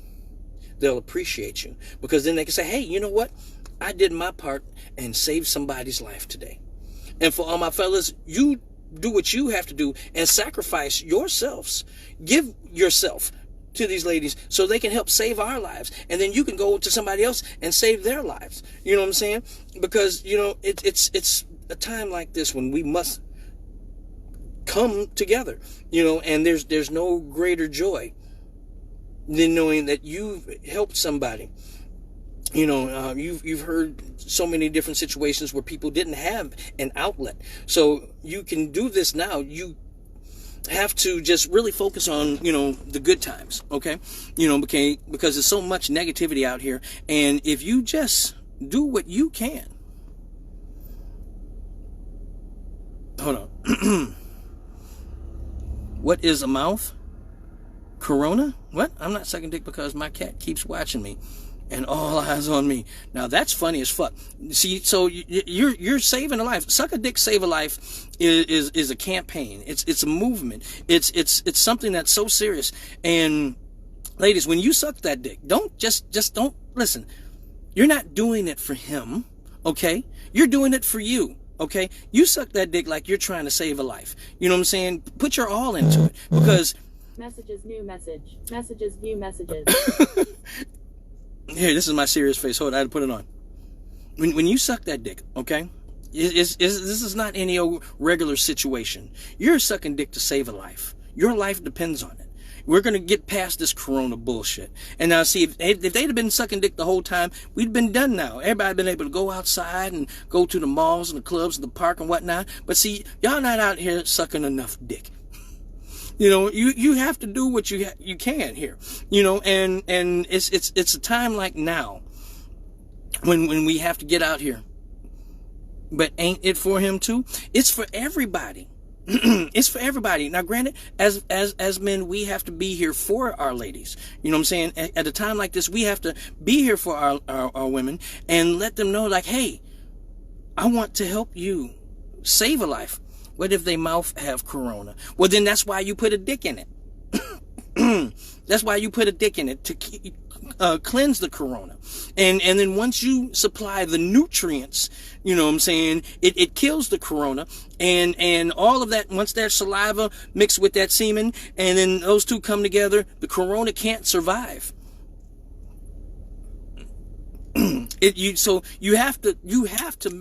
Speaker 1: they'll appreciate you. Because then they can say, hey, you know what? I did my part and saved somebody's life today. And for all my fellas, you do what you have to do and sacrifice yourselves. Give yourself to these ladies so they can help save our lives, and then you can go to somebody else and save their lives. You know what I'm saying? Because you know it's a time like this when we must come together. You know, and there's no greater joy than knowing that you've helped somebody. You know, you've heard so many different situations where people didn't have an outlet, so you can do this now. You have to just really focus on, you know, the good times, okay? You know, because there's so much negativity out here, and if you just do what you can. Hold on. What is a mouth? Corona? What? I'm not sucking dick because my cat keeps watching me and all eyes on me. Now that's funny as fuck. See, so you're saving a life. Suck a dick, save a life is a campaign. It's a movement. It's something that's so serious. And ladies, when you suck that dick, don't just don't listen. You're not doing it for him, okay? You're doing it for you, okay? You suck that dick like you're trying to save a life. You know what I'm saying? Put your all into it, because
Speaker 3: messages, new message, messages, new messages.
Speaker 1: Here, this is my serious face. Hold on, I had to put it on. When you suck that dick, okay? This is not any old regular situation. You're sucking dick to save a life. Your life depends on it. We're going to get past this corona bullshit. And now, see, if they'd have been sucking dick the whole time, we'd been done now. Everybody been able to go outside and go to the malls and the clubs and the park and whatnot. But see, y'all not out here sucking enough dick. You know, you have to do what you can here. You know, and it's a time like now when we have to get out here. But ain't it for him too? It's for everybody. It's for everybody. Now, granted, as men, we have to be here for our ladies. You know what I'm saying? At a time like this, we have to be here for our women and let them know, like, hey, I want to help you save a life. What if they mouth have corona? Well, then that's why you put a dick in it. That's why you put a dick in it, to cleanse the corona. And then once you supply the nutrients, you know what I'm saying, it kills the corona. And all of that, once that saliva mixed with that semen, and then those two come together, the corona can't survive. So you have to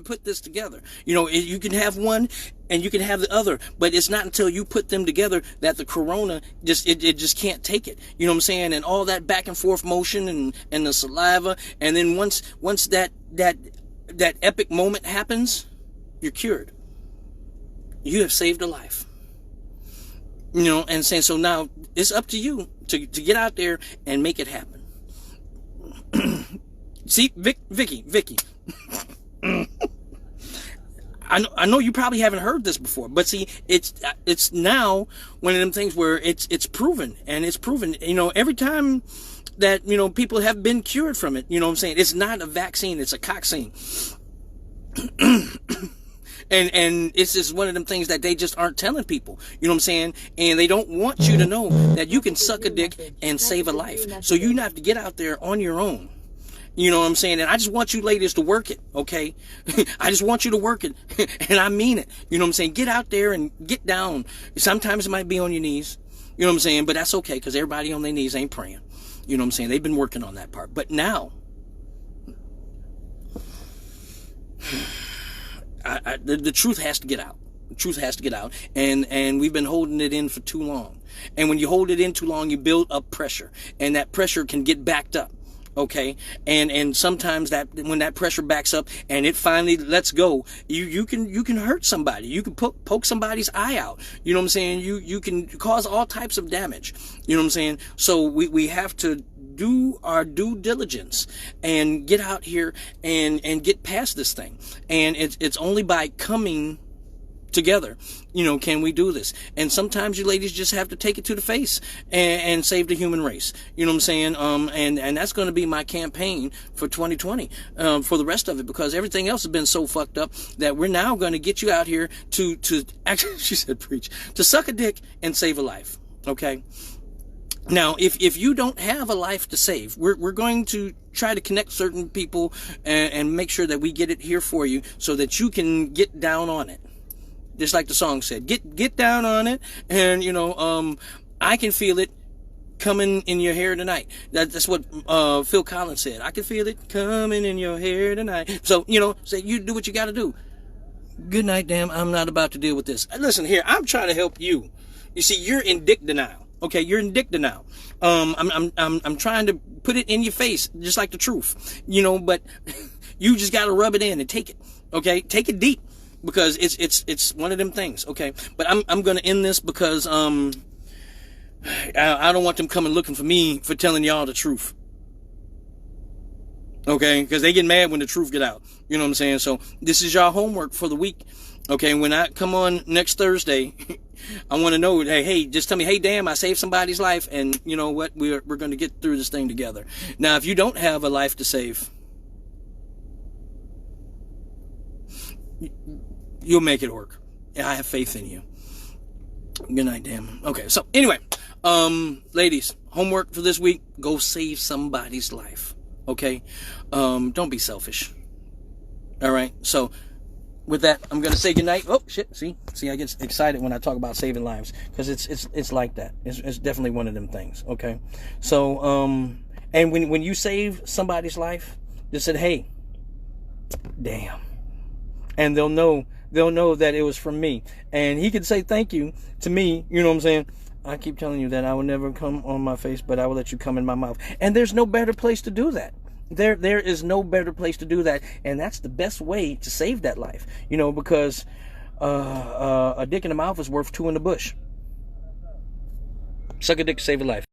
Speaker 1: put this together. You know, you can have one and you can have the other, but it's not until you put them together that the corona just can't take it. You know what I'm saying? And all that back and forth motion and the saliva, and then once that epic moment happens, you're cured. You have saved a life. You know, and saying, so now it's up to you to get out there and make it happen. See, Vicky. I know you probably haven't heard this before, but see, it's now one of them things where it's proven, and it's proven. You know, every time that, you know, people have been cured from it, you know what I'm saying? It's not a vaccine, it's a coxine. And it's just one of them things that they just aren't telling people, you know what I'm saying? And they don't want you to know that you can suck a dick and save a life. So you have to get out there on your own. You know what I'm saying? And I just want you ladies to work it, okay? I just want you to work it. And I mean it. You know what I'm saying? Get out there and get down. Sometimes it might be on your knees. You know what I'm saying? But that's okay, because everybody on their knees ain't praying. You know what I'm saying? They've been working on that part. But now, the truth has to get out. The truth has to get out. And we've been holding it in for too long. And when you hold it in too long, you build up pressure. And that pressure can get backed up. Okay, and sometimes that when that pressure backs up and it finally lets go, you can hurt somebody. You can poke somebody's eye out. You know what I'm saying? You can cause all types of damage. You know what I'm saying? So we have to do our due diligence and get out here and get past this thing. And it's only by coming together, you know, can we do this? And sometimes you ladies just have to take it to the face and save the human race. You know what I'm saying? And that's going to be my campaign for 2020, for the rest of it, because everything else has been so fucked up that we're now going to get you out here to actually, she said preach, to suck a dick and save a life. Okay. Now, if you don't have a life to save, we're going to try to connect certain people and make sure that we get it here for you so that you can get down on it. Just like the song said, get down on it, and you know, I can feel it coming in your hair tonight. That's what Phil Collins said. I can feel it coming in your hair tonight. So you know, say you do what you got to do. Good night, damn. I'm not about to deal with this. Listen here, I'm trying to help you. You see, you're in dick denial. Okay, you're in dick denial. I'm trying to put it in your face, just like the truth. You know, but you just got to rub it in and take it. Okay, take it deep. Because it's one of them things, okay? But I'm gonna end this because I don't want them coming looking for me for telling y'all the truth, okay? Because they get mad when the truth get out. You know what I'm saying? So this is y'all homework for the week, okay? When I come on next Thursday, I want to know, hey, just tell me, hey, damn, I saved somebody's life, and you know what? We're gonna get through this thing together. Now, if you don't have a life to save, you'll make it work. I have faith in you. Good night, damn. Okay, so anyway, ladies, homework for this week: go save somebody's life. Okay, don't be selfish. All right. So with that, I'm gonna say goodnight. Oh shit! See, I get excited when I talk about saving lives because it's like that. It's definitely one of them things. Okay. So and when you save somebody's life, just said, hey, damn, and they'll know that it was from me. And he could say thank you to me, you know what I'm saying? I keep telling you that I will never come on my face, but I will let you come in my mouth. And there's no better place to do that. There is no better place to do that. And that's the best way to save that life, you know, because a dick in the mouth is worth two in the bush. Suck a dick, save a life.